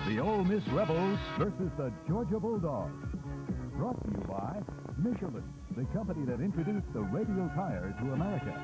The Ole Miss Rebels versus the Georgia Bulldogs. Brought to you by Michelin, the company that introduced the radial tire to America.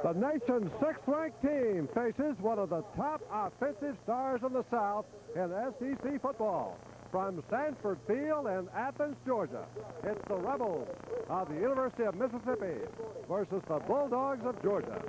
The nation's sixth-ranked team faces one of the top offensive stars in the South in SEC football. From Sanford Field in Athens, Georgia, it's the Rebels of the University of Mississippi versus the Bulldogs of Georgia.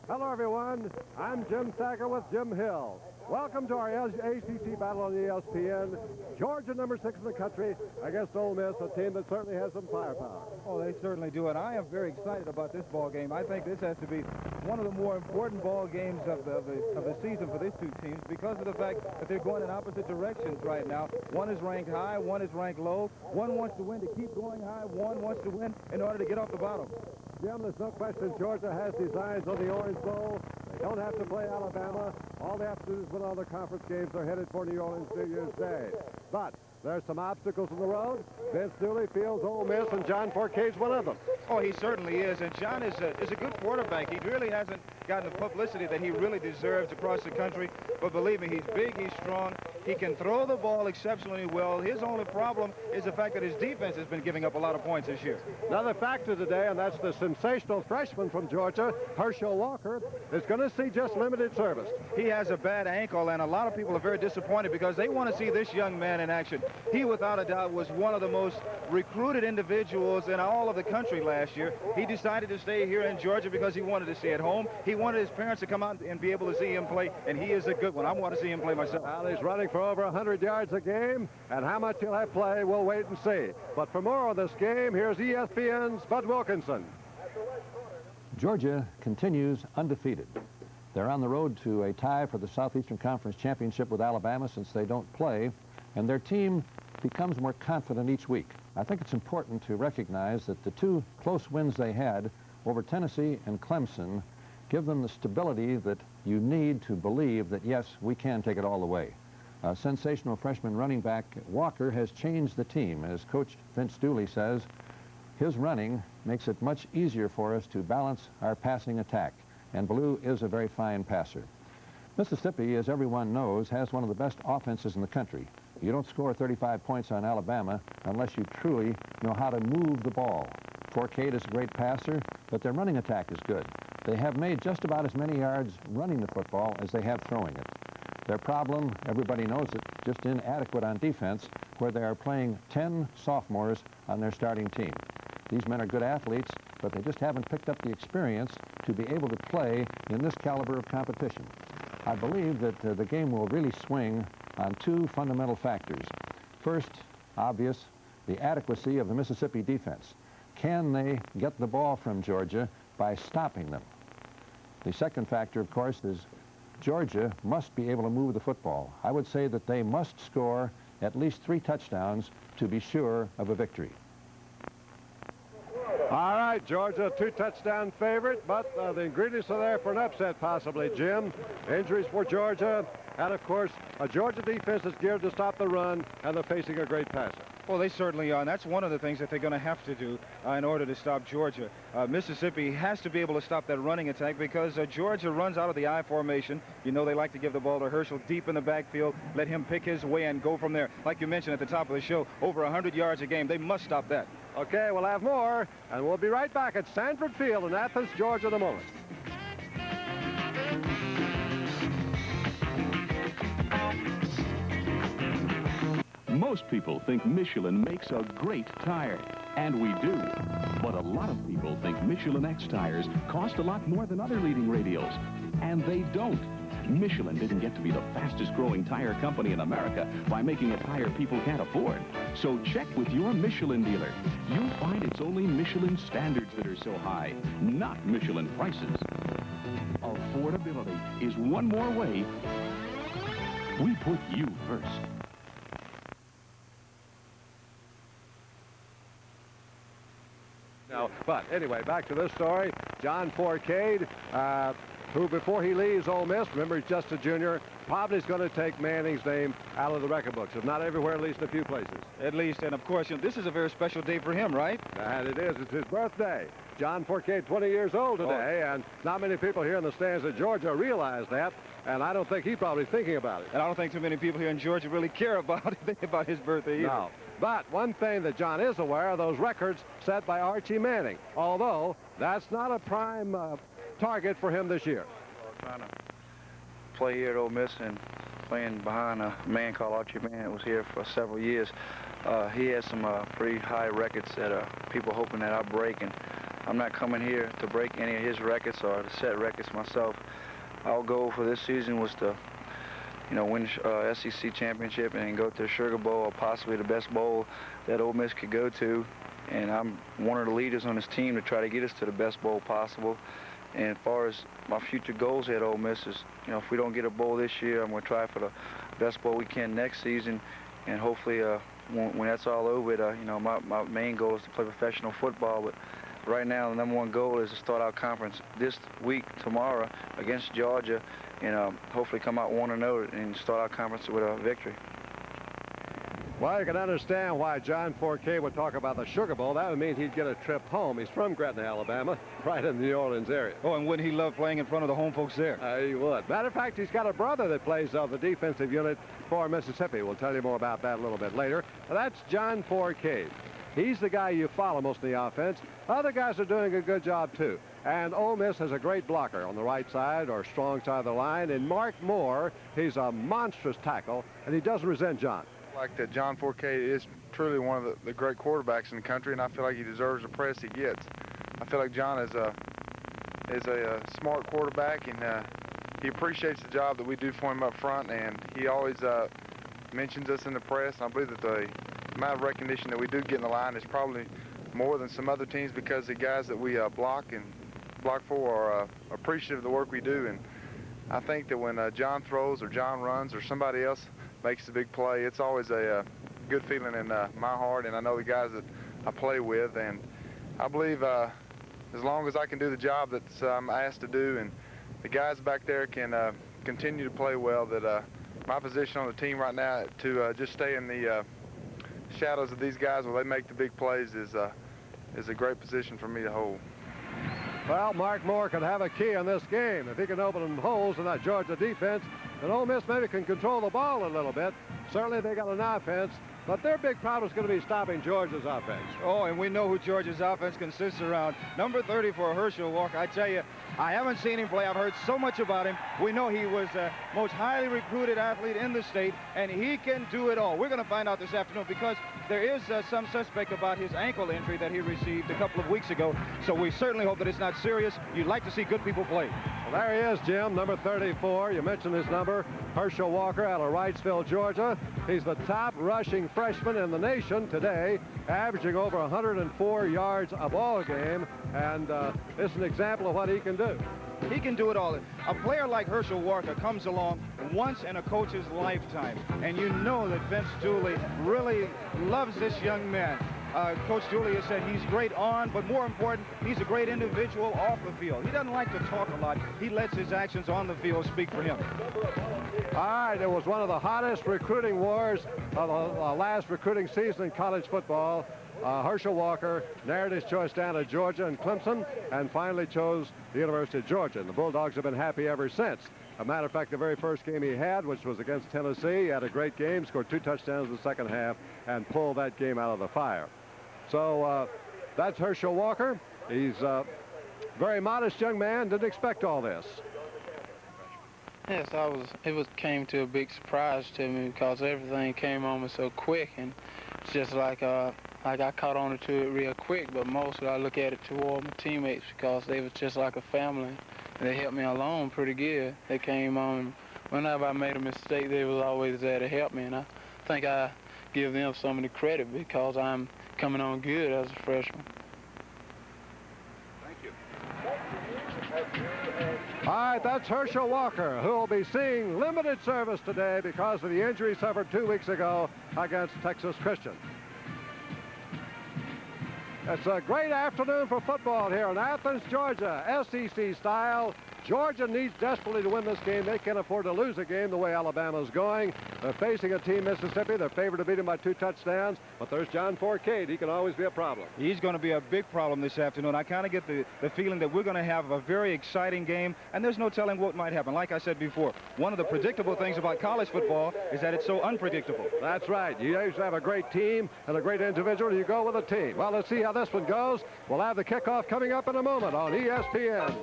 Hello, everyone. I'm Jim Thacker with Jim Hill. Welcome to our ACC battle on ESPN. Georgia, number 6 in the country, against Ole Miss, a team that certainly has some firepower. Oh, they certainly do, and I am very excited about this ball game. I think this has to be one of the more important ball games of the season for these two teams because of the fact that they're going in opposite directions right now. One is ranked high, one is ranked low. One wants to win to keep going high, one wants to win in order to get off the bottom. Jim, there's no question Georgia has designs on the Orange Bowl. They don't have to play Alabama. All they have to do is win all their conference games. They're headed for New Orleans New Year's Day. But there's some obstacles in the road. Vince Dooley feels Ole Miss, and John Forcade's one of them. Oh, he certainly is, and John is a good quarterback. He really hasn't gotten the publicity that he really deserves across the country, but believe me, he's big, he's strong, he can throw the ball exceptionally well. His only problem is the fact that his defense has been giving up a lot of points this year. Another factor today, and that's the sensational freshman from Georgia, Herschel Walker, is going to see just limited service. He has a bad ankle, and a lot of people are very disappointed because they want to see this young man in action. He, without a doubt, was one of the most recruited individuals in all of the country last year. He decided to stay here in Georgia because he wanted to stay at home. He wanted his parents to come out and be able to see him play, and he is a good one. I want to see him play myself. Well, he's running for over 100 yards a game, and how much he'll have play, we'll wait and see. But for more on this game, here's ESPN's Bud Wilkinson. Georgia continues undefeated. They're on the road to a tie for the Southeastern Conference Championship with Alabama since they don't play, and their team becomes more confident each week. I think it's important to recognize that the two close wins they had over Tennessee and Clemson give them the stability that you need to believe that, yes, we can take it all the way. Sensational freshman running back Walker has changed the team. As Coach Vince Dooley says, his running makes it much easier for us to balance our passing attack, and Blue is a very fine passer. Mississippi, as everyone knows, has one of the best offenses in the country. You don't score 35 points on Alabama unless you truly know how to move the ball. Forcade is a great passer, but their running attack is good. They have made just about as many yards running the football as they have throwing it. Their problem, everybody knows it, just inadequate on defense, where they are playing 10 sophomores on their starting team. These men are good athletes, but they just haven't picked up the experience to be able to play in this caliber of competition. I believe that the game will really swing on two fundamental factors. First, obvious, the adequacy of the Mississippi defense. Can they get the ball from Georgia by stopping them? The second factor, of course, is Georgia must be able to move the football. I would say that they must score at least 3 touchdowns to be sure of a victory. All right, Georgia, 2-touchdown favorite, but the ingredients are there for an upset, possibly, Jim. Injuries for Georgia, and, of course, a Georgia defense is geared to stop the run, and they're facing a great passer. Well, they certainly are, and that's one of the things that they're going to have to do in order to stop Georgia. Mississippi has to be able to stop that running attack because Georgia runs out of the I formation. You know they like to give the ball to Herschel deep in the backfield, let him pick his way and go from there. Like you mentioned at the top of the show, over 100 yards a game. They must stop that. Okay, we'll have more, and we'll be right back at Sanford Field in Athens, Georgia in a moment. Most people think Michelin makes a great tire, and we do. But a lot of people think Michelin X tires cost a lot more than other leading radials, and they don't. Michelin didn't get to be the fastest growing tire company in America by making a tire people can't afford. So check with your Michelin dealer. You'll find it's only Michelin standards that are so high, not Michelin prices. Affordability is one more way we put you first. Now, But anyway, back to this story. John Forcade, who before he leaves Ole Miss, remember he's just a junior, probably is going to take Manning's name out of the record books, if not everywhere, at least in a few places. At least, and of course, this is a very special day for him, right? And it is. It's his birthday. John Forcade, 20 years old today, and not many people here in the stands at Georgia realize that, and I don't think he's probably thinking about it. And I don't think too many people here in Georgia really care about his birthday either. No. But one thing that John is aware of, those records set by Archie Manning, although that's not a prime target for him this year. Trying to play here at Ole Miss and playing behind a man called Archie Manning that was here for several years. He has some pretty high records that people hoping that I break, and I'm not coming here to break any of his records or to set records myself. Our goal for this season was to, win SEC championship and go to the Sugar Bowl or possibly the best bowl that Ole Miss could go to. And I'm one of the leaders on this team to try to get us to the best bowl possible. And as far as my future goals here at Ole Miss is, if we don't get a bowl this year, I'm going to try for the best bowl we can next season. And hopefully when that's all over, my main goal is to play professional football. But right now, the #1 goal is to start our conference this week, tomorrow, against Georgia, and hopefully come out 1-0 and start our conference with a victory. Well, you can understand why John Forcade would talk about the Sugar Bowl. That would mean he'd get a trip home. He's from Gretna, Alabama, right in the New Orleans area. Oh, and wouldn't he love playing in front of the home folks there? He would. Matter of fact, he's got a brother that plays the defensive unit for Mississippi. We'll tell you more about that a little bit later. That's John Forcade. He's the guy you follow most of the offense. Other guys are doing a good job, too. And Ole Miss has a great blocker on the right side or strong side of the line. And Mark Moore, he's a monstrous tackle, and he doesn't resent John. Like that John Forcade is truly one of the great quarterbacks in the country, and I feel like he deserves the press he gets. I feel like John is a smart quarterback, and he appreciates the job that we do for him up front, and he always mentions us in the press. And I believe that the amount of recognition that we do get in the line is probably more than some other teams because the guys that we block for are appreciative of the work we do. And I think that when John throws or John runs or somebody else makes a big play, it's always a good feeling in my heart, and I know the guys that I play with, and I believe as long as I can do the job that I'm asked to do and the guys back there can continue to play well, that my position on the team right now to just stay in the shadows of these guys while they make the big plays is a great position for me to hold. Well, Mark Moore could have a key in this game. If he can open them holes in that Georgia defense, then Ole Miss maybe can control the ball a little bit. Certainly they got an offense, but their big problem is going to be stopping Georgia's offense. Oh, and we know who Georgia's offense consists around. Number 30 for Herschel Walker. I tell you, I haven't seen him play. I've heard so much about him. We know he was the most highly recruited athlete in the state, and he can do it all. We're going to find out this afternoon because there is some suspect about his ankle injury that he received a couple of weeks ago. So we certainly hope that it's not serious. You'd like to see good people play. Well, there he is, Jim, number 34. You mentioned his number, Herschel Walker out of Wrightsville, Georgia. He's the top rushing freshman in the nation today, averaging over 104 yards a ball game, and it's an example of what he can do. He can do it all. A player like Herschel Walker comes along once in a coach's lifetime, and you know that Vince Dooley really loves this young man. Coach Dooley has said he's great on, but more important, he's a great individual off the field. He doesn't like to talk a lot. He lets his actions on the field speak for him. All right, it was one of the hottest recruiting wars of the last recruiting season in college football. Herschel Walker narrowed his choice down to Georgia and Clemson and finally chose the University of Georgia. And the Bulldogs have been happy ever since. As a matter of fact, the very first game he had, which was against Tennessee, he had a great game, scored 2 touchdowns in the second half, and pulled that game out of the fire. So that's Herschel Walker. He's a very modest young man, didn't expect all this. Yes, it came to a big surprise to me because everything came on me so quick, and it's just like I caught on to it real quick, but mostly I look at it toward my teammates because they was just like a family. They helped me along pretty good. They came on. Whenever I made a mistake, they was always there to help me, and I think I give them some of the credit because I'm coming on good as a freshman. Thank you. All right, that's Herschel Walker, who will be seeing limited service today because of the injury suffered 2 weeks ago against Texas Christian. It's a great afternoon for football here in Athens, Georgia. SEC style. Georgia needs desperately to win this game. They can't afford to lose a game the way Alabama's going. They're facing a team, Mississippi. They're favored to beat them by 2 touchdowns. But there's John Forcade. He can always be a problem. He's going to be a big problem this afternoon. I kind of get the feeling that we're going to have a very exciting game, and there's no telling what might happen. Like I said before, one of the predictable things about college football is that it's so unpredictable. That's right. You usually have a great team and a great individual. You go with a team. Well, let's see how this one goes. We'll have the kickoff coming up in a moment on ESPN.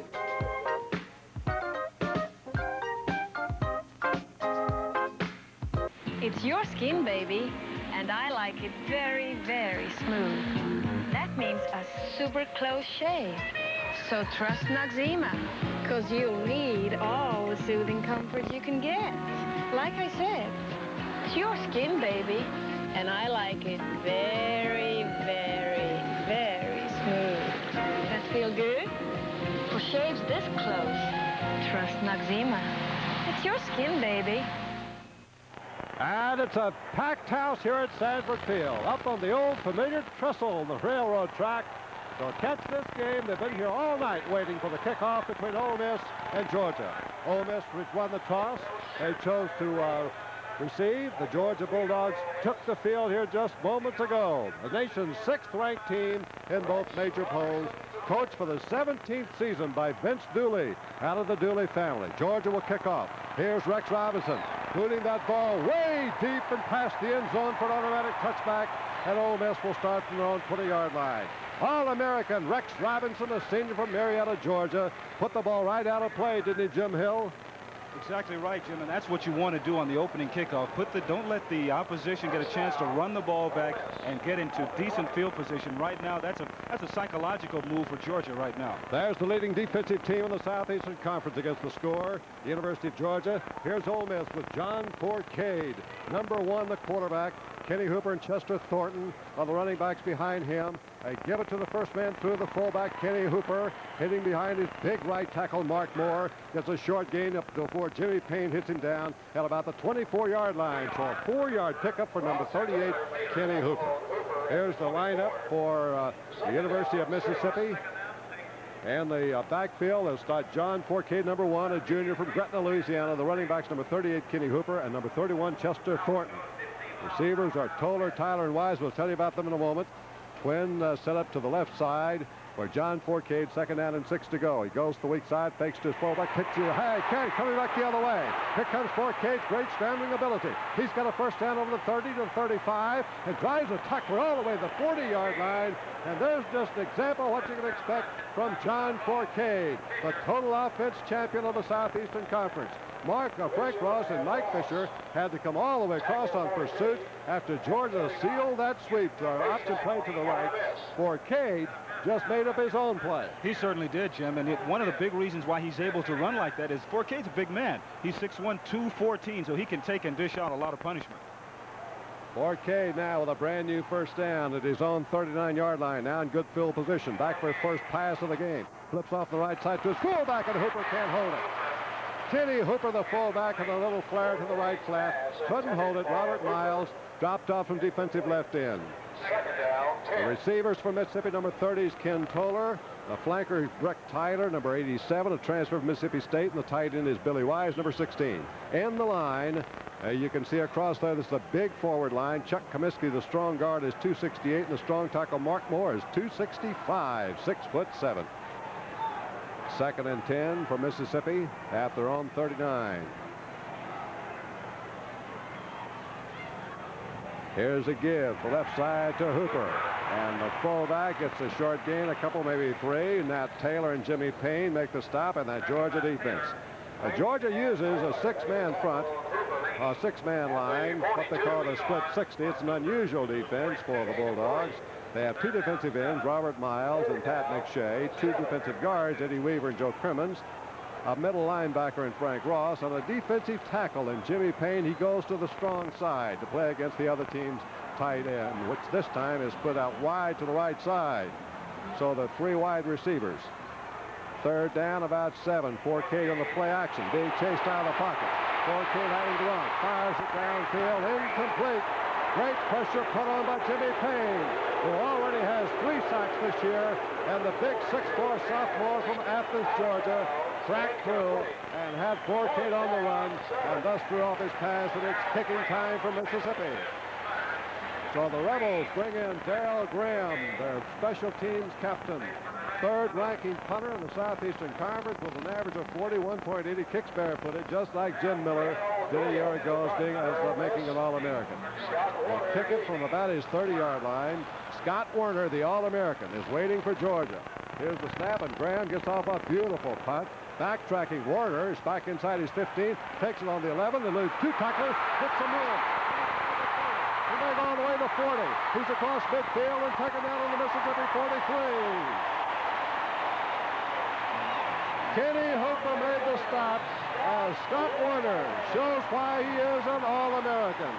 It's your skin, baby, and I like it very, very smooth. That means a super close shave. So trust Noxzema, because you'll need all the soothing comfort you can get. Like I said, it's your skin, baby, and I like it very, very, very smooth. That feel good? For shaves this close, trust Noxzema. It's your skin, baby. And it's a packed house here at Sanford Field, up on the old familiar trestle on the railroad track. So catch this game. They've been here all night waiting for the kickoff between Ole Miss and Georgia. Ole Miss won the toss. They chose to receive. The Georgia Bulldogs took the field here just moments ago. The nation's 6th-ranked team in both major polls. Coached for the 17th season by Vince Dooley out of the Dooley family. Georgia will kick off. Here's Rex Robinson booting that ball way deep and past the end zone for an automatic touchback. And Ole Miss will start from their own 20-yard line. All-American Rex Robinson, a senior from Marietta, Georgia, put the ball right out of play, didn't he, Jim Hill? Exactly right, Jim, and that's what you want to do on the opening kickoff. Don't let the opposition get a chance to run the ball back and get into decent field position. Right now, that's a psychological move for Georgia right now. There's the leading defensive team in the Southeastern Conference against the score, the University of Georgia. Here's Ole Miss with John Forcade, number 1, the quarterback. Kenny Hooper and Chester Thornton are the running backs behind him. They give it to the first man through, the fullback, Kenny Hooper, hitting behind his big right tackle, Mark Moore. Gets a short gain up before Jimmy Payne hits him down at about the 24-yard line. So a 4-yard pickup for number 38, Kenny Hooper. Here's the lineup for the University of Mississippi. And the backfield will start John Forcade, number 1, a junior from Gretna, Louisiana. The running backs, number 38, Kenny Hooper, and number 31, Chester Thornton. Receivers are Toller, Tyler, and Wise. We'll tell you about them in a moment. Twin set up to the left side where John Forcade, 2nd down and 6 to go. He goes to the weak side, fakes to his fullback, pitches it high, coming back the other way. Here comes Forcade's great scrambling ability. He's got a first down over the 30 to the 35 and drives a tackler all the way to the 40-yard line. And there's just an example of what you can expect from John Forcade, the total offense champion of the Southeastern Conference. Frank Ross and Mike Fisher had to come all the way across on pursuit after Georgia sealed that sweep to our option play to the right. Forcade just made up his own play. He certainly did, Jim, and one of the big reasons why he's able to run like that is Forcade's a big man. He's 6'1", 214, so he can take and dish out a lot of punishment. Forcade now with a brand new first down at his own 39-yard line, now in good field position. Back for his first pass of the game. Flips off the right side to his fullback, and Hooper can't hold it. Kenny Hooper, the fullback, and a little flare to the right flat. Couldn't hold it. Robert Miles dropped off from defensive left end. The receivers for Mississippi, number 30 is Ken Toller. The flanker is Breck Tyler, number 87, a transfer from Mississippi State. And the tight end is Billy Wise, number 16. And the line, you can see across there, this is a big forward line. Chuck Comiskey, the strong guard, is 268, and the strong tackle Mark Moore is 265, 6'7". 2nd and 10 for Mississippi at their own 39. Here's a give, the left side to Hooper. And the fullback gets a short gain, a couple, maybe 3. Nat Taylor and Jimmy Payne make the stop in that Georgia defense. Georgia uses a 6-man front, a 6-man line, what they call a split 60. It's an unusual defense for the Bulldogs. They have 2 defensive ends, Robert Miles and Pat McShay, 2 defensive guards, Eddie Weaver and Joe Crimmins, a middle linebacker in Frank Ross, and a defensive tackle in Jimmy Payne. He goes to the strong side to play against the other team's tight end, which this time is split out wide to the right side. So the 3 wide receivers. 3rd down, about 7. Forcade on the play action, being chased out of the pocket. Forcade having to run, fires it downfield, incomplete. Great pressure put on by Jimmy Payne, who already has 3 sacks this year, and the big 6'4" sophomore from Athens, Georgia, cracked through and had 4 Kate on the run, and thus threw off his pass, and it's kicking time for Mississippi. So the Rebels bring in Darrell Graham, their special teams captain, third-ranking punter in the Southeastern Conference with an average of 41.80, kicks barefooted, just like Jim Miller did a year ago as making an All-American. He'll kick it from about his 30-yard line. Scott Werner, the All-American, is waiting for Georgia. Here's the snap, and Graham gets off a beautiful punt. Backtracking Werner is back inside his 15, takes it on the 11, and loses 2 tacklers, hits some room. He may go all the way to 40. He's across midfield and taken down on the Mississippi 43. Kenny Hooper made the stop as Scott Werner shows why he is an All-American.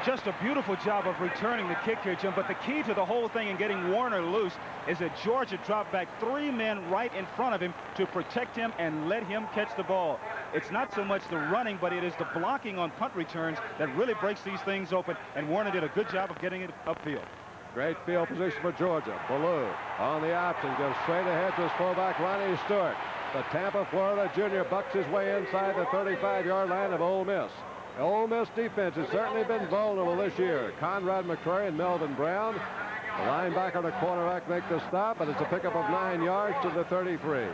Just a beautiful job of returning the kick here, Jim. But the key to the whole thing and getting Werner loose is that Georgia dropped back 3 men right in front of him to protect him and let him catch the ball. It's not so much the running, but it is the blocking on punt returns that really breaks these things open. And Werner did a good job of getting it upfield. Great field position for Georgia. Ballou on the option, goes straight ahead to his fullback, Ronnie Stewart. The Tampa, Florida junior bucks his way inside the 35-yard line of Ole Miss. The Ole Miss defense has certainly been vulnerable this year. Conrad McCrary and Melvin Brown. The linebacker and the quarterback make the stop, but it's a pickup of 9 yards to the 33.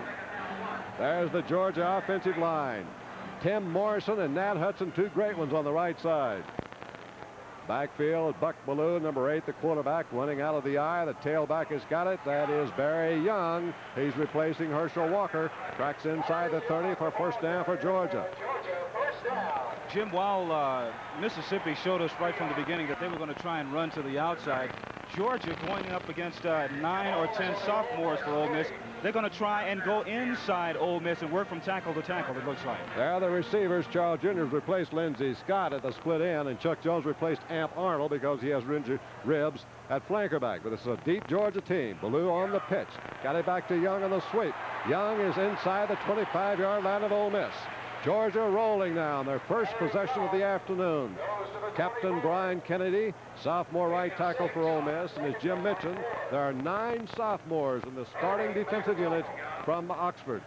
There's the Georgia offensive line. Tim Morrison and Nat Hudson, 2 great ones on the right side. Backfield, Buck Ballou, number 8, the quarterback, running out of the eye. The tailback has got it. That is Barry Young. He's replacing Herschel Walker. Tracks inside the 30 for first down for Georgia. Jim, while Mississippi showed us right from the beginning that they were going to try and run to the outside, Georgia going up against 9 or 10 sophomores for Ole Miss. They're going to try and go inside Ole Miss and work from tackle to tackle, it looks like. There are the receivers. Charles Jr. has replaced Lindsey Scott at the split end, and Chuck Jones replaced Amp Arnold because he has injured ribs at flankerback. But it's a deep Georgia team. Ballou on the pitch. Got it back to Young on the sweep. Young is inside the 25-yard line of Ole Miss. Georgia rolling now on their first possession of the afternoon. Captain Brian Kennedy, sophomore right tackle for Ole Miss, and as Jim mentioned, there are 9 sophomores in the starting defensive unit from Oxford.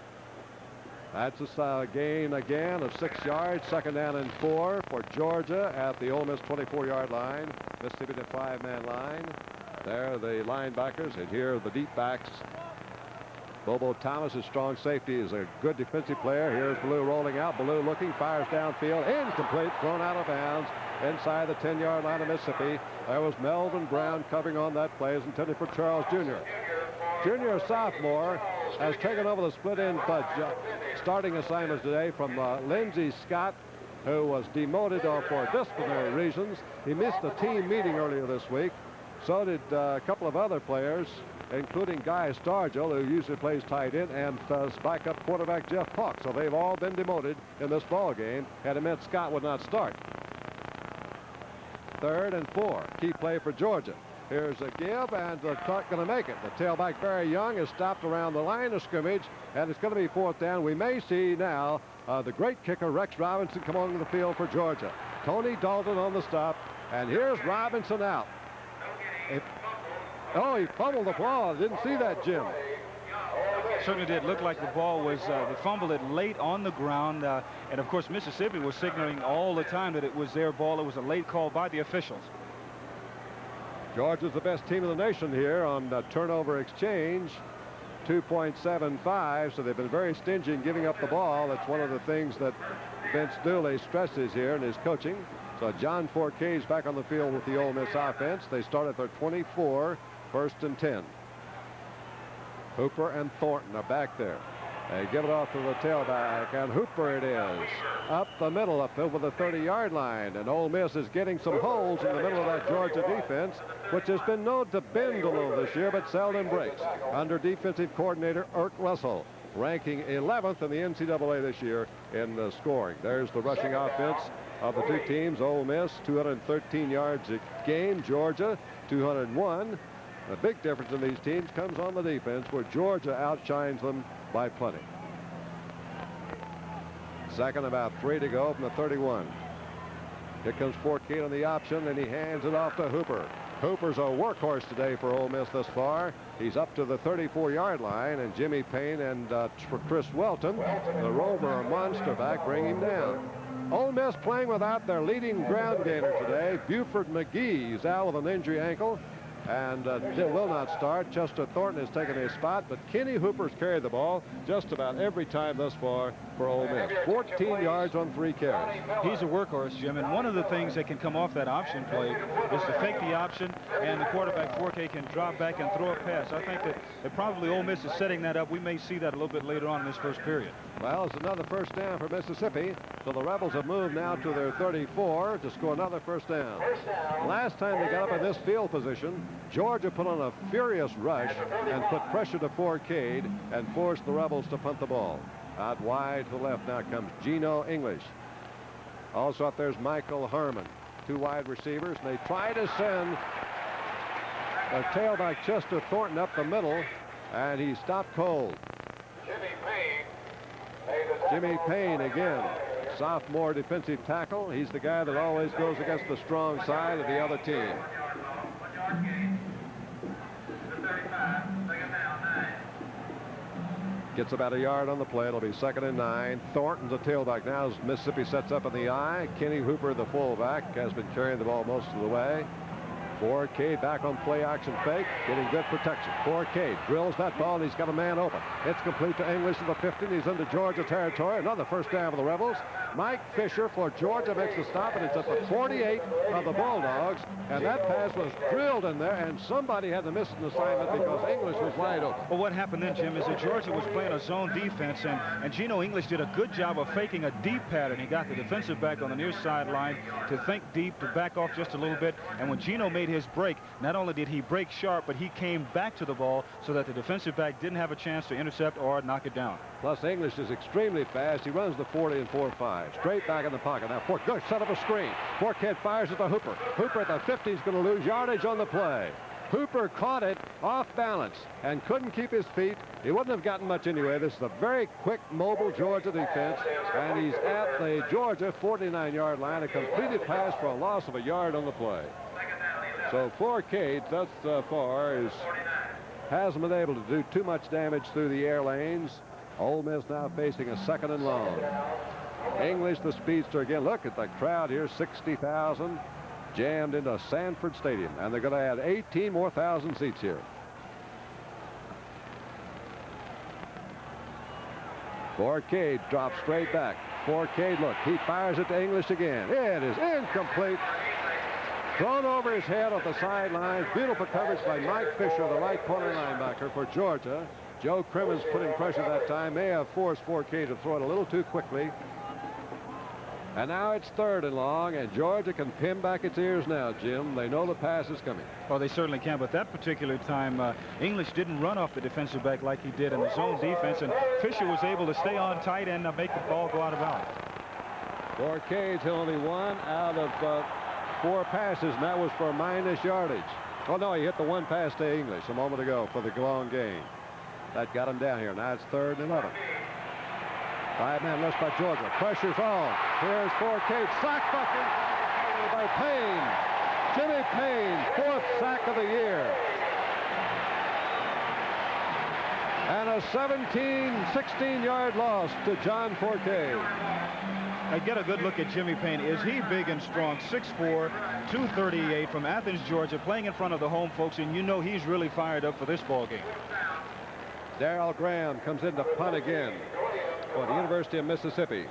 That's a gain again of 6 yards, 2nd down and 4 for Georgia at the Ole Miss 24-yard line. Mississippi the 5-man line. There are the linebackers, and here are the deep backs. Bobo Thomas, his strong safety, is a good defensive player. Here's Ballou rolling out. Ballou looking, fires downfield, incomplete, thrown out of bounds inside the 10-yard line of Mississippi. There was Melvin Brown covering on that play, is intended for Charles Jr. Junior sophomore has taken over the split-end starting assignments today from Lindsey Scott, who was demoted for disciplinary reasons. He missed a team meeting earlier this week. So did a couple of other players, including Guy Stargell, who usually plays tight end, and backup quarterback Jeff Hawk. So they've all been demoted in this ball game, and it meant Scott would not start. 3rd and 4. Key play for Georgia. Here's a give, and the not going to make it. The tailback Barry Young is stopped around the line of scrimmage, and it's going to be 4th down. We may see now the great kicker Rex Robinson come onto the field for Georgia. Tony Dalton on the stop, and here's Robinson out. Oh, he fumbled the ball. I didn't see that, Jim. Certainly did look like the ball was, they fumbled it late on the ground. And, of course, Mississippi was signaling all the time that it was their ball. It was a late call by the officials. Georgia's the best team in the nation here on turnover exchange, 2.75. So they've been very stingy in giving up the ball. That's one of the things that Vince Dooley stresses here in his coaching. So John Forquet is back on the field with the Ole Miss offense. They start at their 24, 1st and 10. Hooper and Thornton are back there. They give it off to the tailback, and Hooper it is. Up the middle, up over the 30-yard line. And Ole Miss is getting some holes in the middle of that Georgia defense, which has been known to bend a little this year, but seldom breaks. Under defensive coordinator Irk Russell, ranking 11th in the NCAA this year in the scoring. There's the rushing offense of the 2 teams. Ole Miss, 213 yards a game. Georgia, 201. The big difference in these teams comes on the defense, where Georgia outshines them by plenty. 2nd, about 3 to go from the 31. Here comes Forcade on the option, and he hands it off to Hooper. Hooper's a workhorse today for Ole Miss thus far. He's up to the 34-yard line, and Jimmy Payne and Chris Welton, the rover monster back, bring him down. Ole Miss playing without their leading ground gainer today. Buford McGee is out with an injury ankle and will not start. Chester Thornton has taken his spot, but Kenny Hooper's carried the ball just about every time thus far for Ole Miss. 14 yards on 3 carries. He's a workhorse, Jim, and one of the things that can come off that option play is to fake the option, and the quarterback Forcade can drop back and throw a pass. I think that probably Ole Miss is setting that up. We may see that a little bit later on in this first period. Well, it's another first down for Mississippi, so the Rebels have moved now to their 34 to score another first down. Last time they got up in this field position, Georgia put on a furious rush and put pressure to Forcade and forced the Rebels to punt the ball. Out wide to the left now comes Geno English. Also up there's Michael Harmon. 2 wide receivers, and they try to send a tailback Chester Thornton up the middle, and he stopped cold. Jimmy Payne again, sophomore defensive tackle. He's the guy that always goes against the strong side of the other team. Gets about a yard on the play. It'll be 2nd and 9. Thornton's a tailback now as Mississippi sets up in the I. Kenny Hooper, the fullback, has been carrying the ball most of the way. Forcade back on play action fake, getting good protection. Forcade drills that ball, and he's got a man open. It's complete to English to the 50. He's into Georgia territory. Another first down for the Rebels. Mike Fisher for Georgia makes the stop, and it's at the 48 of the Bulldogs. And that pass was drilled in there, and somebody had to miss an assignment because English was wide open. Well, what happened then, Jim, is that Georgia was playing a zone defense, and Geno English did a good job of faking a deep pattern. He got the defensive back on the near sideline to think deep, to back off just a little bit. And when Geno made his break, not only did he break sharp, but he came back to the ball so that the defensive back didn't have a chance to intercept or knock it down. Plus, English is extremely fast. He runs the 40 and 4.5. Straight back in the pocket. Now, Forcade set up a screen. Forcade fires at the Hooper. Hooper at the 50 is going to lose yardage on the play. Hooper caught it off balance and couldn't keep his feet. He wouldn't have gotten much anyway. This is a very quick, mobile Georgia defense, and he's at the Georgia 49-yard line. A completed pass for a loss of a yard on the play. So Forcade thus far hasn't been able to do too much damage through the air lanes. Ole Miss now facing a 2nd and long. English, the speedster again. Look at the crowd here, 60,000 jammed into Sanford Stadium, and they're going to add 18 more thousand seats here. Forcade drops straight back. Forcade, look, he fires it to English again. It is incomplete. Thrown over his head off the sidelines. Beautiful coverage by Mike Fisher, the right corner linebacker for Georgia. Joe Crimmins putting pressure that time. May have forced Forcade to throw it a little too quickly. And now it's 3rd and long, and Georgia can pin back its ears now, Jim. They know the pass is coming. Well, they certainly can, but that particular time, English didn't run off the defensive back like he did in the zone defense, and Fisher was able to stay on tight and make the ball go out of bounds. Forcade's only 1 out of 4 passes, and that was for minus yardage. Oh, no, he hit the 1 pass to English a moment ago for the long gain. That got him down here. Now it's 3rd and 11. 5-man rush by Georgia. Pressure's on. Here's Forcade. Sack bucket by Payne. Jimmy Payne, 4th sack of the year. And a 16-yard loss to John Forcade. I get a good look at Jimmy Payne. Is he big and strong? 6'4", 238 from Athens, Georgia, playing in front of the home folks, and you know he's really fired up for this ball game. Darrell Graham comes in to punt again for the University of Mississippi.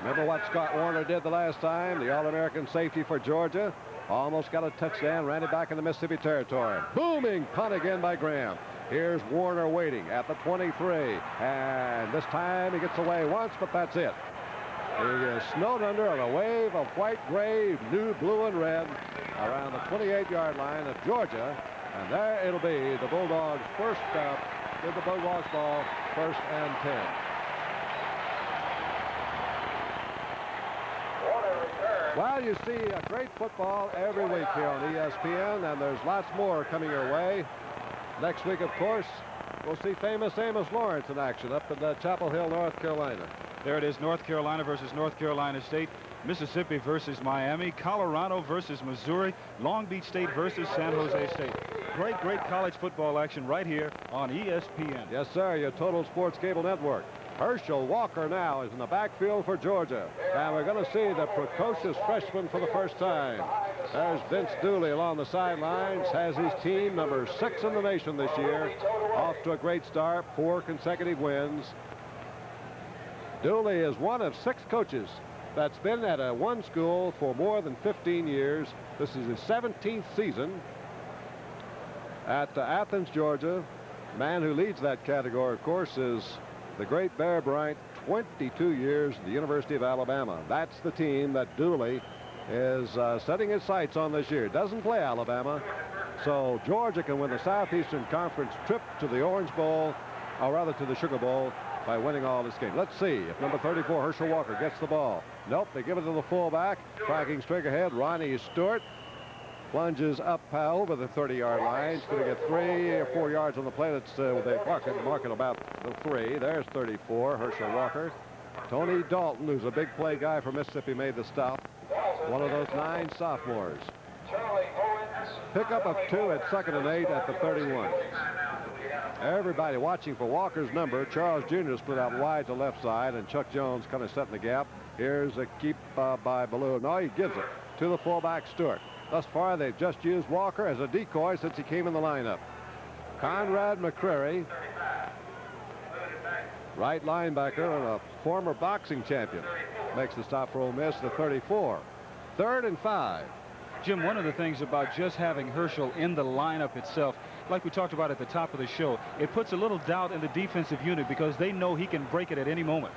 Remember what Scott Warner did the last time? The All-American safety for Georgia. Almost got a touchdown, ran it back in the Mississippi territory. Booming punt again by Graham. Here's Warner waiting at the 23. And this time he gets away once, but that's it. He is snowed under on a wave of white, gray, new, blue, and red around the 28-yard line of Georgia. And there it'll be the Bulldogs first up with the Bulldogs ball, 1st and 10. Well, you see a great football every week here on ESPN, and there's lots more coming your way. Next week, of course, we'll see famous Amos Lawrence in action up in Chapel Hill, North Carolina. There it is, North Carolina versus North Carolina State. Mississippi versus Miami, Colorado versus Missouri, Long Beach State versus San Jose State. Great college football action right here on ESPN. Yes, sir, your Total Sports Cable Network. Herschel Walker now is in the backfield for Georgia. And we're going to see the precocious freshman for the first time. There's Vince Dooley along the sidelines, has his team number 6 in the nation this year. Off to a great start, 4 consecutive wins. Dooley is one of 6 coaches that's been at one school for more than 15 years. This is his 17th season at Athens, Georgia. The man who leads that category, of course, is the great Bear Bryant, 22 years at the University of Alabama. That's the team that Dooley is setting his sights on this year. Doesn't play Alabama, so Georgia can win the Southeastern Conference trip to the Orange Bowl, or rather to the Sugar Bowl, by winning all this game. Let's see if number 34, Herschel Walker, gets the ball. Nope, they give it to the fullback. Tracking straight ahead, Ronnie Stewart plunges up over the 30-yard line. He's going to get 3 or 4 yards on the play. That's they mark it about the 3. There's 34, Herschel Walker. Tony Dalton, who's a big play guy for Mississippi, made the stop. One of those 9 sophomores. Pickup of 2 at 2nd and 8 at the 31. Everybody watching for Walker's number. Charles Jr. split out wide to left side, and Chuck Jones kind of setting the gap. Here's a keep by Ballou. No, he gives it to the fullback, Stewart. Thus far, they've just used Walker as a decoy since he came in the lineup. Conrad McCrary, right linebacker and a former boxing champion, makes the stop for Ole Miss, the 34. 3rd and 5. Jim, one of the things about just having Herschel in the lineup itself, like we talked about at the top of the show, it puts a little doubt in the defensive unit because they know he can break it at any moment.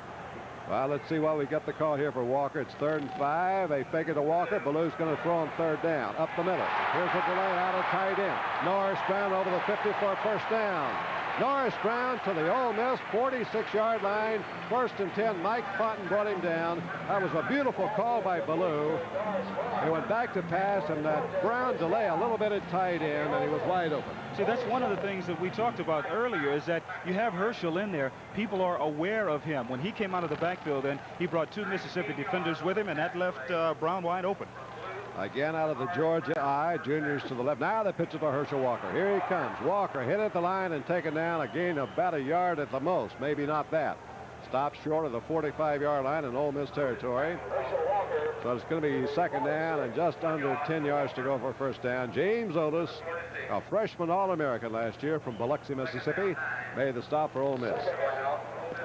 Well, let's see why we get the call here for Walker. It's 3rd and 5. They fake it to Walker. Ballou's going to throw on 3rd down. Up the middle. Here's a delay out of tight end. Norris Brown over the 50 for a 1st down. Norris Brown to the Ole Miss 46-yard line. 1st and 10. Mike Fonten brought him down. That was a beautiful call by Ballou. He went back to pass, and that Brown delay a little bit at tight end, and he was wide open. See, that's one of the things that we talked about earlier is that you have Herschel in there. People are aware of him. When he came out of the backfield, then he brought 2 Mississippi defenders with him, and that left Brown wide open. Again out of the Georgia eye, juniors to the left. Now they pitch it to Herschel Walker. Here he comes. Walker hit at the line and taken down, a gain of about a yard at the most. Maybe not that. Stops short of the 45-yard line in Ole Miss territory. So it's going to be 2nd down and just under 10 yards to go for 1st down. James Otis, a freshman All-American last year from Biloxi, Mississippi, made the stop for Ole Miss.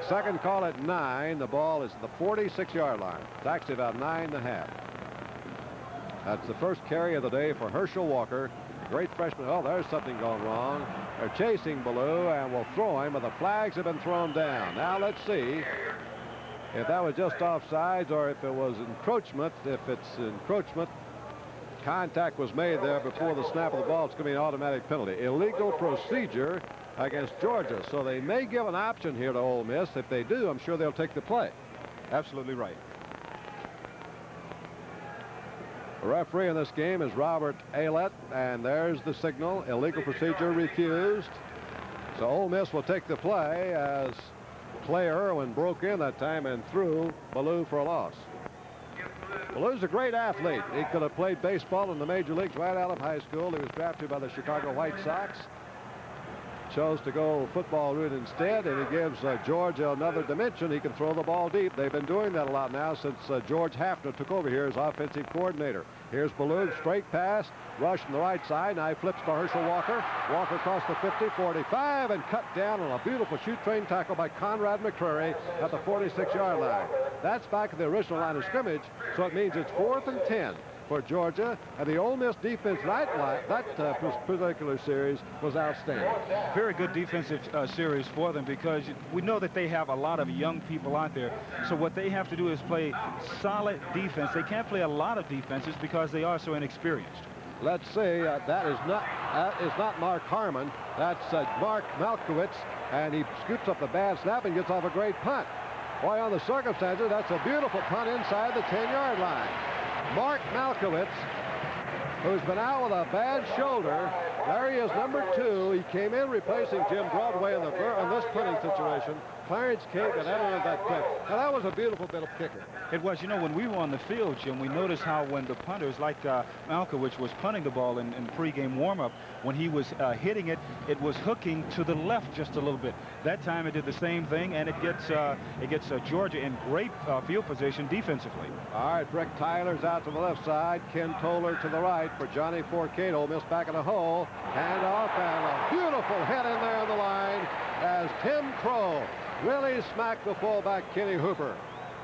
Second call at 9. The ball is at the 46-yard line. It's actually about 9.5. That's the first carry of the day for Herschel Walker. Great freshman. Oh, there's something going wrong. They're chasing Ballou and will throw him, but the flags have been thrown down. Now let's see if that was just offsides or if it was encroachment. If it's encroachment, contact was made there before the snap of the ball. It's going to be an automatic penalty. Illegal procedure against Georgia. So they may give an option here to Ole Miss. If they do, I'm sure they'll take the play. Absolutely right. The referee in this game is Robert Aylett, and there's the signal. Illegal procedure refused. So Ole Miss will take the play as Clay Irwin broke in that time and threw Ballou for a loss. Ballou's a great athlete. He could have played baseball in the major leagues right out of high school. He was drafted by the Chicago White Sox. Chose to go football route instead, and he gives Georgia another dimension. He can throw the ball deep. They've been doing that a lot now since George Hafner took over here as offensive coordinator. Here's Ballou, straight pass, rush from the right side. Now he flips to Herschel Walker. Walker across the 50, 45, and cut down on a beautiful shoot train tackle by Conrad McCrary at the 46-yard line. That's back at the original line of scrimmage, so it means it's 4th and 10 for Georgia, and the Ole Miss defense that particular series was outstanding. Very good defensive series for them because we know that they have a lot of young people out there. So what they have to do is play solid defense. They can't play a lot of defenses because they are so inexperienced. Let's see. That is not Mark Harmon. That's Mark Malkowitz, and he scoops up the bad snap and gets off a great punt. Boy, on the circumstances, that's a beautiful punt inside the 10-yard line. Mark Malkowitz, who's been out with a bad shoulder, There he is, number 2. He came in replacing Jim Broadway in this punting situation. Clarence Cade got out of that kick. Now, that was a beautiful bit of kicking. It was. You know, when we were on the field, Jim, we noticed how when the punters, like Malkovich, was punting the ball in pregame warm-up, when he was hitting it, it was hooking to the left just a little bit. That time it did the same thing, and it gets Georgia in great field position defensively. All right, Brick Tyler's out to the left side. Ken Toller to the right for Johnny Forcade. Ole Miss back in the hole. Hand off, and a beautiful hit in there on the line as Tim Crow really smacked the fullback, Kenny Hooper.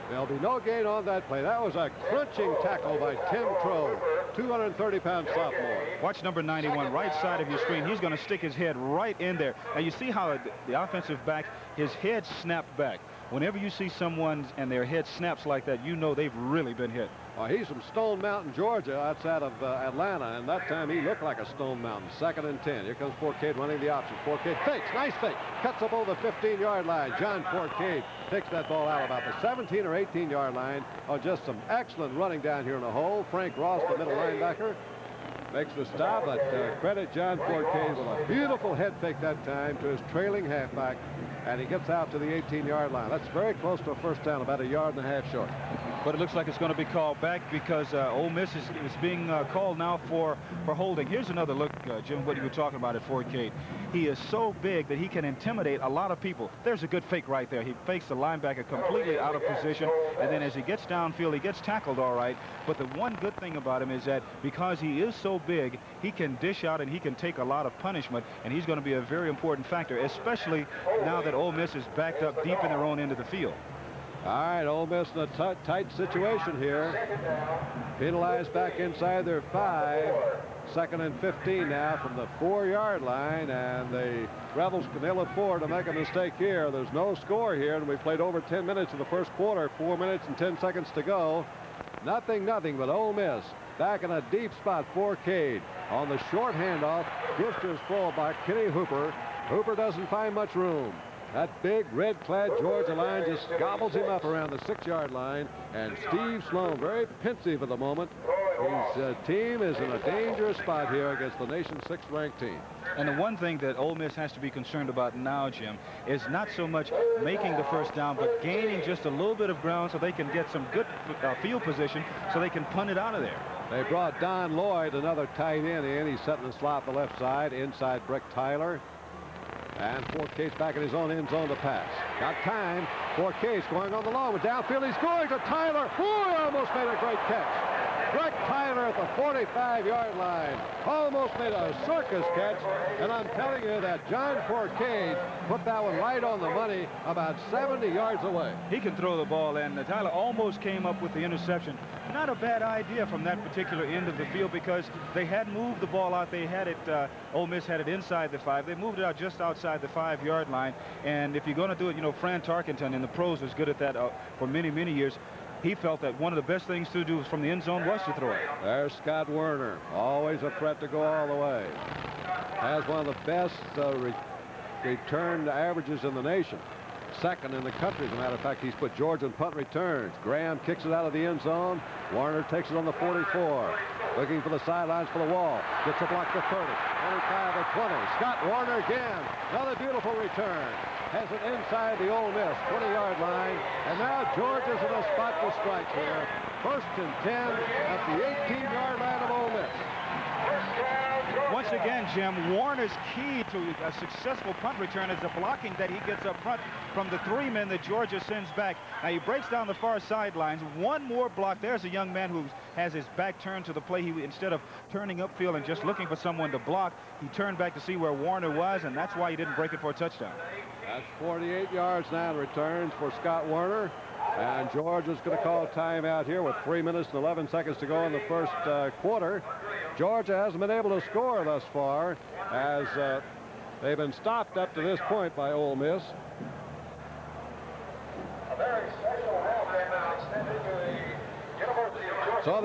There'll be no gain on that play. That was a crunching tackle by Tim Crow, 230-pound sophomore. Watch number 91, right side of your screen. He's going to stick his head right in there. Now, you see how the offensive back, his head snapped back. Whenever you see someone and their head snaps like that, you know they've really been hit. Well, he's from Stone Mountain, Georgia, outside of Atlanta, and that time he looked like a Stone Mountain. 2nd and 10. Here comes Forcade running the option. Forcade fakes, nice fake, cuts up over the 15-yard line. John Forcade takes that ball out about the 17 or 18-yard line. Oh, just some excellent running down here in the hole. Frank Ross, the middle linebacker, makes the stop, but credit John Forcade with a beautiful head fake that time to his trailing halfback, and he gets out to the 18-yard line. That's very close to a first down, about 1.5 yards short. But it looks like it's going to be called back because Ole Miss is being called now for holding. Here's another look, Jim, what you were talking about at Forcade. He is so big that he can intimidate a lot of people. There's a good fake right there. He fakes the linebacker completely out of position, and then as he gets downfield, he gets tackled all right. But the one good thing about him is that because he is so big, he can dish out and he can take a lot of punishment, and he's going to be a very important factor, especially now that Ole Miss is backed up deep in their own end of the field. All right, Ole Miss in a tight situation here. Penalized back inside their 5. 2nd and 15 now from the 4-yard line, and the Rebels can ill afford to make a mistake here. There's no score here, and we played over 10 minutes in the first quarter. 4 minutes and 10 seconds to go. Nothing, but Ole Miss back in a deep spot. Forcade on the short handoff. Gives to his fullback, Kenny Hooper. Hooper doesn't find much room. That big red-clad Georgia line just gobbles him up around the 6-yard line, and Steve Sloan, very pensive at the moment. His team is in a dangerous spot here against the nation's 6th-ranked team. And the one thing that Ole Miss has to be concerned about now, Jim, is not so much making the first down, but gaining just a little bit of ground so they can get some good field position so they can punt it out of there. They brought Don Lloyd, another tight end, in. He's setting the slot the left side, inside Brick Tyler. And Forcade's back in his own end zone to pass. Got time. Forcade's going on the long one. Downfield, he's going to Tyler. Ooh, he almost made a great catch. Brick Tyler at the 45-yard line. Almost made a circus catch. And I'm telling you that John Forcade put that one right on the money about 70 yards away. He can throw the ball, and Tyler almost came up with the interception. Not a bad idea from that particular end of the field because they had moved the ball out. They had it, Ole Miss had it inside the 5. They moved it out just outside the 5-yard line. And if you're going to do it, you know, Fran Tarkenton in the pros was good at that for many, many years. He felt that one of the best things to do from the end zone was to throw it. There's Scott Werner, always a threat to go all the way. Has one of the best return averages in the nation. 2nd in the country, as a matter of fact. He's put Georgia in punt returns. Graham kicks it out of the end zone. Warner takes it on the 44. Looking for the sidelines for the wall. Gets a block to 30. 25 or 20. Scott Warner again. Another beautiful return. Has it inside the Ole Miss 20-yard line. And now Georgia's in a spot to strike here. 1st and 10 at the 18-yard line of Ole Miss. Once again, Jim, Warner's key to a successful punt return is the blocking that he gets up front from the 3 men that Georgia sends back. Now, he breaks down the far sidelines. One more block. There's a young man who has his back turned to the play. He, instead of turning upfield and just looking for someone to block, he turned back to see where Warner was, and that's why he didn't break it for a touchdown. That's 48 yards now in returns for Scott Warner. And Georgia's going to call timeout here with 3 minutes and 11 seconds to go in the first quarter. Georgia hasn't been able to score thus far as they've been stopped up to this point by Ole Miss. So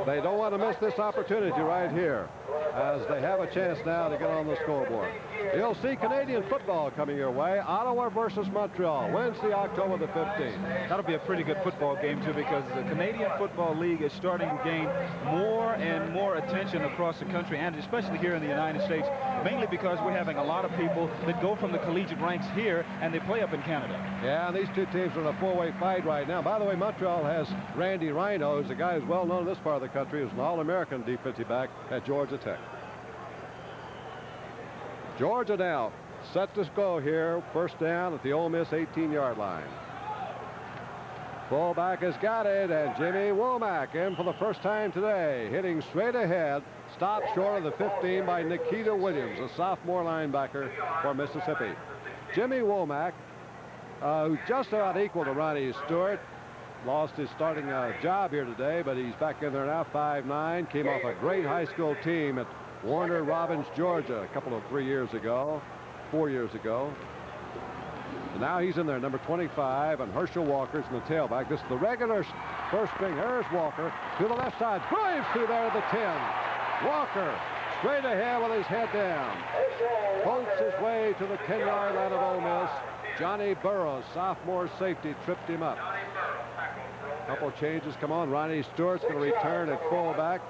they don't want to miss this opportunity right here. as they have a chance now to get on the scoreboard. You'll see Canadian football coming your way. Ottawa versus Montreal, Wednesday, October the 15th. That'll be a pretty good football game, too, because the Canadian Football League is starting to gain more and more attention across the country, and especially here in the United States, mainly because we're having a lot of people that go from the collegiate ranks here and they play up in Canada. Yeah, and these two teams are in a four-way fight right now. By the way, Montreal has Randy Rhino, who's a guy who's well known in this part of the country, who's an All-American defensive back at Georgia Tech. Georgia now set to go here. First down at the Ole Miss 18-yard line. Fullback has got it, and Jimmy Womack in for the first time today, hitting straight ahead. Stopped short of the 15 by Nikita Williams, a sophomore linebacker for Mississippi. Jimmy Womack, who just about equaled to Ronnie Stewart, lost his starting job here today, but he's back in there now, 5'9", came off a great high school team at Warner Robins, Georgia, a 4 years ago. And now he's in there, number 25, and Herschel Walker's in the tailback. This is the regular first string. There's Walker to the left side, drives through there to the 10. Walker straight ahead with his head down. Bolts his way to the 10-yard line of Ole Miss. Johnny Burroughs, sophomore safety, tripped him up. Couple changes come on. Ronnie Stewart's going to return at fullback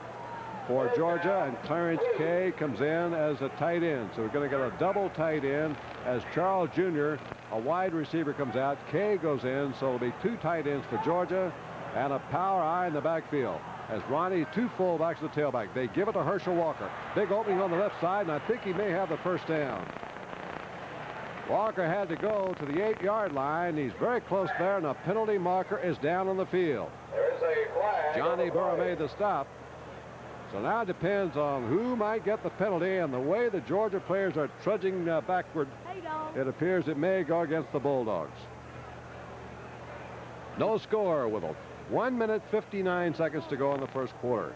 for Georgia, and Clarence Kay comes in as a tight end. So we're going to get a double tight end as Charles Jr., a wide receiver, comes out. Kay goes in, so it'll be two tight ends for Georgia and a power eye in the backfield. As Ronnie, two fullbacks to the tailback. They give it to Herschel Walker. Big opening on the left side, and I think he may have the first down. Walker had to go to the 8-yard line. He's very close there, and a penalty marker is down on the field. Johnny Burrow made the stop. So now it depends on who might get the penalty, and the way the Georgia players are trudging backward, it appears it may go against the Bulldogs. No score with 1 minute 59 seconds to go in the first quarter.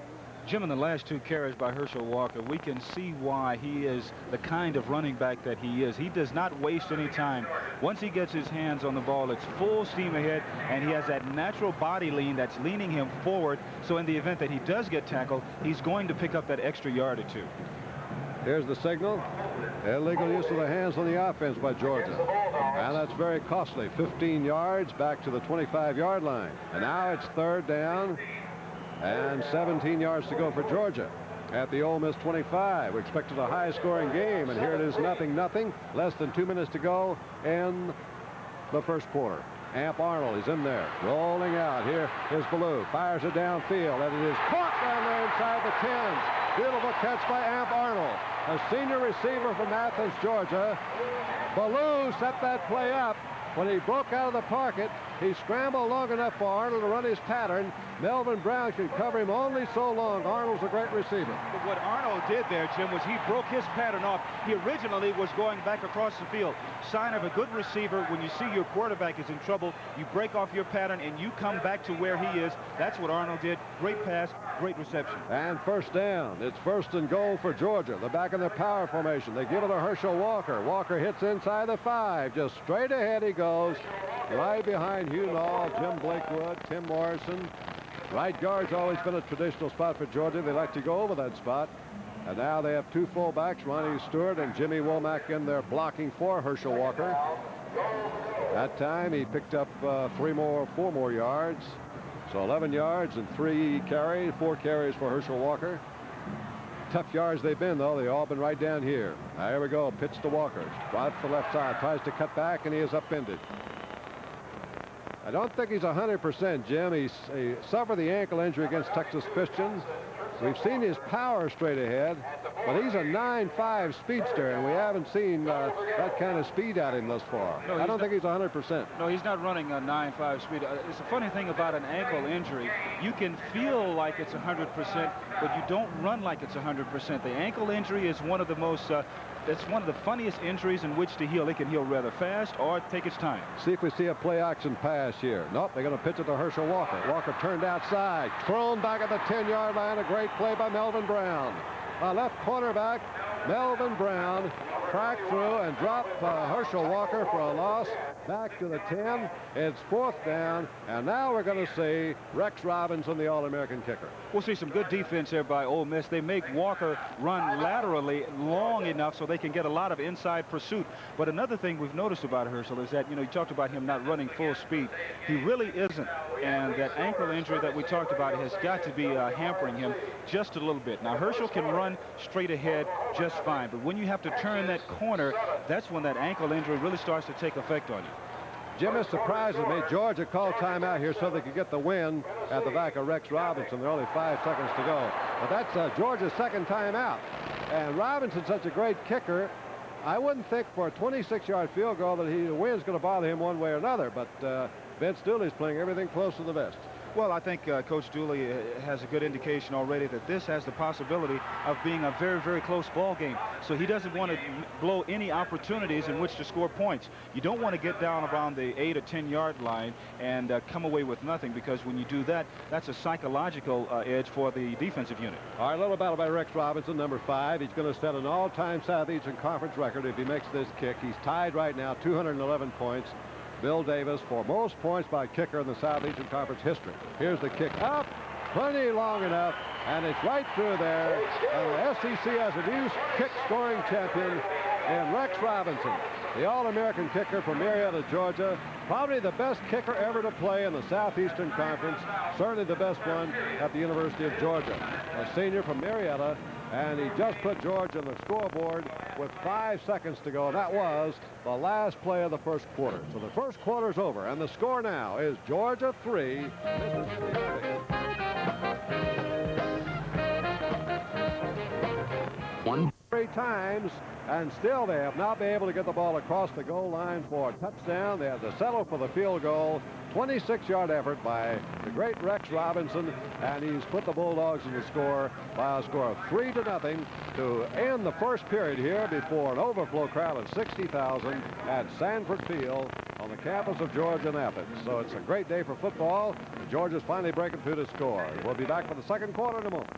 Jim, in the last two carries by Herschel Walker, we can see why he is the kind of running back that he is. He does not waste any time. Once he gets his hands on the ball, it's full steam ahead, and he has that natural body lean that's leaning him forward. So in the event that he does get tackled, he's going to pick up that extra yard or two. Here's the signal. Illegal use of the hands on the offense by Georgia. And that's very costly. 15 yards back to the 25-yard line. And now it's third down. And 17 yards to go for Georgia at the Ole Miss 25. We expected a high-scoring game, and here it is 0-0. Less than 2 minutes to go in the first quarter. Amp Arnold is in there, rolling out. Here is Ballou, fires it downfield, and it is caught down there inside the 10s. Beautiful catch by Amp Arnold, a senior receiver from Athens, Georgia. Ballou set that play up. When he broke out of the pocket, he scrambled long enough for Arnold to run his pattern. Melvin Brown could cover him only so long. Arnold's a great receiver. But what Arnold did there, Jim, was he broke his pattern off. He originally was going back across the field. Sign of a good receiver, when you see your quarterback is in trouble, you break off your pattern and you come back to where he is. That's what Arnold did. Great pass, great reception. And first down. It's first and goal for Georgia. They're back in their power formation. They give it to Herschel Walker. Walker hits inside the 5. Just straight ahead he goes. Right behind Hugh Nall, Jim Blakewood, Tim Morrison. Right guard's always been a traditional spot for Georgia. They like to go over that spot. And now they have two fullbacks, Ronnie Stewart and Jimmy Womack, in there blocking for Herschel Walker. That time he picked up 4 more yards. So 11 yards and 4 carries for Herschel Walker. Tough yards they've been, though. They've all been right down here. Now, here we go. Pitch to Walker. Drives to the left side. Tries to cut back, and he is upended. I don't think he's 100%, Jim. He suffered the ankle injury against Texas Christian. We've seen his power straight ahead, but he's a 9.5 speedster, and we haven't seen that kind of speed at him thus far. No, I don't think he's 100%. No, he's not running a 9.5 speed. It's a funny thing about an ankle injury. You can feel like it's 100%, but you don't run like it's 100%. The ankle injury is one of the most... It's one of the funniest injuries in which to heal. It can heal rather fast or take its time. See if we see a play action pass here. Nope, they're going to pitch it to Herschel Walker. Walker turned outside, thrown back at the 10-yard line. A great play by Melvin Brown. Left cornerback Melvin Brown crack through and drop Herschel Walker for a loss. Back to the 10. It's 4th down, and now we're going to see Rex Robinson, the All-American kicker. We'll see some good defense there by Ole Miss. They make Walker run laterally long enough so they can get a lot of inside pursuit. But another thing we've noticed about Herschel is that, you talked about him not running full speed. He really isn't. And that ankle injury that we talked about has got to be hampering him just a little bit. Now, Herschel can run straight ahead just fine. But when you have to turn that corner, that's when that ankle injury really starts to take effect on you. Jim, it surprises me. Georgia called timeout here so they could get the win at the back of Rex Robinson. There are only 5 seconds to go. But that's Georgia's second timeout. And Robinson's such a great kicker. I wouldn't think for a 26-yard field goal that the wind's going to bother him one way or another. But Vince Dooley's playing everything close to the vest. Well, I think Coach Dooley has a good indication already that this has the possibility of being a very, very close ball game. So he doesn't want to blow any opportunities in which to score points. You don't want to get down around the 8 or 10-yard line and come away with nothing, because when you do that, that's a psychological edge for the defensive unit. All right, little battle by Rex Robinson, number 5. He's going to set an all-time Southeastern Conference record if he makes this kick. He's tied right now, 211 points. Bill Davis for most points by kicker in the Southeastern Conference history. Here's the kick up, plenty long enough, and it's right through there. And the SEC has a new kick-scoring champion in Rex Robinson, the All-American kicker from Marietta, Georgia. Probably the best kicker ever to play in the Southeastern Conference. Certainly the best one at the University of Georgia. A senior from Marietta, and he just put Georgia on the scoreboard with 5 seconds to go. That was the last play of the first quarter. So the first quarter's over, and the score now is Georgia 3, Mississippi 6. 3 times, and still they have not been able to get the ball across the goal line for a touchdown. They had to settle for the field goal. 26-yard effort by the great Rex Robinson, and he's put the Bulldogs in the score by a score of 3-0 to end the first period here before an overflow crowd of 60,000 at Sanford Field on the campus of Georgia and Athens. So it's a great day for football. Georgia's finally breaking through to score. We'll be back for the second quarter in a moment.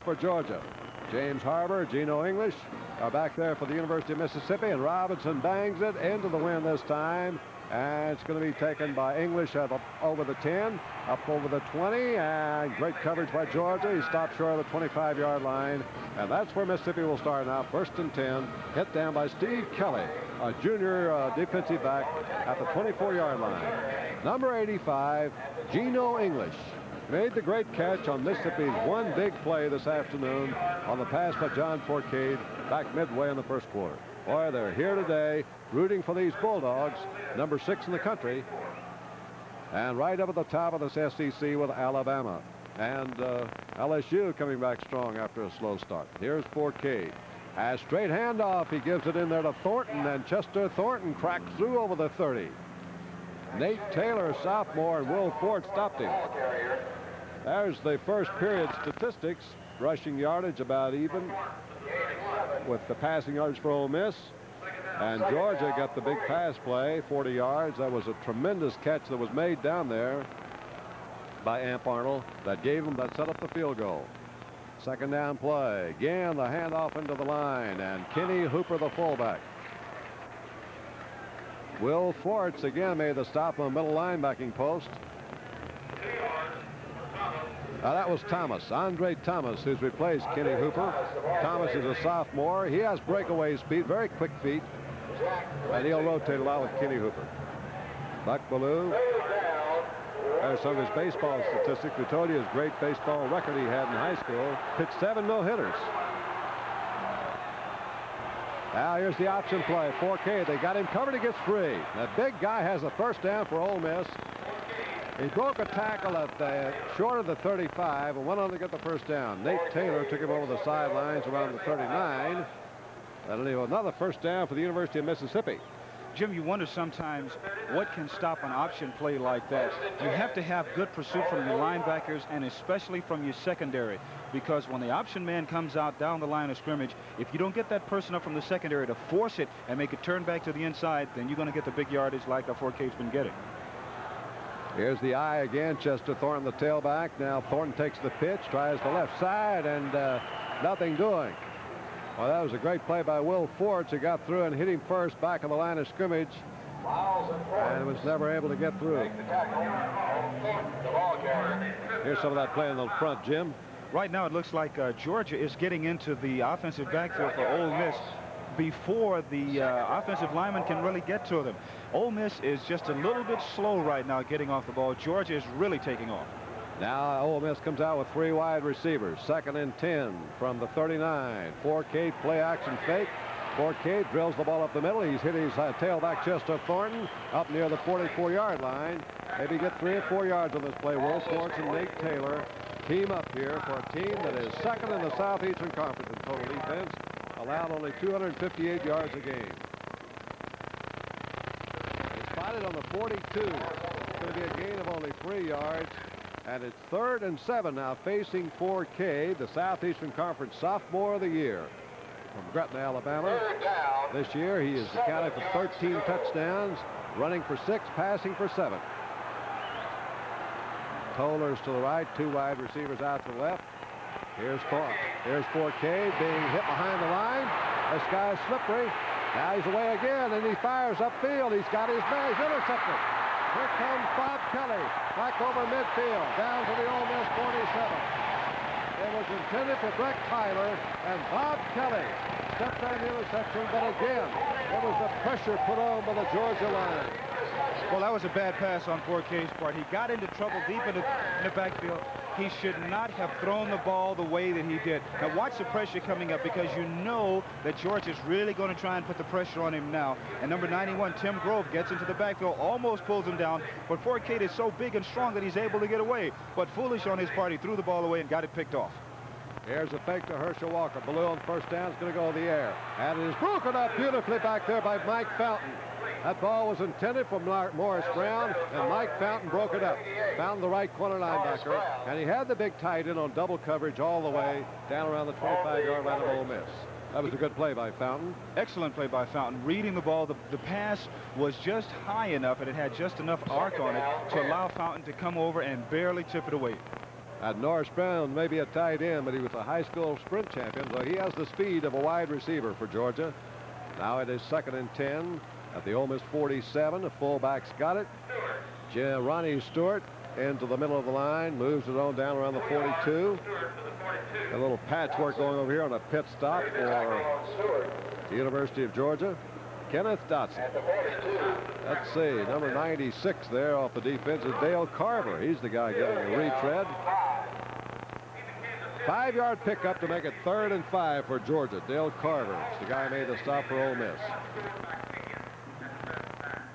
For Georgia, James Harbor, Geno English are back there for the University of Mississippi, and Robinson bangs it into the wind this time, and it's going to be taken by English over the 10, up over the 20, and great coverage by Georgia. He stopped short of the 25-yard line, and that's where Mississippi will start now. 1st and 10, hit down by Steve Kelly, a junior defensive back at the 24-yard line. Number 85, Geno English, made the great catch on Mississippi's one big play this afternoon on the pass by John Forcade back midway in the first quarter. Boy, they're here today rooting for these Bulldogs, number 6 in the country, and right up at the top of this SEC with Alabama. And LSU coming back strong after a slow start. Here's Forcade. A straight handoff. He gives it in there to Thornton, and Chester Thornton cracks through over the 30. Nate Taylor, sophomore, and Will Ford stopped him. There's the first period statistics. Rushing yardage about even with the passing yardage for Ole Miss. And Georgia got the big pass play, 40 yards. That was a tremendous catch that was made down there by Amp Arnold that set up the field goal. Second down play. Again, the handoff into the line, and Kenny Hooper, the fullback. Will Forts again made the stop on the middle linebacking post. That was Thomas, Andre Thomas, who's replaced Kenny Hooper. Thomas is a sophomore. He has breakaway speed, very quick feet, and he'll rotate a lot with Kenny Hooper. Buck Ballou. There's some of his baseball statistics. We told you his great baseball record he had in high school. Pitched 7 no-hitters. Now here's the option play. 4K. They got him covered. He gets free. That big guy has the first down for Ole Miss. He broke a tackle at short of the 35 and went on to get the first down. Nate Taylor took him over the sidelines around the 39. That'll leave another first down for the University of Mississippi. Jim, you wonder sometimes what can stop an option play like that. You have to have good pursuit from your linebackers and especially from your secondary, because when the option man comes out down the line of scrimmage, if you don't get that person up from the secondary to force it and make it turn back to the inside, then you're going to get the big yardage like Forcade's been getting. Here's the eye again. Chester Thornton, the tailback. Now Thornton takes the pitch, tries the left side, and nothing doing. Well, that was a great play by Will Forts, who got through and hit him first back of the line of scrimmage, and was never able to get through. Here's some of that play in the front, Jim. Right now it looks like Georgia is getting into the offensive backfield for Ole Miss before the offensive lineman can really get to them. Ole Miss is just a little bit slow right now getting off the ball. Georgia is really taking off. Now Ole Miss comes out with 3 wide receivers. 2nd and 10 from the 39. Forcade play action fake. Forcade drills the ball up the middle. He's hit his tailback chest of Thornton up near the 44-yard line. Maybe get 3 or 4 yards on this play. Will Forts and Nate Taylor team up here for a team that is 2nd in the Southeastern Conference in total defense, allowed only 258 yards a game. It's spotted on the 42. It's going to be a gain of only 3 yards. And it's 3rd and 7 now, facing Forcade, the Southeastern Conference Sophomore of the Year from Gretna, Alabama. This year he is accounted for 13 touchdowns, running for 6, passing for 7. Tollers to the right, 2 wide receivers out to the left. Here's Forcade being hit behind the line. This guy's slippery. Now he's away again, and he fires upfield. He's got his man. He's intercepted. Here comes Bob Kelly, back over midfield, down to the Ole Miss 47. It was intended for Greg Tyler, and Bob Kelly stepped on the interception, but again, it was the pressure put on by the Georgia line. Well, that was a bad pass on Forcade's part. He got into trouble deep in the backfield. He should not have thrown the ball the way that he did. Now watch the pressure coming up, because you know that Georgia's really going to try and put the pressure on him now. And number 91, Tim Grove, gets into the backfield, almost pulls him down, but Forcade is so big and strong that he's able to get away. But foolish on his part, he threw the ball away and got it picked off. Here's a fake to Herschel Walker. Below on 1st down, is going to go in the air. And it is broken up beautifully back there by Mike Fountain. That ball was intended for Morris Brown, and Mike Fountain broke it up. Found the right corner linebacker, and he had the big tight end on double coverage all the way down around the 25-yard line of Ole Miss. That was a good play by Fountain. Excellent play by Fountain. Reading the ball, the pass was just high enough, and it had just enough arc on it to allow Fountain to come over and barely tip it away. And Norris Brown may be a tight end, but he was a high school sprint champion, so he has the speed of a wide receiver for Georgia. Now it is 2nd and 10 at the Ole Miss 47. The fullback's got it. Ronnie Stewart into the middle of the line, moves it on down around the 42. A little patchwork going over here on a pit stop for the University of Georgia. Kenneth Dotson. Let's see, number 96 there off the defense is Dale Carver. He's the guy getting a retread. 5-yard pickup to make it 3rd and 5 for Georgia. Dale Carver is the guy who made the stop for Ole Miss.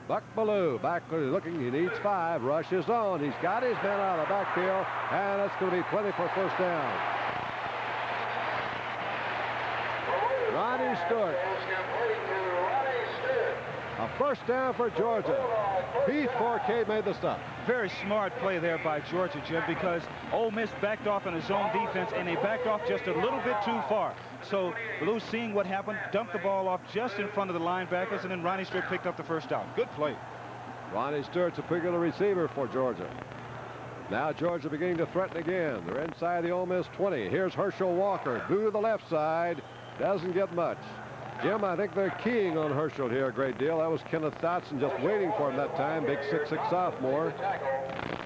Buck Ballou back looking. He needs 5. Rushes on. He's got his man out of the backfield, and that's going to be plenty for 1st down. Ronnie Stewart. A 1st down for Georgia. Heath Forcade made the stop. Very smart play there by Georgia, Jim, because Ole Miss backed off in a zone defense, and they backed off just a little bit too far. So Ballou, seeing what happened, dumped the ball off just in front of the linebackers, and then Ronnie Stewart picked up the 1st down. Good play. Ronnie Stewart's a pretty good receiver for Georgia. Now Georgia beginning to threaten again. They're inside the Ole Miss 20. Here's Herschel Walker to the left side. Doesn't get much. Jim, I think they're keying on Herschel here a great deal. That was Kenneth Dotson just waiting for him that time, big 6'6" sophomore.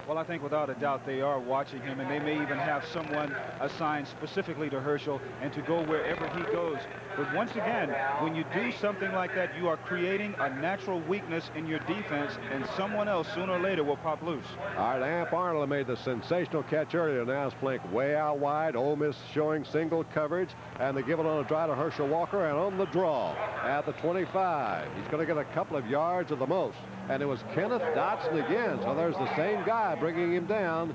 Well, I think without a doubt they are watching him, and they may even have someone assigned specifically to Herschel and to go wherever he goes. But once again, when you do something like that, you are creating a natural weakness in your defense, and someone else sooner or later will pop loose. All right, Amp Arnold made the sensational catch earlier. Now it's playing way out wide. Ole Miss showing single coverage, and they give it on a drive to Herschel Walker, and on the draw at the 25. He's going to get a couple of yards at the most. And it was Kenneth Dotson again, so there's the same guy bringing him down.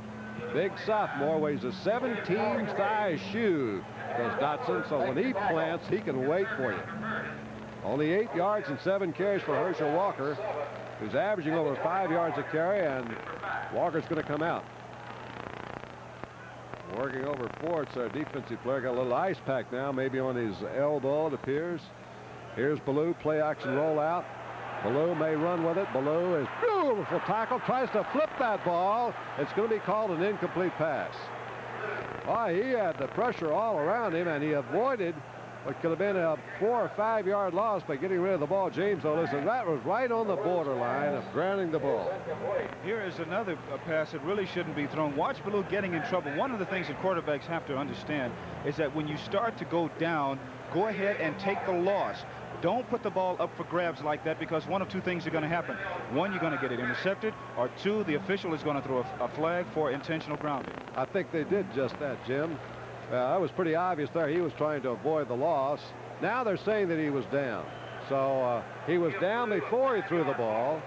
Big sophomore, weighs a 17-size shoe, does Dotson, so when he plants, he can wait for you. Only 8 yards and 7 carries for Herschel Walker, who's averaging over 5 yards a carry, and Walker's going to come out. Working over Forts, our defensive player, got a little ice pack now, maybe on his elbow, it appears. Here's Ballou, play action rollout. Ballou may run with it. Ballou is beautiful tackle, tries to flip that ball. It's going to be called an incomplete pass. Boy, he had the pressure all around him, and he avoided what could have been a 4 or 5 yard loss by getting rid of the ball. James, though, listen, that was right on the borderline of grounding the ball. Here is another pass that really shouldn't be thrown. Watch Ballou getting in trouble. One of the things that quarterbacks have to understand is that when you start to go down, go ahead and take the loss. Don't put the ball up for grabs like that, because one of two things are going to happen. One, you're going to get it intercepted, or two, the official is going to throw a flag for intentional grounding. I think they did just that, Jim. That was pretty obvious there. He was trying to avoid the loss. Now they're saying that he was down. So he was down before he threw the ball,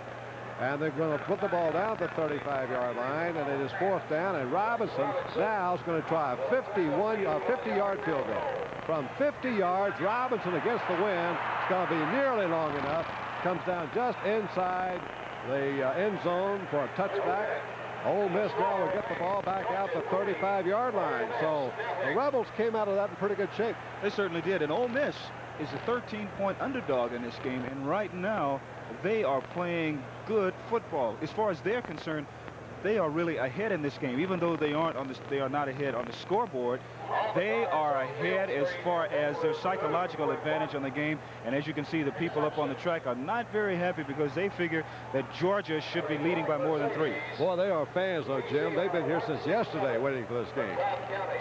and they're going to put the ball down at the 35-yard line, and it is 4th down, and Robinson now is going to try a 50-yard field goal. From 50 yards, Robinson against the wind. It's going to be nearly long enough. Comes down just inside the end zone for a touchback. Ole Miss now will get the ball back out the 35-yard line. So the Rebels came out of that in pretty good shape. They certainly did. And Ole Miss is a 13-point underdog in this game. And right now, they are playing good football. As far as they're concerned, they are really ahead in this game. Even though they are not ahead on the scoreboard, they are ahead as far as their psychological advantage on the game. And as you can see, the people up on the track are not very happy, because they figure that Georgia should be leading by more than 3. Boy, they are fans, though, Jim. They've been here since yesterday waiting for this game.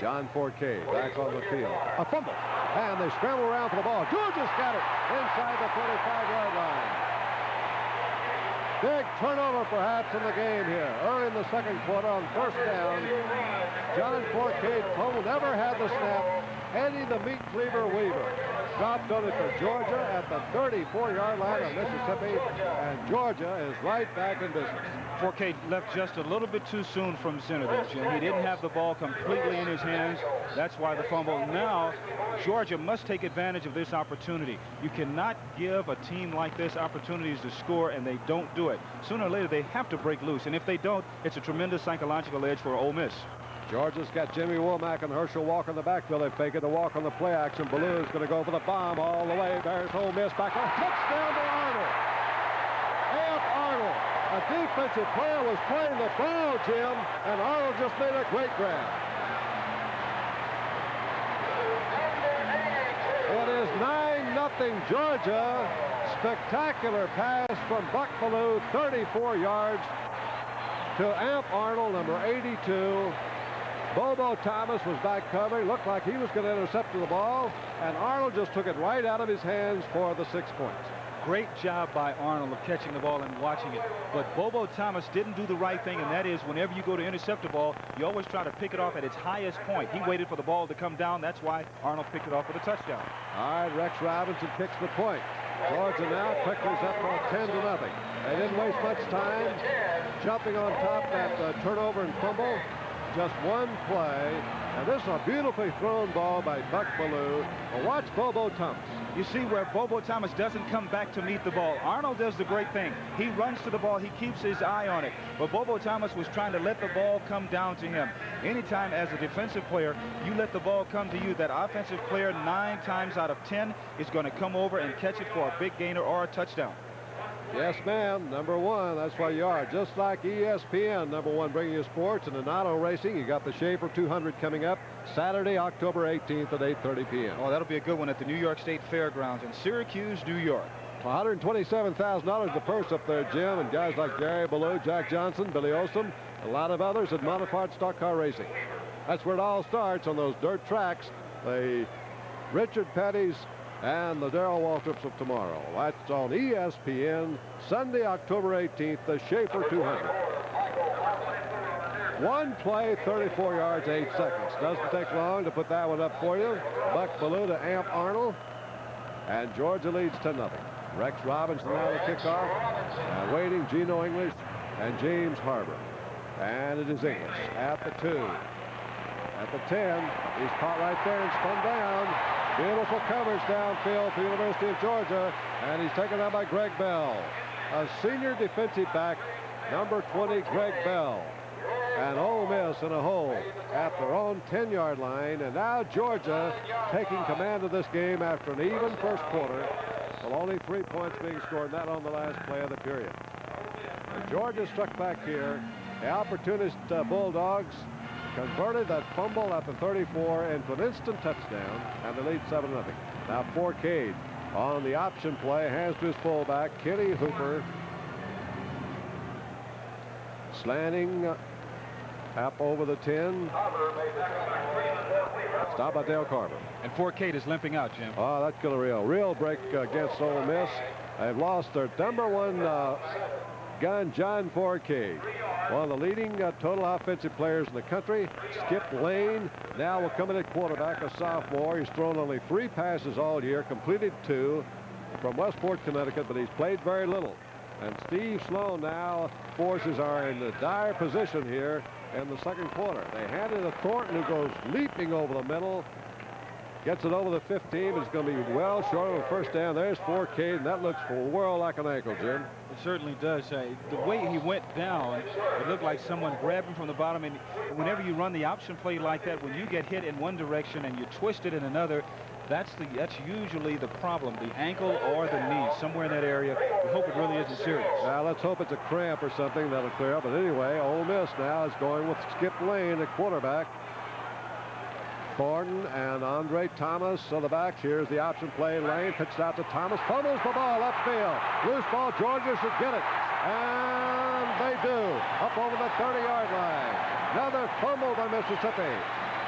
John Forquet back on the field. A fumble. And they scramble around for the ball. Georgia's got it inside the 35-yard line. Big turnover, perhaps, in the game here. Early in the second quarter on 1st down. John Forquet never had the snap. Eddie the Meat Cleaver Weaver dropped on it for Georgia at the 34-yard line of Mississippi, and Georgia is right back in business. Forquet left just a little bit too soon from center there, Jim. He didn't have the ball completely in his hands. That's why the fumble. Now, Georgia must take advantage of this opportunity. You cannot give a team like this opportunities to score, and they don't do it. Sooner or later, they have to break loose, and if they don't, it's a tremendous psychological edge for Ole Miss. Georgia's got Jimmy Womack and Herschel Walker in the backfield. They fake it to walk on the play action. Ballou is going to go for the bomb all the way. There's Ole Miss back on. Touchdown to Arnold. A.F. Arnold. A defensive player was playing the ball, Jim, and Arnold just made a great grab. It is 9-0 Georgia. Spectacular pass from Buck Ballou, 34 yards to Amp Arnold, number 82. Bobo Thomas was back covering. Looked like he was going to intercept the ball, and Arnold just took it right out of his hands for the 6 points. Great job by Arnold of catching the ball and watching it. But Bobo Thomas didn't do the right thing, and that is whenever you go to intercept the ball, you always try to pick it off at its highest point. He waited for the ball to come down. That's why Arnold picked it off for the touchdown. All right, Rex Robinson kicks the point. Georgia now quickly is up on 10-0. They didn't waste much time jumping on top that turnover and fumble. Just one play, and this is a beautifully thrown ball by Buck Ballou. Well, watch Bobo Thomas. You see where Bobo Thomas doesn't come back to meet the ball. Arnold does the great thing. He runs to the ball. He keeps his eye on it. But Bobo Thomas was trying to let the ball come down to him. Anytime as a defensive player, you let the ball come to you, that offensive player 9 times out of 10 is going to come over and catch it for a big gainer or a touchdown. Yes, ma'am. Number 1. That's why you are. Just like ESPN, number 1, bringing you sports and in auto racing. You got the Schaefer 200 coming up Saturday, October 18th at 8:30 p.m. Oh, that'll be a good one at the New York State Fairgrounds in Syracuse, New York. $127,000 the purse up there, Jim, and guys like Gary Ballou, Jack Johnson, Billy Osum, a lot of others at Modified Stock Car Racing. That's where it all starts, on those dirt tracks. The Richard Petty's and the Darrell Waltrips of tomorrow. That's on ESPN, Sunday, October 18th, the Schaefer 200. One play, 34 yards, 8 seconds. Doesn't take long to put that one up for you. Buck Ballou to Amp Arnold, and Georgia leads 10-0. Rex Robinson now to kickoff, and waiting Geno English and James Harbor. And it is English at the 2. At the 10, he's caught right there and spun down. Beautiful coverage downfield for the University of Georgia, and he's taken out by Greg Bell. A senior defensive back, number 20, Greg Bell. And Ole Miss in a hole at their own 10-yard line, and now Georgia taking command of this game after an even first quarter, with only 3 points being scored, that on the last play of the period. And Georgia struck back here. The opportunist Bulldogs converted that fumble at the 34 into an instant touchdown, and they lead 7-0. Now Forcade on the option play, hands to his fullback, Kenny Hooper. Slanting up over the 10. Stop by Dale Carver. And Forcade is limping out, Jim. Oh, that's going to real break against Ole Miss. They've lost their #1 gun, John Forcade. One of the leading total offensive players in the country. Skip Lane now will come in at quarterback, a sophomore. He's thrown only 3 passes all year, completed 2 from Westport, Connecticut, but he's played very little. And Steve Sloan now forces are in a dire position here in the second quarter. They hand it to Thornton, who goes leaping over the middle. Gets it over the 15. It's going to be well short of a first down. There's Forcade, and that looks for a whirl like an ankle, Jim. It certainly does. The way he went down, it looked like someone grabbed him from the bottom. And whenever you run the option play like that, when you get hit in one direction and you twist it in another, that's usually the problem, the ankle or the knee, somewhere in that area. We hope it really isn't serious. Now, let's hope it's a cramp or something that'll clear up. But anyway, Ole Miss now is going with Skip Lane at quarterback. Thornton and Andre Thomas on the backs. Here's the option play. Lane pitched out to Thomas. Fumbles the ball left field. Loose ball. Georgia should get it. And they do. Up over the 30-yard line. Another fumble by Mississippi.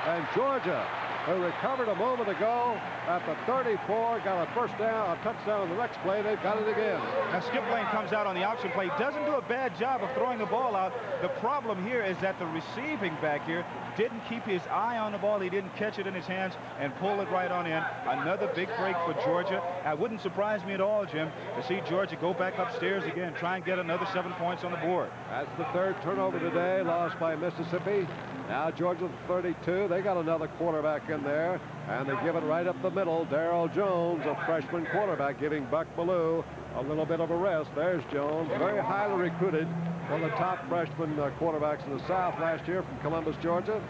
And Georgia, who recovered a moment ago at the 34, got a first down, a touchdown on the next play. They've got it again. Now Skip Lane comes out on the option play, doesn't do a bad job of throwing the ball out. The problem here is that the receiving back here didn't keep his eye on the ball. He didn't catch it in his hands and pull it right on in. Another big break for Georgia. It wouldn't surprise me at all, Jim, to see Georgia go back upstairs again, try and get another 7 points on the board. That's the 3rd turnover today, lost by Mississippi. Now Georgia 32. They got another quarterback in there, and they give it right up the middle. Darrell Jones, a freshman quarterback, giving Buck Ballou a little bit of a rest. There's Jones, very highly recruited, one of the top freshman quarterbacks in the South last year from Columbus, Georgia.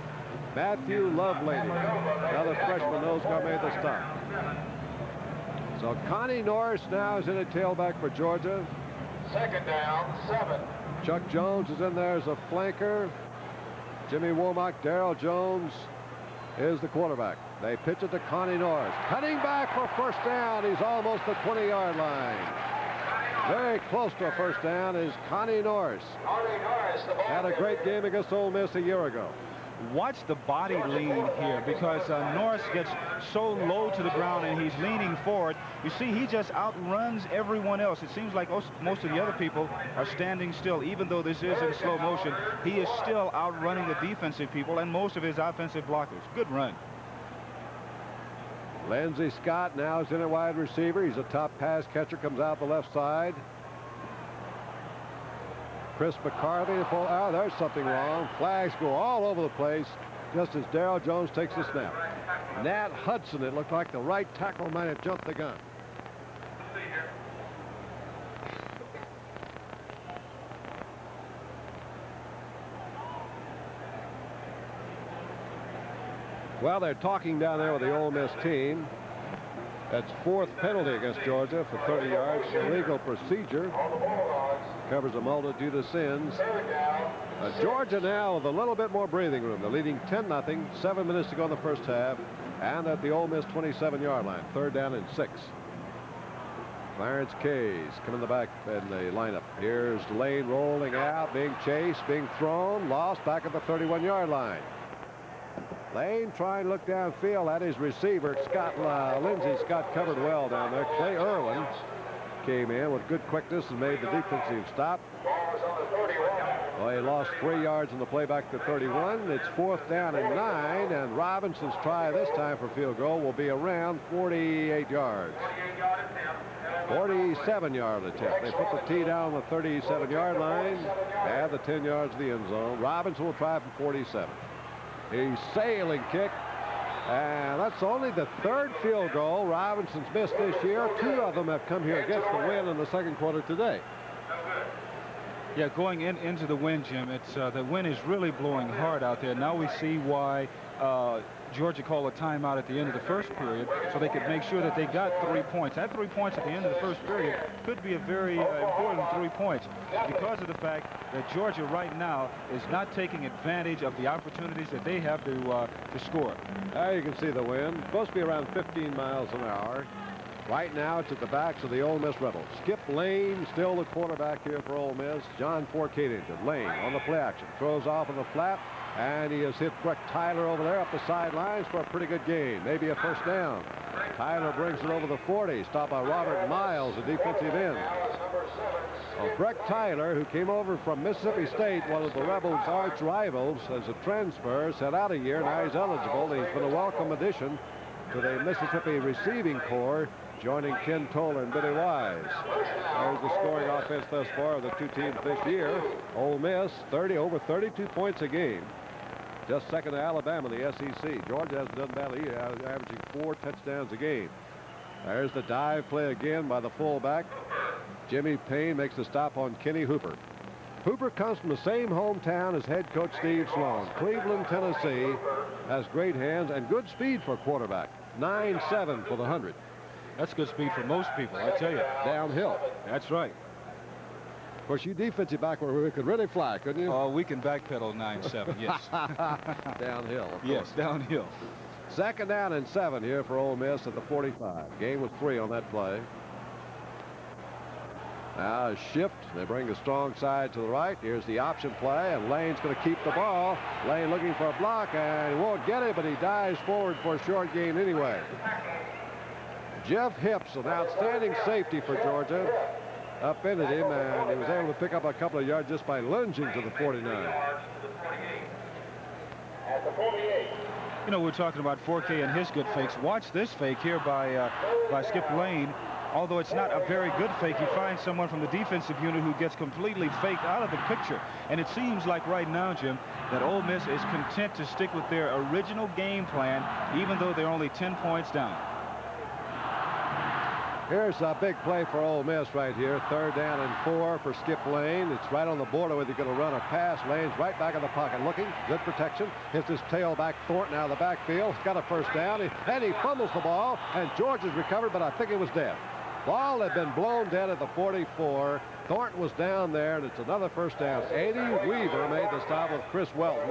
Matthew Lovelady, another freshman, those guys made the stop. So Carney Norris now is in at tailback for Georgia. 2nd down, 7. Chuck Jones is in there as a flanker. Jimmy Womack, Darrell Jones is the quarterback. They pitch it to Carney Norris. Cutting back for first down. He's almost the 20-yard line. Very close to a first down is Carney Norris. Had a great game against Ole Miss a year ago. Watch the body lean here, because Norris gets so low to the ground and he's leaning forward. You see, he just outruns everyone else. It seems like most of the other people are standing still. Even though this is in slow motion, he is still outrunning the defensive people and most of his offensive blockers. Good run. Lindsey Scott now is in at wide receiver. He's a top pass catcher, comes out the left side. Chris McCarthy, oh, there's something wrong. Flags go all over the place just as Darrell Jones takes the snap. Nat Hudson, it looked like the right tackle might have jumped the gun. Well, they're talking down there with the Ole Miss team. That's 4th penalty against Georgia for 30 yards. Illegal procedure. Covers a multitude of sins. Georgia now with a little bit more breathing room. They're leading 10-0. 7 minutes to go in the first half. And at the Ole Miss 27-yard line. 3rd down and 6. Clarence Case coming the back in the lineup. Here's Lane rolling out, being chased, being thrown, lost back at the 31-yard line. Lane trying to look downfield at his receiver. Lindsey Scott covered well down there. Clay Irwin came in with good quickness and made the defensive stop. Well, he lost 3 yards in the play back to 31. It's 4th down and 9, and Robinson's try this time for field goal will be around 48 yards. 47-yard attempt. They put the tee down on the 37-yard line. Add the 10 yards to the end zone. Robinson will try from 47. A sailing kick, and that's only the 3rd field goal Robinson's missed this year. 2 of them have come here against the win in the second quarter today. Yeah, going into the wind, Jim, it's the wind is really blowing hard out there. Now we see why Georgia called a timeout at the end of the first period so they could make sure that they got 3 points. That 3 points at the end of the first period could be a very important 3 points because of the fact that Georgia right now is not taking advantage of the opportunities that they have to score. There you can see the wind. Supposed to be around 15 miles an hour. Right now, it's at the backs of the Ole Miss Rebels. Skip Lane, still the quarterback here for Ole Miss. John Forcade injured. Lane on the play action. Throws off on the flat, and he has hit Breck Tyler over there up the sidelines for a pretty good gain. Maybe a first down. Tyler brings it over the 40. Stopped by Robert Miles, a defensive end. Well, Breck Tyler, who came over from Mississippi State, one of the Rebels' arch rivals, as a transfer, sat out a year. Now he's eligible. He's been a welcome addition to the Mississippi receiving corps, joining Ken Toller and Billy Wise. There's the scoring offense thus far of the two teams this year. Ole Miss, over 32 points a game. Just second to Alabama in the SEC. Georgia hasn't done badly either, averaging 4 touchdowns a game. There's the dive play again by the fullback. Jimmy Payne makes the stop on Kenny Hooper. Hooper comes from the same hometown as head coach Steve Sloan. Cleveland, Tennessee. Has great hands and good speed for a quarterback. 9.7 for the 100. That's good speed for most people, I tell you. Downhill. That's right. Of course, you defensive back where we could really fly, couldn't you? Oh, we can backpedal 9.7, yes. Downhill. Yes, downhill. Second down and 7 here for Ole Miss at the 45. Game was 3 on that play. Now a shift. They bring the strong side to the right. Here's the option play, and Lane's going to keep the ball. Lane looking for a block, and he won't get it, but he dives forward for a short gain anyway. Jeff Hips, an outstanding safety for Georgia, upended him, and he was able to pick up a couple of yards just by lunging to the 49. You know, we're talking about 4K and his good fakes. Watch this fake here by Skip Lane. Although it's not a very good fake, he finds someone from the defensive unit who gets completely faked out of the picture. And it seems like right now, Jim, that Ole Miss is content to stick with their original game plan, even though they're only 10 points down. Here's a big play for Ole Miss right here. 3rd down and 4 for Skip Lane. It's right on the border whether you're going to run or pass. Lane's right back in the pocket looking. Good protection. Hits his tailback Thornton out of the backfield. He's got a first down. And he fumbles the ball. And Georgia's recovered, but I think it was dead. Ball had been blown dead at the 44. Thornton was down there, and it's another first down. Eddie Weaver made the stop with Chris Welton.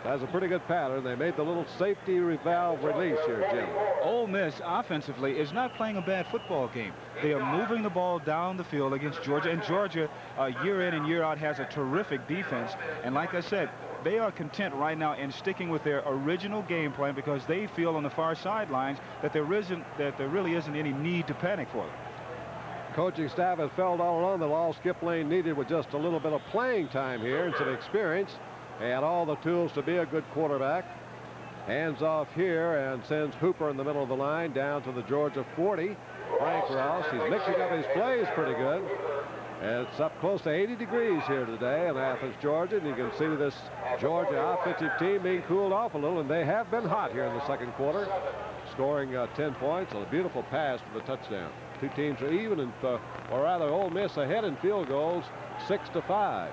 That's a pretty good pattern. They made the little safety valve release here, Jim. Ole Miss offensively is not playing a bad football game. They are moving the ball down the field against Georgia, and Georgia year in and year out has a terrific defense. And like I said, they are content right now in sticking with their original game plan because they feel on the far sidelines that there really isn't any need to panic for them. Coaching staff has felt all along that all Skip Lane needed was just a little bit of playing time here and some experience. He had all the tools to be a good quarterback. Hands off here and sends Hooper in the middle of the line down to the Georgia 40. Frank Ross, he's mixing up his plays pretty good. It's up close to 80 degrees here today in Athens, Georgia, and you can see this Georgia offensive team being cooled off a little, and they have been hot here in the second quarter, scoring 10 points on a beautiful pass for the touchdown. Two teams are even, or rather Ole Miss ahead in field goals, 6-5,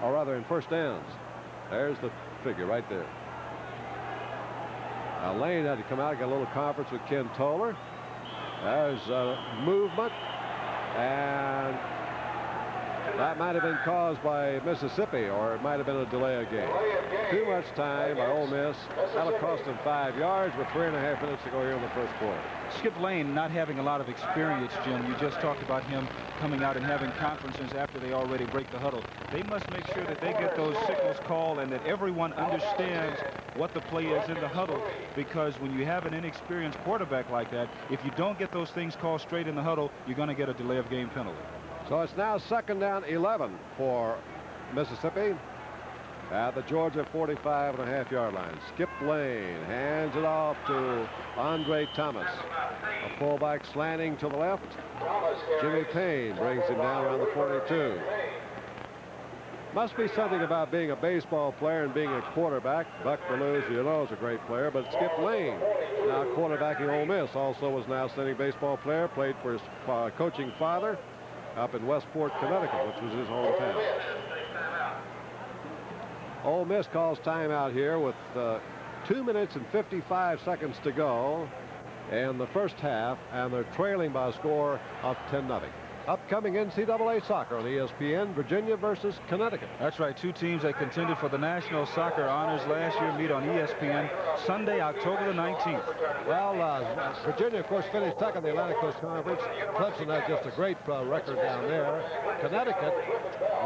or rather in first downs. There's the figure right there. Lane had to come out and get a little conference with Ken Toller. There's movement, and that might have been caused by Mississippi, or it might have been a delay of game. Too much time by Ole Miss. That'll cost them 5 yards with 3.5 minutes to go here in the first quarter. Skip Lane not having a lot of experience, Jim. You just talked about him coming out and having conferences after they already break the huddle. They must make sure that they get those signals called and that everyone understands what the play is in the huddle, because when you have an inexperienced quarterback like that, if you don't get those things called straight in the huddle, you're going to get a delay of game penalty. So it's now 2nd down 11 for Mississippi at the Georgia 45.5-yard line. Skip Lane hands it off to Andre Thomas. A fullback slanting to the left. Jimmy Payne brings him down around the 42. Must be something about being a baseball player and being a quarterback. Buck Bellews, you know, is a great player, but Skip Lane, now quarterbacking Ole Miss, also was an outstanding baseball player, played for his coaching father up in Westport, Connecticut, which was his hometown. Ole Miss calls timeout here with 2 minutes and 55 seconds to go in the first half, and they're trailing by a score of 10-0. Upcoming NCAA soccer on ESPN, Virginia versus Connecticut. That's right. Two teams that contended for the national soccer honors last year meet on ESPN Sunday, October the 19th. Well, Virginia, of course, finished second in the Atlantic Coast Conference. Clemson had just a great record down there. Connecticut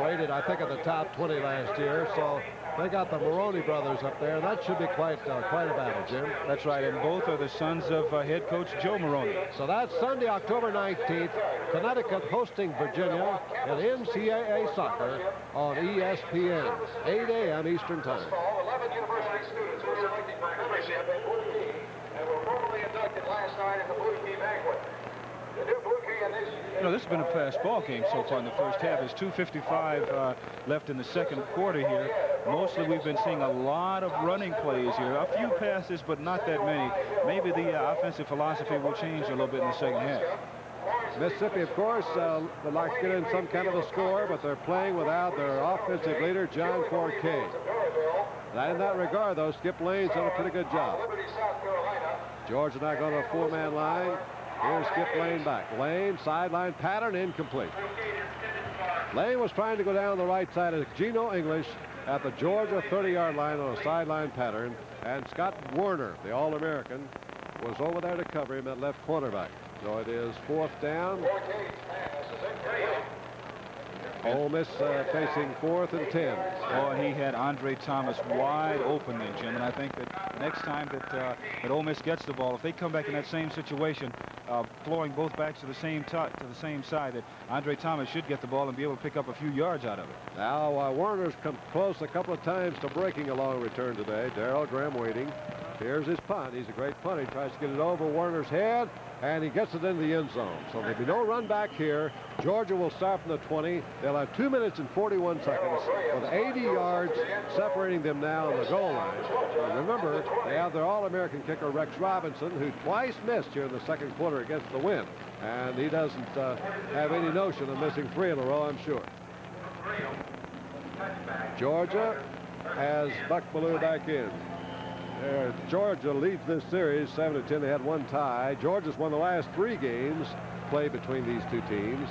rated, I think, at the top 20 last year, so they got the Maroney brothers up there. That should be quite a battle, Jim. That's right, and both are the sons of head coach Joe Maroney. So that's Sunday, October 19th. Connecticut hosting Virginia in NCAA soccer on ESPN, 8 a.m. Eastern Time. 11 university students were selected for membership in Blue Key and were formally inducted last night at the Blue Key banquet. The new Blue Key in this... You know, this has been a fast ball game so far in the first half. There's 2:55 left in the second quarter here. Mostly we've been seeing a lot of running plays here. A few passes, but not that many. Maybe the offensive philosophy will change a little bit in the second half. Mississippi, of course, would like to get in some kind of a score, but they're playing without their offensive leader, John Forcade. And in that regard, though, Skip Lane's done a pretty good job. Georgia now going to a four-man line. Here's Skip Lane back. Lane, sideline pattern, incomplete. Lane was trying to go down the right side of Geno English at the Georgia 30-yard line on a sideline pattern, and Scott Werner, the All-American, was over there to cover him at left cornerback. So it is fourth down. Ole Miss facing 4th and 10. Oh, and he had Andre Thomas wide open then, Jim. And I think that next time that Ole Miss gets the ball, if they come back in that same situation, flowing both backs to the same side, that Andre Thomas should get the ball and be able to pick up a few yards out of it. Now Warner's come close a couple of times to breaking a long return today. Darrell Graham waiting. Here's his punt. He's a great punt. He tries to get it over Warner's head, and he gets it into the end zone. So there'll be no run back here. Georgia will start from the 20. They'll have 2 minutes and 41 seconds with 80 yards separating them now on the goal line. And remember, they have their All-American kicker, Rex Robinson, who twice missed here in the second quarter against the Wind. And he doesn't have any notion of missing 3 in a row, I'm sure. Georgia has Buck Bellew back in. Georgia leads this series 7-10. They had one tie. Georgia's won the last 3 games played between these two teams.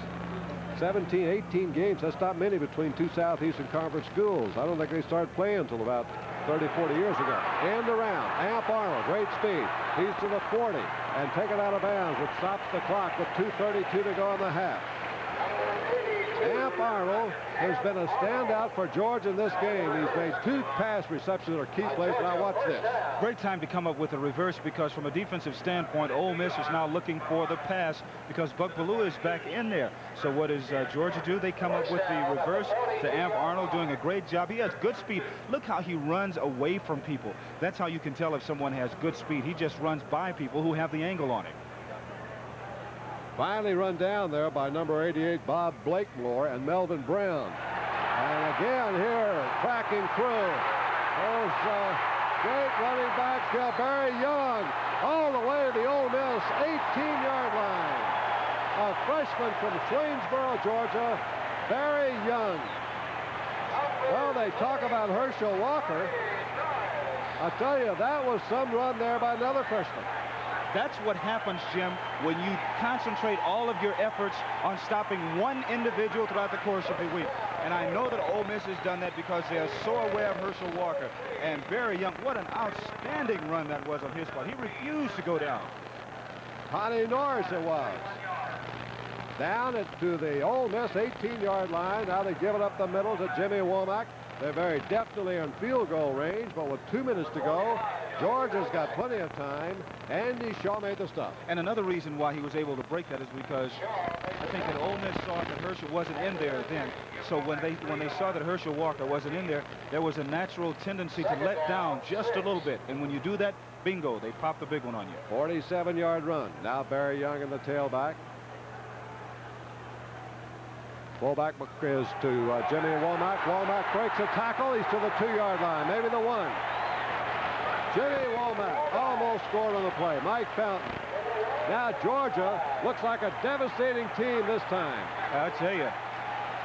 17, 18 games. That's not many between two Southeastern Conference schools. I don't think they started playing until about 30, 40 years ago. End around. Amp Arnold, great speed. He's to the 40 and taken out of bounds, which stops the clock with 2:32 to go in the half. Amp Arnold has been a standout for Georgia in this game. He's made 2 pass receptions or key plays. Now watch this. Great time to come up with a reverse, because from a defensive standpoint, Ole Miss is now looking for the pass because Buck Bellew is back in there. So what does Georgia do? They come up with the reverse to Amp Arnold, doing a great job. He has good speed. Look how he runs away from people. That's how you can tell if someone has good speed. He just runs by people who have the angle on him. Finally run down there by number 88, Bob Blakemore and Melvin Brown. And again here, tracking through. There's great running back, Barry Young, all the way to the Ole Miss 18-yard line. A freshman from Swainsboro, Georgia, Barry Young. Well, they talk about Herschel Walker. I tell you, that was some run there by another freshman. That's what happens, Jim, when you concentrate all of your efforts on stopping one individual throughout the course of the week. And I know that Ole Miss has done that because they are so aware of Herschel Walker. And Barry Young, what an outstanding run that was on his part. He refused to go down. Carney Norris it was. Down to the Ole Miss 18-yard line. Now they give it up the middle to Jimmy Womack. They're very definitely in field goal range, but with 2 minutes to go, Georgia's got plenty of time. Andy Shaw made the stop. And another reason why he was able to break that is because I think that Ole Miss saw that Herschel wasn't in there then. So when they saw that Herschel Walker wasn't in there, there was a natural tendency to let down just a little bit. And when you do that, bingo, they pop the big one on you. 47-yard run. Now Barry Young in the tailback. Fullback is to Jimmy Womack. Womack breaks a tackle. He's to the 2-yard line, maybe the 1. Jimmy Womack almost scored on the play. Mike Fountain. Now Georgia looks like a devastating team this time. I'll tell you,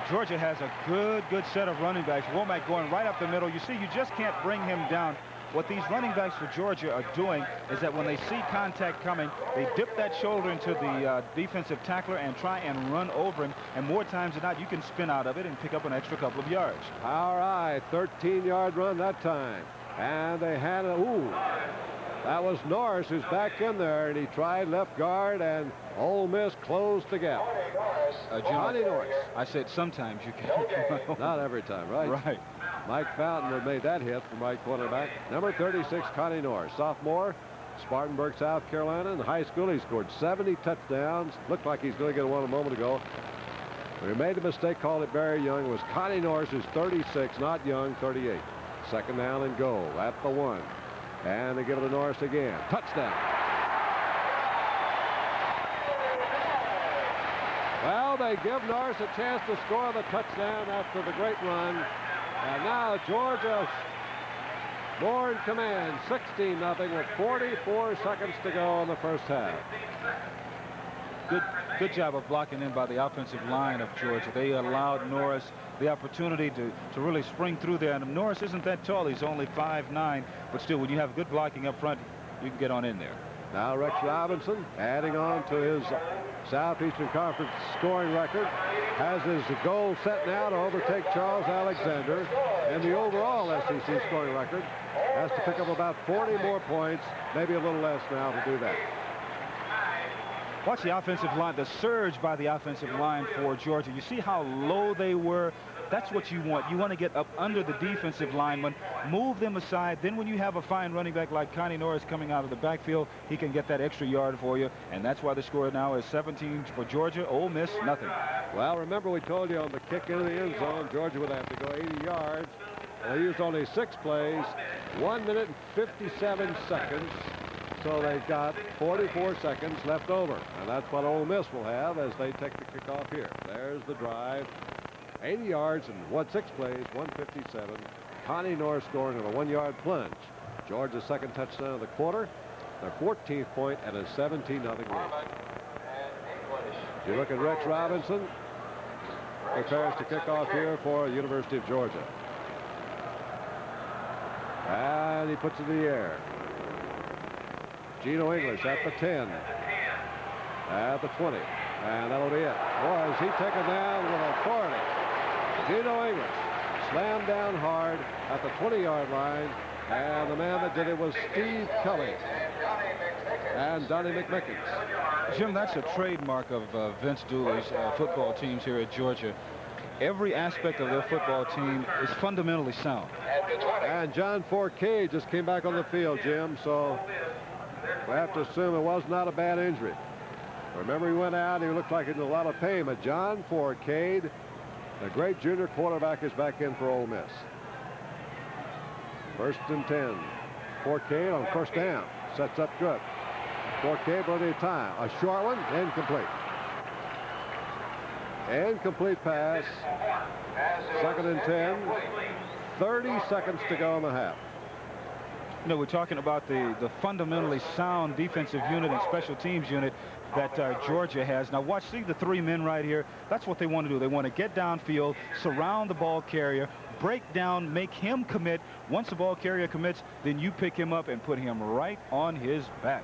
Georgia has a good set of running backs. Womack going right up the middle. You see, you just can't bring him down what these running backs for Georgia are doing is that when they see contact coming, they dip that shoulder into the defensive tackler and try and run over him. And more times than not, you can spin out of it and pick up an extra couple of yards. All right, 13-yard run that time. And they had a, that was Norris who's back in there, and he tried left guard, and Ole Miss closed the gap. Carney Norris. I said sometimes you can. Not every time, right? Right. Mike Fountain had made that hit from right quarterback. Number 36, Carney Norris, sophomore, Spartanburg, South Carolina. In high school, he scored 70 touchdowns. Looked like he's going to get one a moment ago. We made a mistake, called it very young. It was Carney Norris, who's 36, not young, 38. Second down and goal at the 1. And they give it to Norris again. Touchdown. Well, they give Norris a chance to score the touchdown after the great run. And now Georgia more in command, 16-0 with 44 seconds to go in the first half. Good job of blocking in by the offensive line of Georgia. They allowed Norris the opportunity to really spring through there. And Norris isn't that tall. He's only 5'9", but still, when you have good blocking up front, you can get on in there. Now Rex Robinson adding on to his Southeastern Conference scoring record, has his goal set now to overtake Charles Alexander, and the overall SEC scoring record has to pick up about 40 more points, maybe a little less now to do that. Watch the offensive line, the surge by the offensive line for Georgia. You see how low they were? That's what you want. You want to get up under the defensive lineman, move them aside. Then when you have a fine running back like Carney Norris coming out of the backfield, he can get that extra yard for you. And that's why the score now is 17 for Georgia. Ole Miss, nothing. Well, remember we told you on the kick into the end zone, Georgia would have to go 80 yards. They used only 6 plays, 1 minute and 57 seconds. So they've got 44 seconds left over. And that's what Ole Miss will have as they take the kickoff here. There's the drive. 80 yards and 6 plays, 157. Carney Norris scoring on a 1-yard plunge. Georgia's second touchdown of the quarter. Their 14th point and a 17-0 lead. You look at Rex Robinson. Prepares to kick off here for University of Georgia. And he puts it in the air. Geno English at the 10. At the 20. And that'll be it. Boy, is he taken down with authority. Geno English slammed down hard at the 20-yard line. And the man that did it was Steve Kelly and Donnie McMickens. Jim, that's a trademark of Vince Dooley's football teams here at Georgia. Every aspect of their football team is fundamentally sound. And John Forcade just came back on the field, Jim, so we have to assume it was not a bad injury. Remember, he went out, he looked like he was in a lot of pain, but John Forcade, the great junior quarterback, is back in for Ole Miss. 1st and 10. Forcade on first down. Sets up good. Forcade plenty of time. A short one, incomplete. Incomplete pass. 2nd and 10. 30 seconds to go in the half. You know, we're talking about the fundamentally sound defensive unit and special teams unit that Georgia has. Now watch, see the 3 men right here. That's what they want to do. They want to get downfield, surround the ball carrier, break down, make him commit. Once the ball carrier commits, then you pick him up and put him right on his back.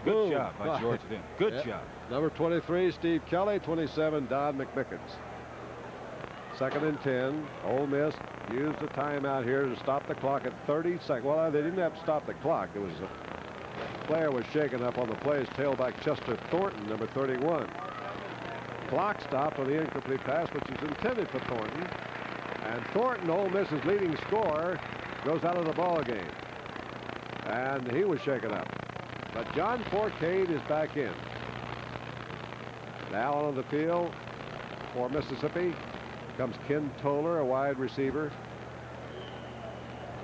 Good job by Georgia then. Good job. Number 23, Steve Kelly. 27, Don McMickens. 2nd and 10. Ole Miss used a timeout here to stop the clock at 30 seconds. Well, they didn't have to stop the clock. It was a player was shaken up on the play. Tailback Chester Thornton, number 31. Clock stopped on the incomplete pass, which is intended for Thornton. And Thornton, Ole Miss's leading scorer, goes out of the ball game. And he was shaken up. But John Forcade is back in. Now on the field for Mississippi comes Ken Toller, a wide receiver.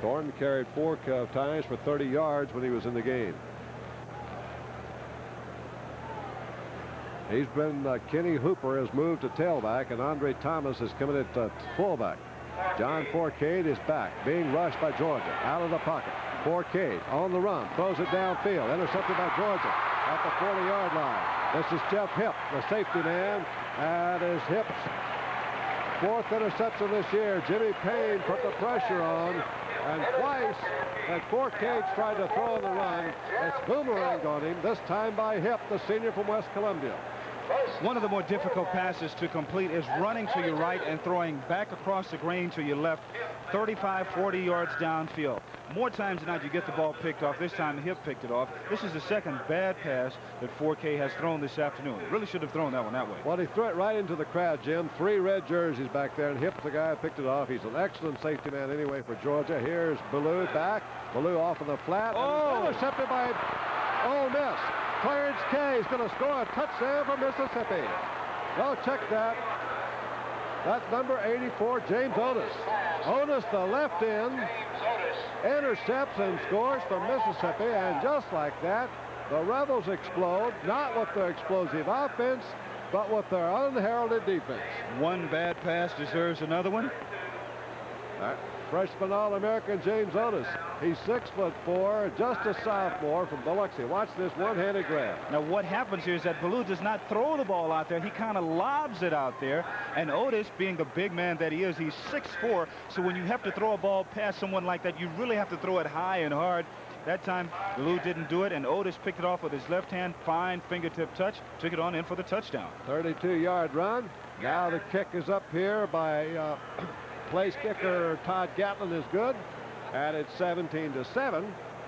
Thornton carried 4 times for 30 yards when he was in the game. He's been Kenny Hooper has moved to tailback, and Andre Thomas has come in at fullback. John Forcade is back, being rushed by Georgia. Out of the pocket. Forcade on the run, throws it downfield, intercepted by Georgia at the 40-yard line. This is Jeff Hipp, the safety man, and his Hipp's 4th interception this year. Jimmy Payne put the pressure on, And twice that Forcade tried to throw on the run. It's boomeranged on him, this time by Hip, the senior from West Columbia. One of the more difficult passes to complete is running to your right and throwing back across the green to your left, 35, 40 yards downfield. More times than not, you get the ball picked off. This time, Hip picked it off. This is the second bad pass that 4K has thrown this afternoon. Really should have thrown that one that way. Well, he threw it right into the crowd, Jim. 3 red jerseys back there, and Hip's the guy who picked it off. He's an excellent safety man anyway for Georgia. Here's Ballou back. Ballou off in the flat. Oh! Intercepted by Ole Miss. Clarence K is going to score a touchdown for Mississippi. Well, check that. That's number 84, James Otis. Otis, the left end, intercepts and scores for Mississippi. And just like that, the Rebels explode, not with their explosive offense, but with their unheralded defense. One bad pass deserves another one. Freshman All-American James Otis. He's 6'4", just a sophomore from Biloxi. Watch this one-handed grab. Now what happens here is that Ballou does not throw the ball out there. He kind of lobs it out there. And Otis, being the big man that he is, he's 6'4". So when you have to throw a ball past someone like that, you really have to throw it high and hard. That time, Ballou didn't do it, and Otis picked it off with his left hand. Fine fingertip touch. Took it on in for the touchdown. 32-yard run. Now the kick is up here by place kicker Todd Gatlin is good, and it's 17-7.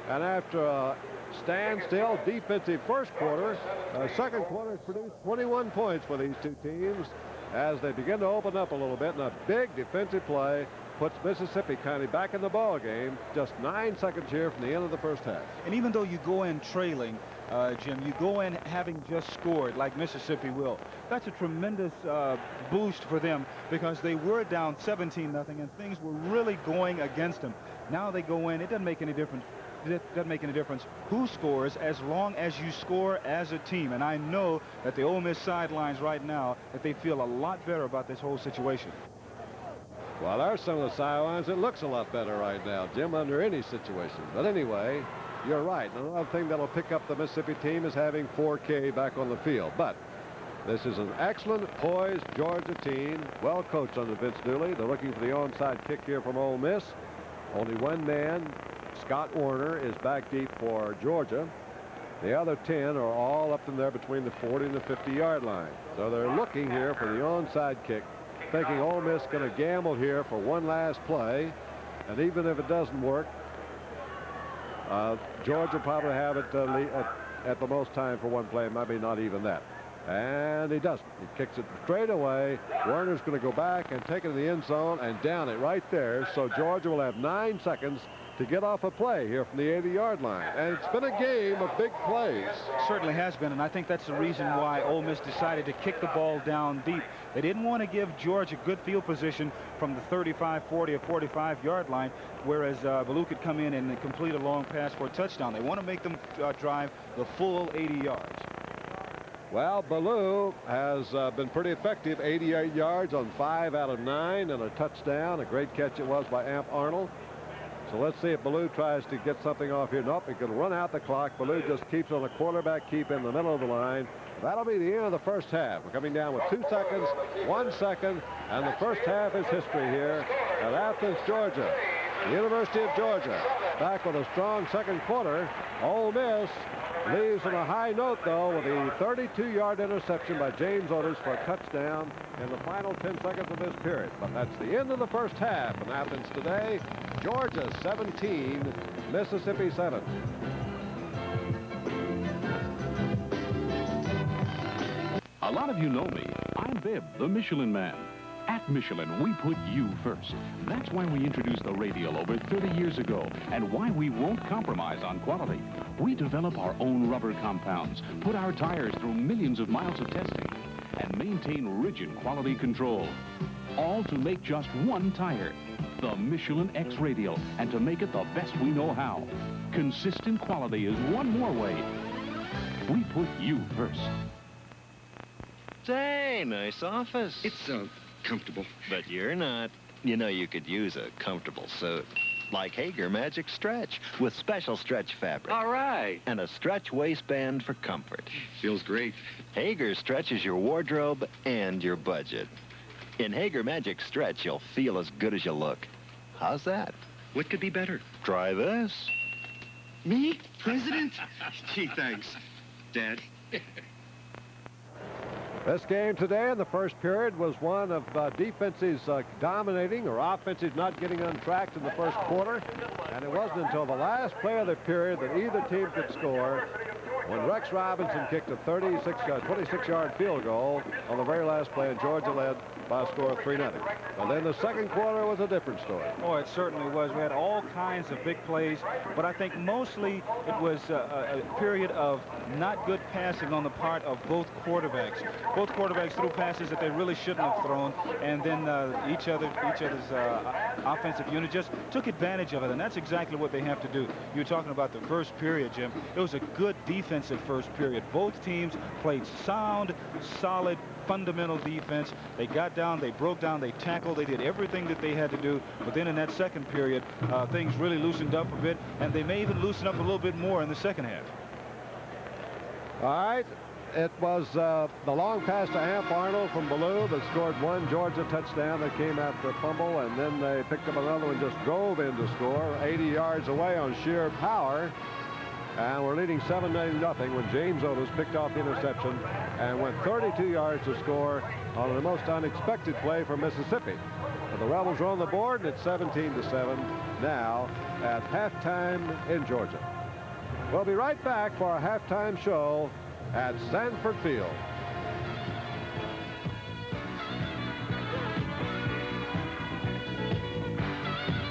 And after a standstill defensive first quarter, second quarter has produced 21 points for these two teams as they begin to open up a little bit, and a big defensive play puts Mississippi kind of back in the ball game. Just 9 seconds here from the end of the first half. And even though you go in trailing, Jim, you go in having just scored like Mississippi will. That's a tremendous boost for them because they were down 17-0 and things were really going against them. Now they go in. It doesn't make any difference. It doesn't make any difference who scores as long as you score as a team. And I know that the Ole Miss sidelines right now, that they feel a lot better about this whole situation. Well, there's some of the sidelines. It looks a lot better right now, Jim, under any situation. But anyway, you're right. Another thing that'll pick up the Mississippi team is having 4K back on the field. But this is an excellent, poised Georgia team, well coached under Vince Dooley. They're looking for the onside kick here from Ole Miss. Only one man, Scott Warner, is back deep for Georgia. The other 10 are all up in there between the 40 and the 50-yard line. So they're looking here for the onside kick, thinking Ole Miss going to gamble here for one last play. And even if it doesn't work, Georgia probably have it at the most time for one play, maybe not even that. And he doesn't. He kicks it straight away. Werner's going to go back and take it in the end zone and down it right there. So Georgia will have 9 seconds to get off a play here from the 80-yard line. And it's been a game of big plays. Certainly has been, and I think that's the reason why Ole Miss decided to kick the ball down deep. They didn't want to give Georgia good field position from the 35, 40, or 45-yard line, whereas Ballou could come in and complete a long pass for a touchdown. They want to make them drive the full 80 yards. Well, Ballou has been pretty effective, 88 yards on 5 out of 9 and a touchdown. A great catch it was by Amp Arnold. So let's see if Ballou tries to get something off here. Nope, he can run out the clock. Ballou just keeps on a quarterback keep in the middle of the line. That'll be the end of the first half. We're coming down with 2 seconds, 1 second, and the first half is history here at Athens, Georgia. The University of Georgia back with a strong second quarter. Ole Miss leaves on a high note, though, with a 32-yard interception by James Otis for a touchdown in the final 10 seconds of this period. But that's the end of the first half in Athens today. Georgia 17, Mississippi 7. A lot of you know me. I'm Bibb, the Michelin Man. At Michelin, we put you first. That's why we introduced the radial over 30 years ago and why we won't compromise on quality. We develop our own rubber compounds, put our tires through millions of miles of testing, and maintain rigid quality control. All to make just one tire, the Michelin X Radial, and to make it the best we know how. Consistent quality is one more way. We put you first. Say, nice office. It's comfortable. But you're not. You know, you could use a comfortable suit. Like Hager Magic Stretch, with special stretch fabric. All right. And a stretch waistband for comfort. Feels great. Hager stretches your wardrobe and your budget. In Hager Magic Stretch, you'll feel as good as you look. How's that? What could be better? Try this. Me? President? Gee, thanks, Dad. This game today in the first period was one of defenses dominating or offenses not getting untracked in the first quarter. And it wasn't until the last play of the period that either team could score when Rex Robinson kicked a 26-yard field goal on the very last play, and Georgia led by a score of 3-0. But then the second quarter was a different story. Oh, it certainly was. We had all kinds of big plays, but I think mostly it was a period of not good passing on the part of both quarterbacks. Both quarterbacks threw passes that they really shouldn't have thrown, and then each other's offensive unit just took advantage of it, and that's exactly what they have to do. You were talking about the first period, Jim. It was a good defensive first period. Both teams played sound, solid, fundamental defense. They got down, they broke down, they tackled, they did everything that they had to do. But then in that second period, things really loosened up a bit, and they may even loosen up a little bit more in the second half. All right. It was the long pass to Amp Arnold from Ballou that scored one Georgia touchdown that came after a fumble, and then they picked up another one, just drove in to score 80 yards away on sheer power. And we're leading 7-0 when James Otis picked off the interception and went 32 yards to score on the most unexpected play for Mississippi. But the Rebels are on the board, and it's 17-7 now at halftime in Georgia. We'll be right back for our halftime show at Sanford Field.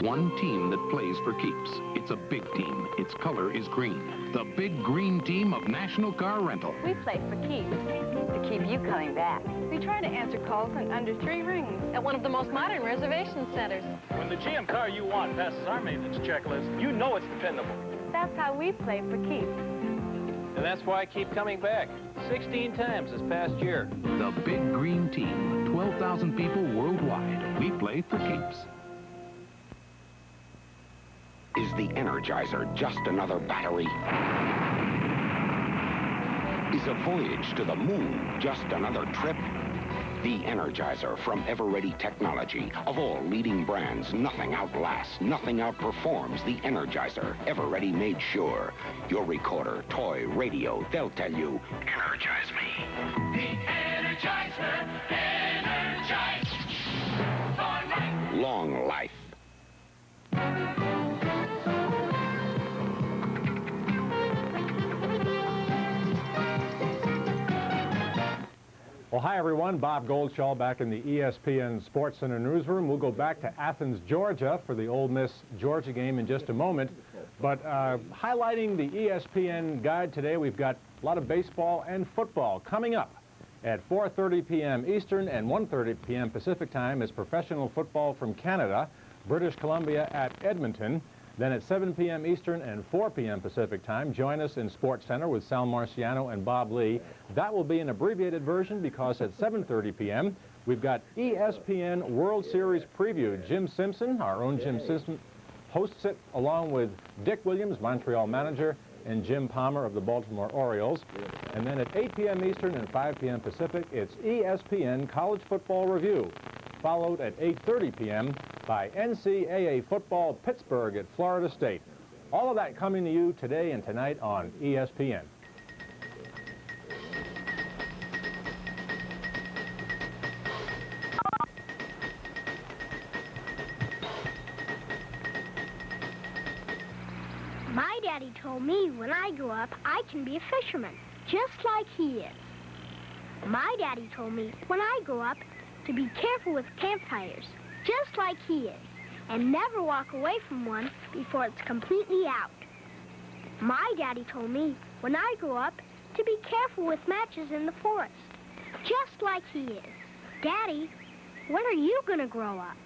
One team that plays for keeps. It's a big team. Its color is green. The big green team of National Car Rental. We play for keeps, to keep you coming back. We try to answer calls in under 3 rings at one of the most modern reservation centers. When the GM car you want passes our maintenance checklist, you know it's dependable. That's how we play for keeps. And that's why I keep coming back 16 times this past year. The big green team. 12,000 people worldwide. We play for keeps. Is the Energizer just another battery? Is a voyage to the moon just another trip? The Energizer from Ever-Ready Technology. Of all leading brands, nothing outlasts, nothing outperforms the Energizer. Ever-Ready made sure. Your recorder, toy, radio, they'll tell you, energize me. The Energizer, energize for life. Long life. Well, hi, everyone. Bob Goldshaw back in the ESPN Sports Center newsroom. We'll go back to Athens, Georgia for the Ole Miss Georgia game in just a moment. But highlighting the ESPN guide today, we've got a lot of baseball and football. Coming up at 4:30 p.m. Eastern and 1:30 p.m. Pacific time is professional football from Canada, British Columbia at Edmonton. Then at 7 p.m. Eastern and 4 p.m. Pacific time, join us in Sports Center with Sal Marciano and Bob Lee. That will be an abbreviated version because at 7:30 p.m., we've got ESPN World Series preview. Jim Simpson, our own Jim Simpson, hosts it along with Dick Williams, Montreal manager, and Jim Palmer of the Baltimore Orioles. And then at 8 p.m. Eastern and 5 p.m. Pacific, it's ESPN College Football Review, followed at 8:30 p.m. by NCAA football Pittsburgh at Florida State. All of that coming to you today and tonight on ESPN. My daddy told me when I grow up, I can be a fisherman, just like he is. My daddy told me when I grow up to be careful with campfires, just like he is, and never walk away from one before it's completely out. My daddy told me when I grow up to be careful with matches in the forest, just like he is. Daddy, when are you going to grow up?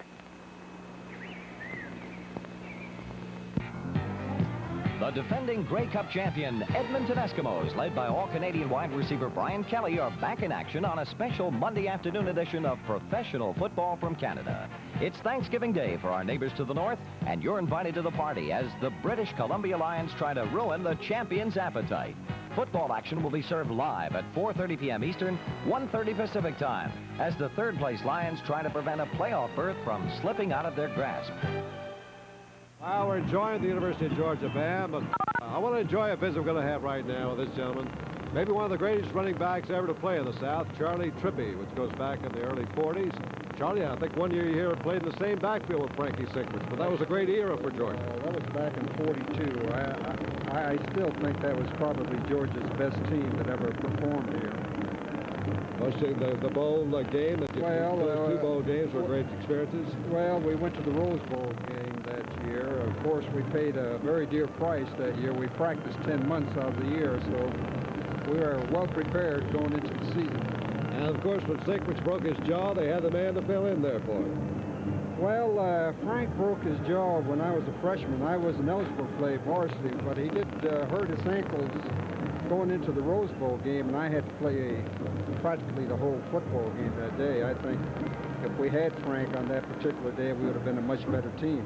The defending Grey Cup champion Edmonton Eskimos, led by All-Canadian wide receiver Brian Kelly, are back in action on a special Monday afternoon edition of Professional Football from Canada. It's Thanksgiving Day for our neighbors to the north, and you're invited to the party as the British Columbia Lions try to ruin the champion's appetite. Football action will be served live at 4:30 p.m. Eastern, 1:30 Pacific time, as the third-place Lions try to prevent a playoff berth from slipping out of their grasp. Well, we're enjoying the University of Georgia band, but I want to enjoy a visit we're going to have right now with this gentleman. Maybe one of the greatest running backs ever to play in the South, Charlie Trippi, which goes back in the early 40s. Charlie, I think one year you here played in the same backfield with Frankie Sinkowitz, but that was a great era for Georgia. That was back in 42. I still think that was probably Georgia's best team that ever performed here. The bowl game, that those two bowl games were great experiences? Well, we went to the Rose Bowl game that year. Of course, we paid a very dear price that year. We practiced 10 months out of the year, so we were well prepared going into the season. And, of course, when Sinkowitz broke his jaw, they had the man to fill in there for him. Well, Frank broke his jaw when I was a freshman. I wasn't eligible to play varsity, but he did hurt his ankles going into the Rose Bowl game, and I had to play practically the whole football game that day. I think if we had Frank on that particular day, we would have been a much better team.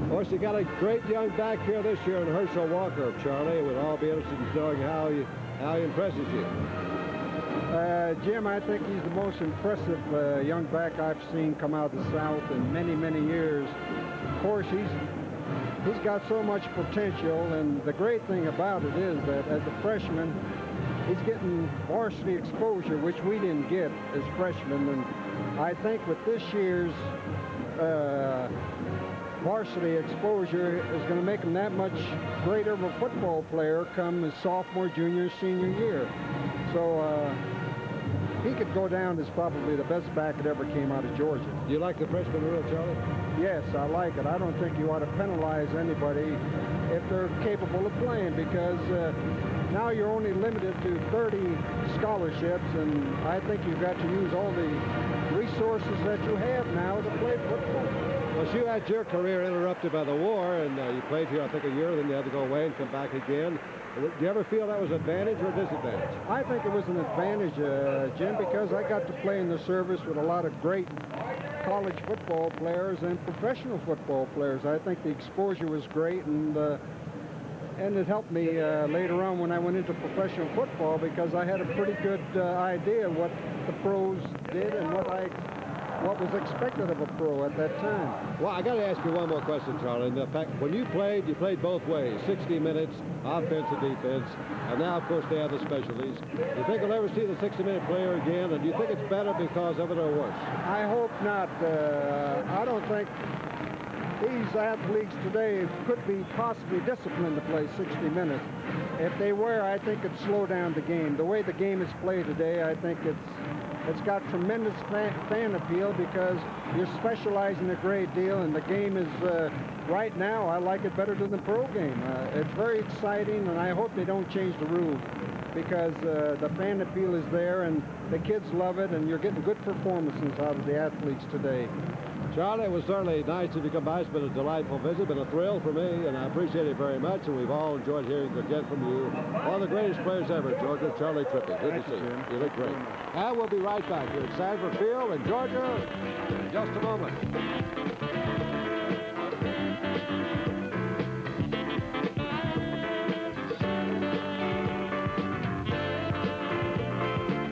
Of course, you got a great young back here this year in Herschel Walker, Charlie. We'd all be interested in knowing how he impresses you. Jim, I think he's the most impressive young back I've seen come out of the South in many, many years. Of course, he's got so much potential, and the great thing about it is that as a freshman, he's getting varsity exposure, which we didn't get as freshmen. And I think with this year's varsity exposure is going to make him that much greater of a football player come his sophomore, junior, senior year. So he could go down as probably the best back that ever came out of Georgia. Do you like the freshman rule, Charlie? Yes, I like it. I don't think you ought to penalize anybody if they're capable of playing, because now you're only limited to 30 scholarships, and I think you've got to use all the resources that you have now to play football. Well, you had your career interrupted by the war, and you played here, I think, a year, then you had to go away and come back again. Do you ever feel that was an advantage or a disadvantage? I think it was an advantage, Jim, because I got to play in the service with a lot of great college football players and professional football players. I think the exposure was great, and it helped me later on when I went into professional football, because I had a pretty good idea what the pros did and what was expected of a pro at that time. Well, I got to ask you one more question, Charlie. In fact, when you played both ways, 60 minutes, offense and defense, and now, of course, they have the specialties. Do you think we'll ever see the 60-minute player again, and do you think it's better because of it or worse? I hope not. I don't think these athletes today could be possibly disciplined to play 60 minutes. If they were, I think it'd slow down the game. The way the game is played today, I think it's got tremendous fan appeal, because you're specializing a great deal, and the game is, right now, I like it better than the pro game. It's very exciting, and I hope they don't change the rules, because the fan appeal is there, and the kids love it, and you're getting good performances out of the athletes today. Charlie, it was certainly nice of you to come by. It's been a delightful visit, been a thrill for me, and I appreciate it very much, and we've all enjoyed hearing again from you. One of the greatest players ever, Georgia, Charlie Trippi. Good to see you. You look great. And we'll be right back here at Sanford Field in Georgia in just a moment.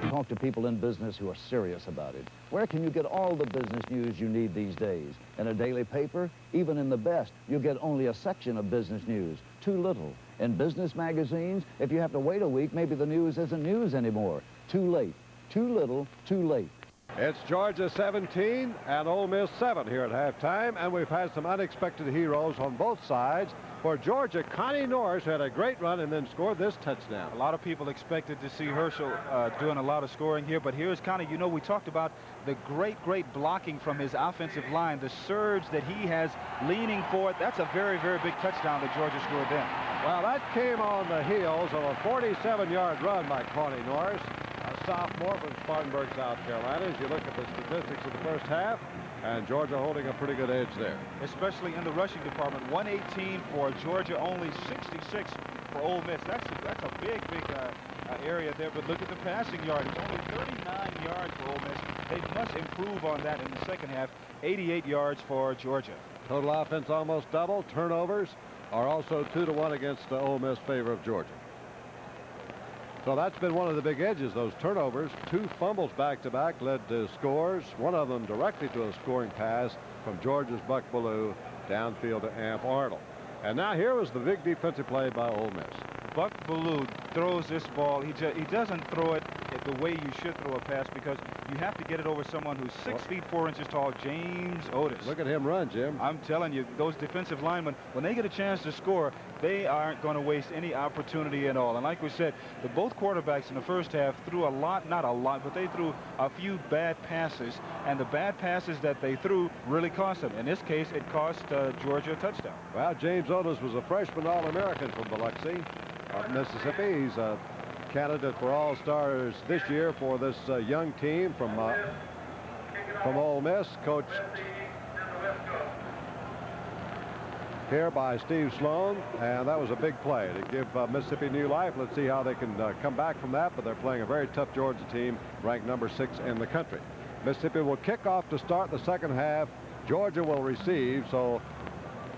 Talk to people in business who are serious about it. Where can you get all the business news you need these days? In a daily paper? Even in the best, you get only a section of business news. Too little. In business magazines, if you have to wait a week, maybe the news isn't news anymore. Too late. Too little, too late. It's Georgia 17 and Ole Miss 7 here at halftime, and we've had some unexpected heroes on both sides. For Georgia, Carney Norris had a great run and then scored this touchdown. A lot of people expected to see Herschel doing a lot of scoring here, but here's Carney. You know, we talked about the great blocking from his offensive line, the surge that he has leaning forward. That's a very, very big touchdown that Georgia scored then. Well, that came on the heels of a 47-yard run by Carney Norris, a sophomore from Spartanburg, South Carolina. As you look at the statistics of the first half, and Georgia holding a pretty good edge there. Especially in the rushing department. 118 for Georgia, only 66 for Ole Miss. That's a big area there, but look at the passing yardage. Only 39 yards for Ole Miss. They must improve on that in the second half. 88 yards for Georgia. Total offense almost double. Turnovers are also 2-1 against the Ole Miss favor of Georgia. So that's been one of the big edges, those turnovers. 2 fumbles back-to-back led to scores, one of them directly to a scoring pass from Georgia's Buck Bellew downfield to Amp Arnold. And now here was the big defensive play by Ole Miss. Buck Ballou throws this ball. He doesn't throw it the way you should throw a pass because you have to get it over someone who's 6 feet 4 inches tall, James Otis. Look at him run, Jim. I'm telling you, those defensive linemen, when they get a chance to score, they aren't going to waste any opportunity at all. And like we said, both quarterbacks in the first half threw a lot, not a lot, but they threw a few bad passes. And the bad passes that they threw really cost them. In this case, it cost Georgia a touchdown. Well, James Otis was a freshman All-American from Biloxi, Mississippi. He's a candidate for All-Stars this year for this young team from Ole Miss, coached here by Steve Sloan, and that was a big play to give Mississippi new life. Let's see how they can come back from that, but they're playing a very tough Georgia team, ranked number 6 in the country. Mississippi will kick off to start the second half. Georgia will receive, so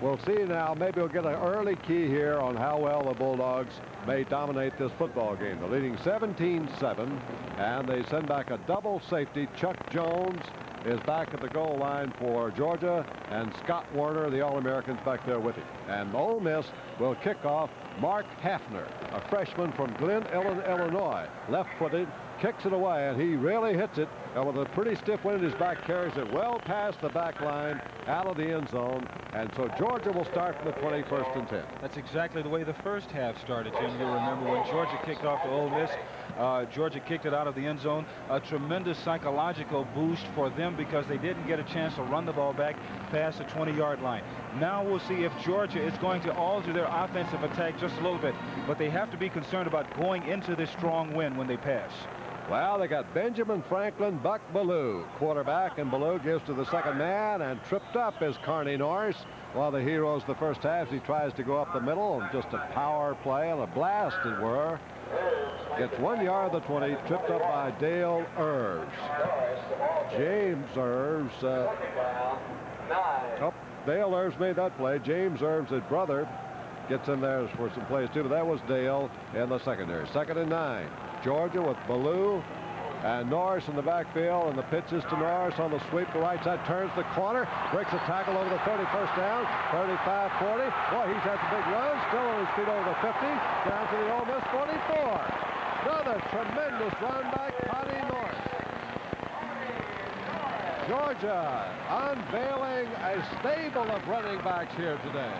we'll see now. Maybe we'll get an early key here on how well the Bulldogs may dominate this football game. They're leading 17-7, and they send back a double safety. Chuck Jones is back at the goal line for Georgia, and Scott Warner, the All-Americans, back there with him. And Ole Miss will kick off. Mark Hafner, a freshman from Glen Ellen, Illinois, left-footed, kicks it away, and he really hits it with a pretty stiff wind in his back, carries it well past the back line, out of the end zone, and so Georgia will start from the 21st and 10. That's exactly the way the first half started, Jim. You'll remember when Georgia kicked off to Ole Miss, Georgia kicked it out of the end zone. A tremendous psychological boost for them because they didn't get a chance to run the ball back past the 20-yard line. Now we'll see if Georgia is going to alter their offensive attack just a little bit, but they have to be concerned about going into this strong wind when they pass. Well, they got Benjamin Franklin, Buck Ballou, quarterback, and Ballou gives to the second man, and tripped up is Carney Norris. One of the heroes the first half. He tries to go up the middle, and just a power play and a blast, it were. Gets 1 yard of the 20, tripped up by Dale Irves. James Irves. Dale Irves made that play. James Irves, his brother, gets in there for some plays too, but that was Dale in the secondary. 2nd and 9. Georgia with Ballou and Norris in the backfield, and the pitches to Norris on the sweep. The right side turns the corner, breaks a tackle over the 31st down, 35-40. Boy, he's had some big runs, still on his feet over the 50, down to the Ole Miss 44. Another tremendous run by Carney Norris. Georgia unveiling a stable of running backs here today.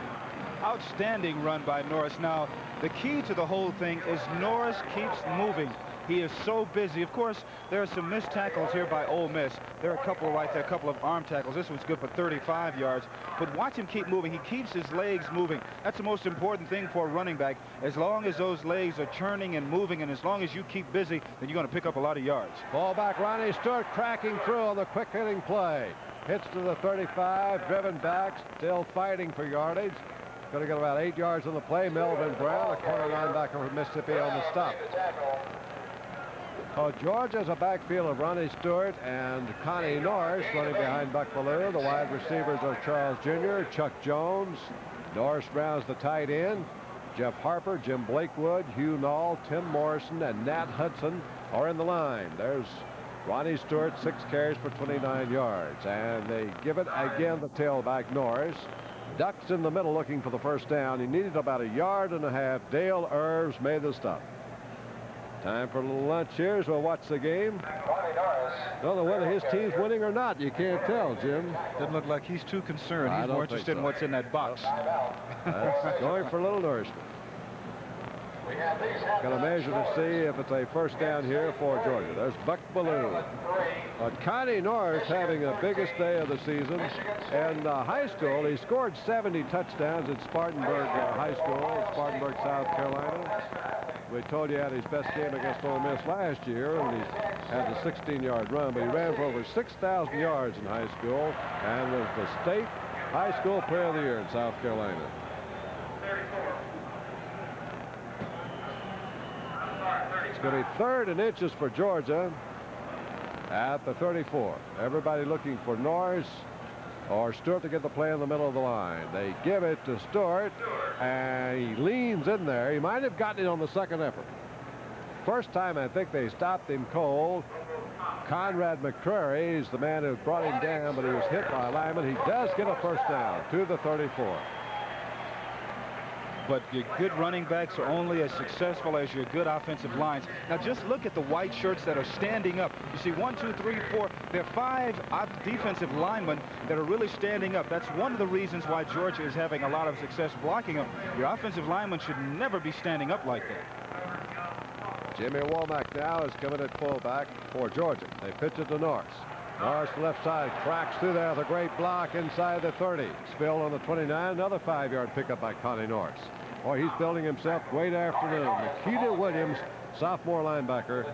Outstanding run by Norris. Now, the key to the whole thing is Norris keeps moving. He is so busy. Of course, there are some missed tackles here by Ole Miss. There are a couple right there, a couple of arm tackles. This one's good for 35 yards. But watch him keep moving. He keeps his legs moving. That's the most important thing for a running back. As long as those legs are churning and moving, and as long as you keep busy, then you're going to pick up a lot of yards. Ball back, Ronnie Stewart cracking through on the quick hitting play. Hits to the 35, driven back, still fighting for yardage. Going to get about 8 yards on the play. Melvin Brown, a corner linebacker from Mississippi, on the stop. Georgia's a backfield of Ronnie Stewart and Carney Norris running behind Buck Ballou. The wide receivers are Charles Jr., Chuck Jones, Norris Brown's the tight end. Jeff Harper, Jim Blakewood, Hugh Nall, Tim Morrison, and Nat Hudson are in the line. There's Ronnie Stewart, 6 carries for 29 yards. And they give it again to tailback Norris. Ducks in the middle looking for the first down. He needed about 1.5 yards. Dale Irves made the stop. Time for a little lunch here, so we'll watch the game. Don't know whether his team's winning or not. You can't tell, Jim. Doesn't look like he's too concerned. He's more interested in what's in that box. That's going for a little nourishment. Going to measure to see if it's a first down here for Georgia. There's Buck Ballou. Carney Norris having the biggest day of the season. In high school, he scored 70 touchdowns at Spartanburg High School, Spartanburg, South Carolina. We told you he had his best game against Ole Miss last year when he had the 16-yard run, but he ran for over 6,000 yards in high school and was the state high school player of the year in South Carolina. It's going to be 3rd and inches for Georgia at the 34. Everybody looking for Norris or Stewart to get the play in the middle of the line. They give it to Stewart, and he leans in there. He might have gotten it on the second effort. First time, I think they stopped him cold. Conrad McCrary is the man who brought him down, but he was hit by a lineman. He does get a first down to the 34. But your good running backs are only as successful as your good offensive lines. Now just look at the white shirts that are standing up. You see 1, 2, 3, 4. There are 5 defensive linemen that are really standing up. That's one of the reasons why Georgia is having a lot of success blocking them. Your offensive linemen should never be standing up like that. Jimmy Womack now is coming at fullback for Georgia. They pitch it to Norris. Norris left side, cracks through there with a great block inside the 30. Spill on the 29, another 5-yard pickup by Carney Norris. Boy, he's building himself. Great afternoon. Nikita Williams, sophomore linebacker,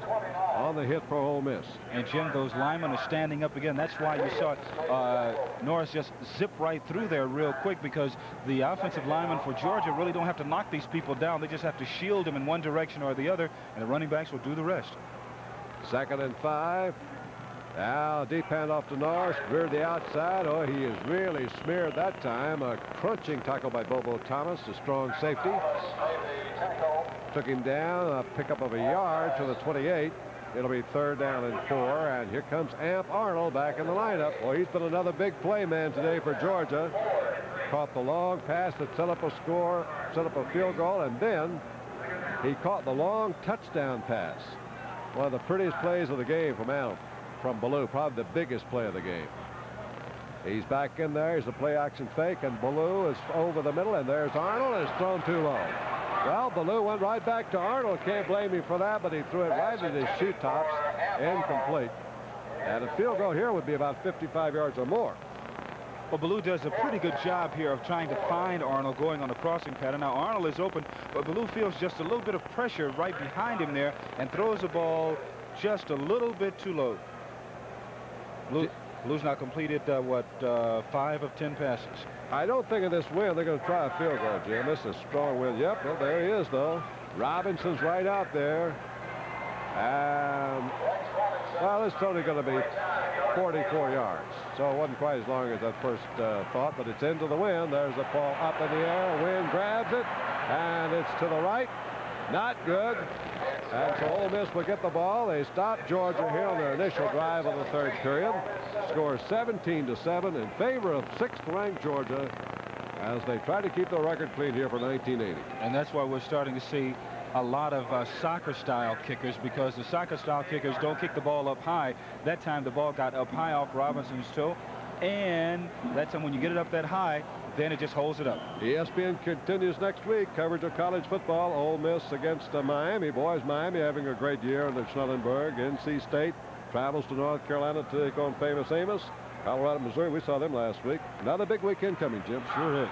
on the hit for Ole Miss. And Jim, those linemen are standing up again. That's why you saw Norris just zip right through there real quick, because the offensive linemen for Georgia really don't have to knock these people down. They just have to shield them in one direction or the other, and the running backs will do the rest. 2nd and 5. Now deep handoff to Norris, rear the outside. Oh, he is really smeared that time. A crunching tackle by Bobo Thomas, a strong safety. Took him down, a pickup of a yard to the 28. It'll be 3rd down and 4, and here comes Amp Arnold back in the lineup. Well, he's been another big play man today for Georgia. Caught the long pass that set up a score, set up a field goal, and then he caught the long touchdown pass. One of the prettiest plays of the game from Amp. From Ballou, probably the biggest play of the game. He's back in there. Here's a play action fake, and Ballou is over the middle, and there's Arnold. It's thrown too low. Well, Ballou went right back to Arnold. Can't blame him for that, but he threw it right at his shoe tops. Incomplete. And a field goal here would be about 55 yards or more. Well, Ballou does a pretty good job here of trying to find Arnold going on the crossing pattern. Now Arnold is open, but Ballou feels just a little bit of pressure right behind him there and throws the ball just a little bit too low. Blue's now completed, 5 of 10 passes. I don't think in this win they're going to try a field goal, Jim. This is a strong win. Yep, well, there he is, though. Robinson's right out there. And, well, it's only going to be 44 yards. So it wasn't quite as long as I first thought, but it's into the wind. There's the ball up in the air. Wind grabs it, and it's to the right. Not good. And so Ole Miss will get the ball. They stop Georgia here on their initial drive of the 3rd period. Score 17-7 in favor of 6th-ranked Georgia as they try to keep the record clean here for 1980. And that's why we're starting to see a lot of soccer-style kickers, because the soccer-style kickers don't kick the ball up high. That time the ball got up high off Robinson's toe, and that time when you get it up that high, then it just holds it up. ESPN continues next week. Coverage of college football. Ole Miss against Miami. Boys, Miami having a great year in the Schnellenberg. NC State travels to North Carolina to take on famous Amos. Colorado, Missouri, we saw them last week. Another big weekend coming, Jim. Sure is.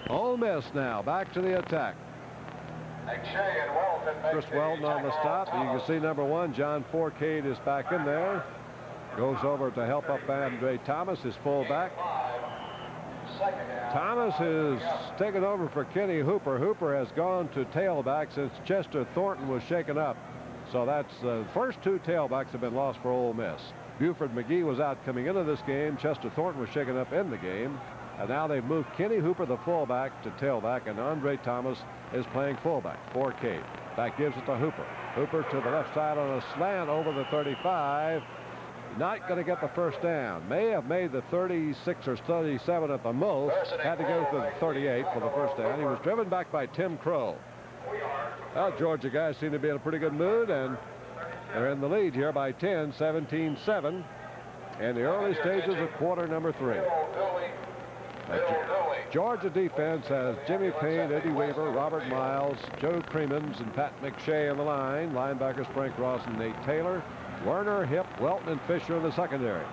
Ole Miss now back to the attack. Chris Weldon on the stop. You can see number 1, John Forcade, is back in there. Goes over to help up Andre Thomas, his fullback. Thomas is taken over for Kenny Hooper. Hooper has gone to tailback since Chester Thornton was shaken up. So that's the first 2 tailbacks have been lost for Ole Miss. Buford McGee was out coming into this game. Chester Thornton was shaken up in the game. And now they've moved Kenny Hooper, the fullback, to tailback, and Andre Thomas is playing fullback for Cade. That gives it to Hooper. Hooper to the left side on a slant over the 35. Not going to get the first down. May have made the 36 or 37 at the most. Had to go to the 38 for the first down. He was driven back by Tim Crow. Well, Georgia guys seem to be in a pretty good mood, and they're in the lead here by 10, 17-7 in the early stages of quarter number 3. Georgia defense has Jimmy Payne, Eddie Weaver, Robert Miles, Joe Cremins, and Pat McShay on the line. Linebackers Frank Ross and Nate Taylor. Werner, Hip, Welton, and Fisher in the secondary.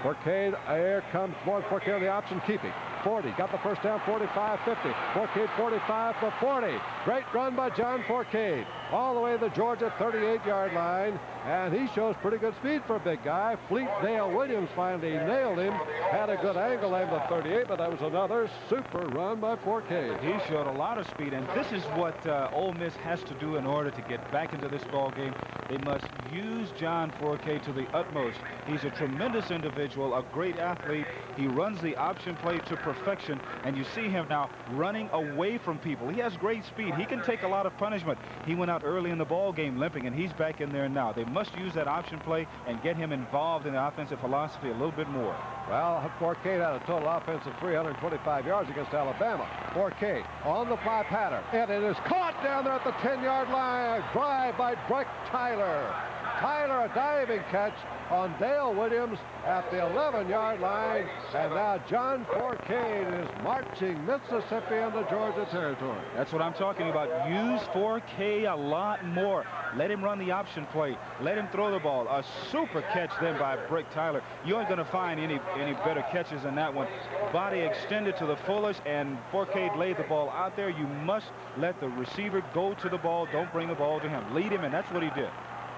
Forcade, here comes Morgan Forcade on the option, keeping. 40, got the first down, 45, 50. Forcade, 45 for 40. Great run by John Forcade. All the way to the Georgia 38-yard line, and he shows pretty good speed for a big guy. Fleet Dale Williams finally nailed him. Had a good angle aimed at 38, but that was another super run by Forcade. He showed a lot of speed, and this is what Ole Miss has to do in order to get back into this ball game. They must use John Forcade to the utmost. He's a tremendous individual, a great athlete. He runs the option play to perfection, and you see him now running away from people. He has great speed. He can take a lot of punishment. He went out early in the ball game limping, and he's back in there now. They must use that option play and get him involved in the offensive philosophy a little bit more. Well, Forcade had a total offense of 325 yards against Alabama. Forcade on the fly pattern, and it is caught down there at the 10-yard line. A drive by Breck Tyler. Tyler, a diving catch on Dale Williams at the 11-yard line, and now John Forcade is marching Mississippi into Georgia territory. That's what I'm talking about. Use Forcade a lot more. Let him run the option play. Let him throw the ball. A super catch then by Breck Tyler. You aren't going to find any better catches than that one. Body extended to the fullest, and Forcade laid the ball out there. You must let the receiver go to the ball. Don't bring the ball to him. Lead him, and that's what he did.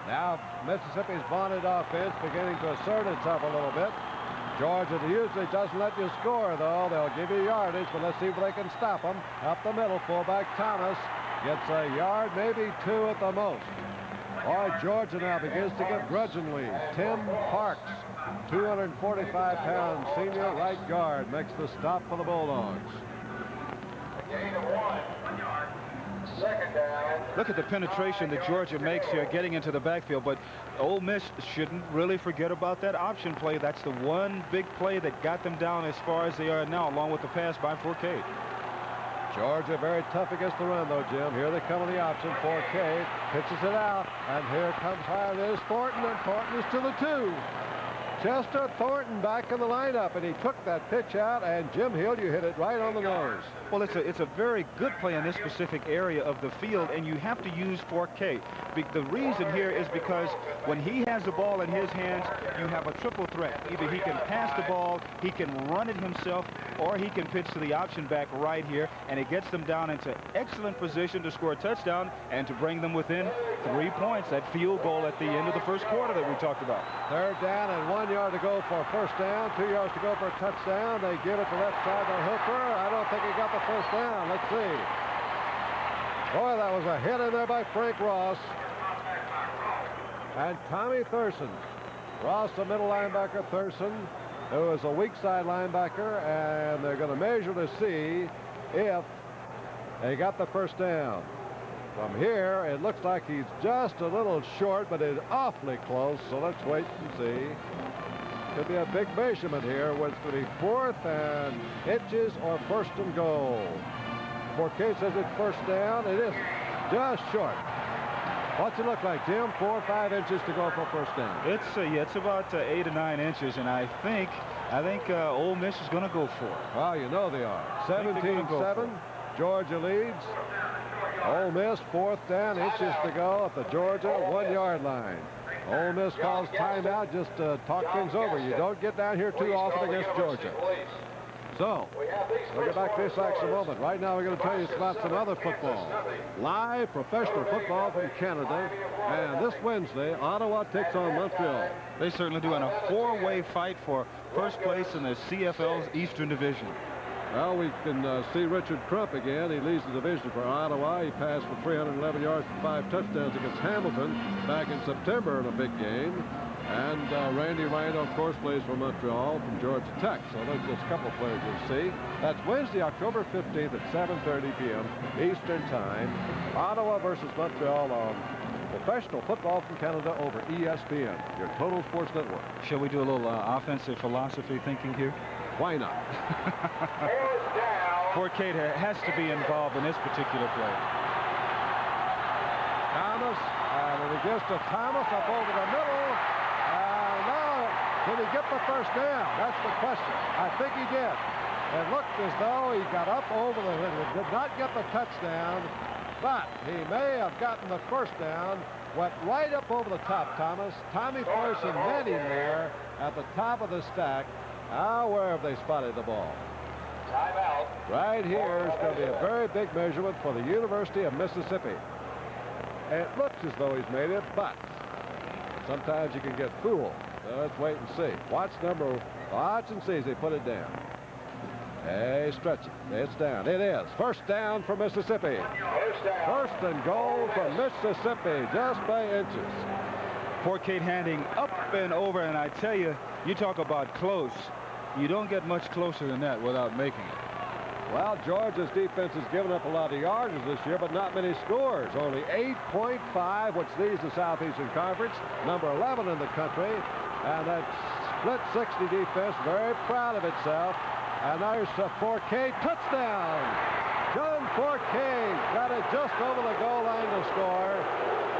Now Mississippi's vaunted offense beginning to assert itself a little bit. Georgia usually doesn't let you score, though. They'll give you yardage, but let's see if they can stop them. Up the middle, fullback Thomas gets a yard, maybe two at the most. Boy, Georgia now begins to get grudgingly. Tim Parks, 245-pound senior right guard, makes the stop for the Bulldogs. A gain of 1. Second down. Look at the penetration that Georgia makes here getting into the backfield, but Ole Miss shouldn't really forget about that option play. That's the one big play that got them down as far as they are now, along with the pass by Forcade. Georgia very tough against the run, though, Jim. Here they come on the option. Forcade pitches it out, and here comes higher. There's Thornton, and Thornton is to the 2. Chester Thornton back in the lineup, and he took that pitch out, and Jim Hill, you hit it right on the nose. Well, it's a very good play in this specific area of the field, and you have to use Forcade. The reason here is because when he has the ball in his hands, you have a triple threat. Either he can pass the ball, he can run it himself, or he can pitch to the option back right here, and it gets them down into excellent position to score a touchdown and to bring them within 3 points. That field goal at the end of the first quarter that we talked about. Third down and 1 yard to go for a first down, 2 yards to go for a touchdown. They give it to left side to Hooper. I don't think he got the first down. Let's see. Boy, that was a hit in there by Frank Ross. And Tommy Thurston. Ross, the middle linebacker, Thurston, who is a weak side linebacker, and they're going to measure to see if they got the first down. From here, it looks like he's just a little short, but it's awfully close, so let's wait and see. Could be a big measurement here. Whether it's going to be 4th and inches or 1st and goal. Forcade says it's first down. It is just short. What's it look like, Jim? 4 or 5 inches to go for first down. It's about 8 or 9 inches, and I think Ole Miss is going to go for it. Well, you know they are. 17-7. Georgia leads. Ole Miss 4th down, inches to go at the Georgia 1 yard line. Ole Miss calls timeout just to talk things over. You don't get down here too often against Georgia. So, we'll get back to this action in a moment. Right now, we're going to tell you about some other football. Live professional football from Canada. And this Wednesday, Ottawa takes on Montreal. They certainly do in a 4-way fight for first place in the CFL's Eastern Division. Well, we can see Richard Crump again. He leads the division for Ottawa. He passed for 311 yards and 5 touchdowns against Hamilton back in September in a big game. And Randy Rhino, of course, plays for Montreal from Georgia Tech. So there's just a couple of players you'll see. That's Wednesday, October 15th at 7:30 p.m. Eastern Time. Ottawa versus Montreal on professional football from Canada over ESPN, your total sports network. Shall we do a little offensive philosophy thinking here? Why not? Forcade has to be involved in this particular play. Thomas, and it gives to Thomas up over the middle. And now, did he get the first down? That's the question. I think he did. It looked as though he got up over the middle. Did not get the touchdown, but he may have gotten the first down. Went right up over the top, Thomas. Tommy Thurston met him there at the top of the stack. Now, where have they spotted the ball? Timeout. Right here is going to be a very big measurement for the University of Mississippi. It looks as though he's made it, but sometimes you can get fooled. Let's wait and see. Watch and see as they put it down. Hey, stretch it. It's down. It is. First down for Mississippi. First and goal for Mississippi, just by inches. Forcade handing up and over, and I tell you, you talk about close. You don't get much closer than that without making it. Well, Georgia's defense has given up a lot of yards this year, but not many scores. Only 8.5, which leads the Southeastern Conference, number 11 in the country. And that split 60 defense, very proud of itself. And there's a Forcade touchdown. John Forcade got it just over the goal line to score.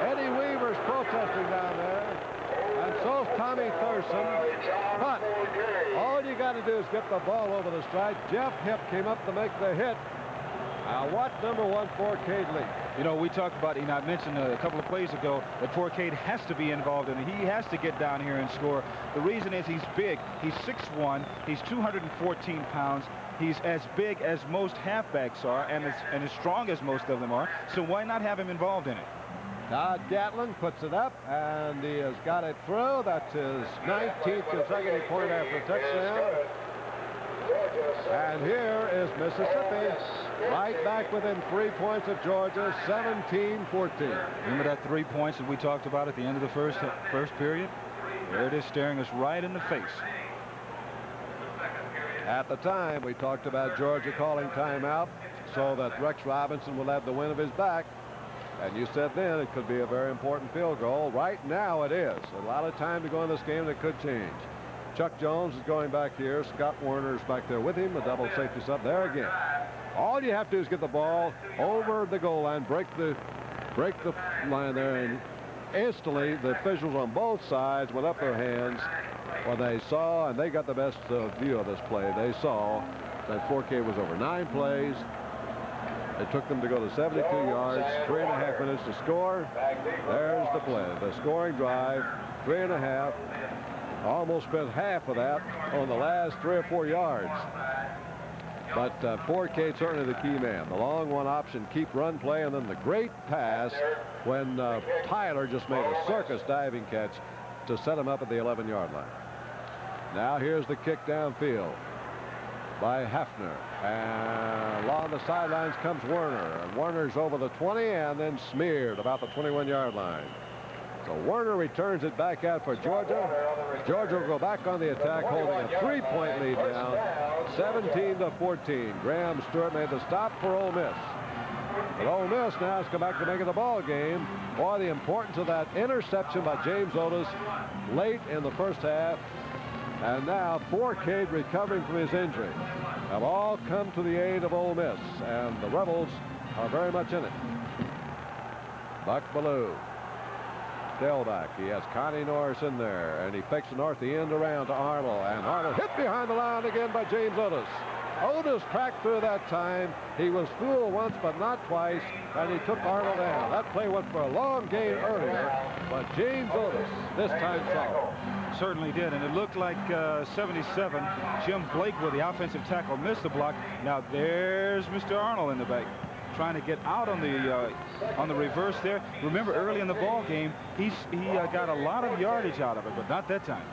Eddie Weaver's protesting down there. And so's Tommy Thurston. But all you got to do is get the ball over the strike. Jeff Hipp came up to make the hit. What number 1 Forcade lead? You know, we talked about, and I mentioned a couple of plays ago that Forcade has to be involved in it. He has to get down here and score. The reason is he's big. He's 6'1". He's 214 pounds. He's as big as most halfbacks are and as strong as most of them are. So why not have him involved in it? Todd Gatlin puts it up, and he has got it through. That's his 19th consecutive point after a touchdown. And here is Mississippi, right back within 3 points of Georgia, 17-14. Remember that 3 points that we talked about at the end of the first period? There it is, staring us right in the face. At the time, we talked about Georgia calling timeout so that Rex Robinson will have the wind of his back. And you said then it could be a very important field goal. Right now it is. A lot of time to go in this game that could change. Chuck Jones is going back here. Scott Warner's back there with him. A double safety sub there again. All you have to do is get the ball over the goal line, break the line there, and instantly the officials on both sides went up their hands when they saw, and they got the best view of this play. They saw that Forcade was over 9 plays. It took them to go to 72 yards, 3.5 minutes to score. There's the play. The scoring drive, 3.5. Almost spent half of that on the last 3 or 4 yards. But Forcade certainly the key man. The long one option, keep run play, and then the great pass when Tyler just made a circus diving catch to set him up at the 11-yard line. Now here's the kick downfield by Hafner. And along the sidelines comes Werner. And Werner's over the 20 and then smeared about the 21-yard line. So Werner returns it back out for Georgia. Georgia will go back on the attack, holding a 3-point lead now, 17-14. Graham Stewart made the stop for Ole Miss. But Ole Miss now has come back to make it a ball game. Boy, the importance of that interception by James Otis late in the first half. And now Forcade recovering from his injury have all come to the aid of Ole Miss, and the Rebels are very much in it. Buck Ballou. Tailback. He has Carney Norris in there, and he fakes the north the end around to Arnold, and Arnold hit behind the line again by James Otis. Otis cracked through that time. He was fooled once, but not twice, and he took Arnold down. That play went for a long gain earlier, but James Otis this time saw. Certainly did, and it looked like 77. Jim Blake with the offensive tackle missed the block. Now there's Mr. Arnold in the back, trying to get out on the reverse there. Remember, early in the ball game, he got a lot of yardage out of it, but not that time.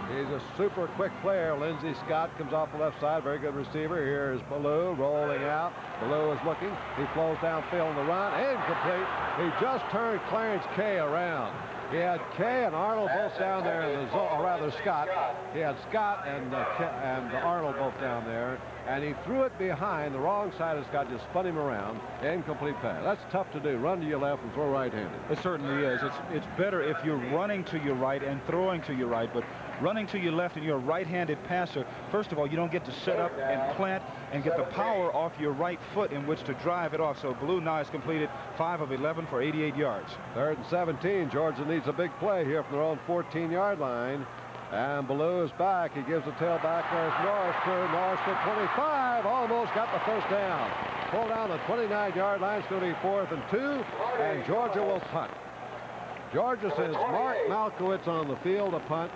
He's a super quick player. Lindsey Scott comes off the left side. Very good receiver. Here's Ballou rolling out. Ballou is looking. He flows downfield on the run. Incomplete. He just turned Clarence Kay around. He had Kay and Arnold both down there in the zone, or rather Scott. He had Scott and Arnold both down there, and he threw it behind the wrong side of Scott, just spun him around. Incomplete pass. That's tough to do. Run to your left and throw right-handed. It certainly is. It's better if you're running to your right and throwing to your right, but running to your left and you're a right-handed passer, first of all, you don't get to set up and plant and get the power off your right foot in which to drive it off. So Ballou now has completed 5 of 11 for 88 yards. 3rd and 17. Georgia needs a big play here from their own 14-yard line. And Ballou is back. He gives the tailback. There's Norris to Norris to 25. Almost got the first down. Pulled down the 29-yard line. It's going to be 4th and 2. And Georgia will punt. Georgia says Mark Malkowitz on the field to punt.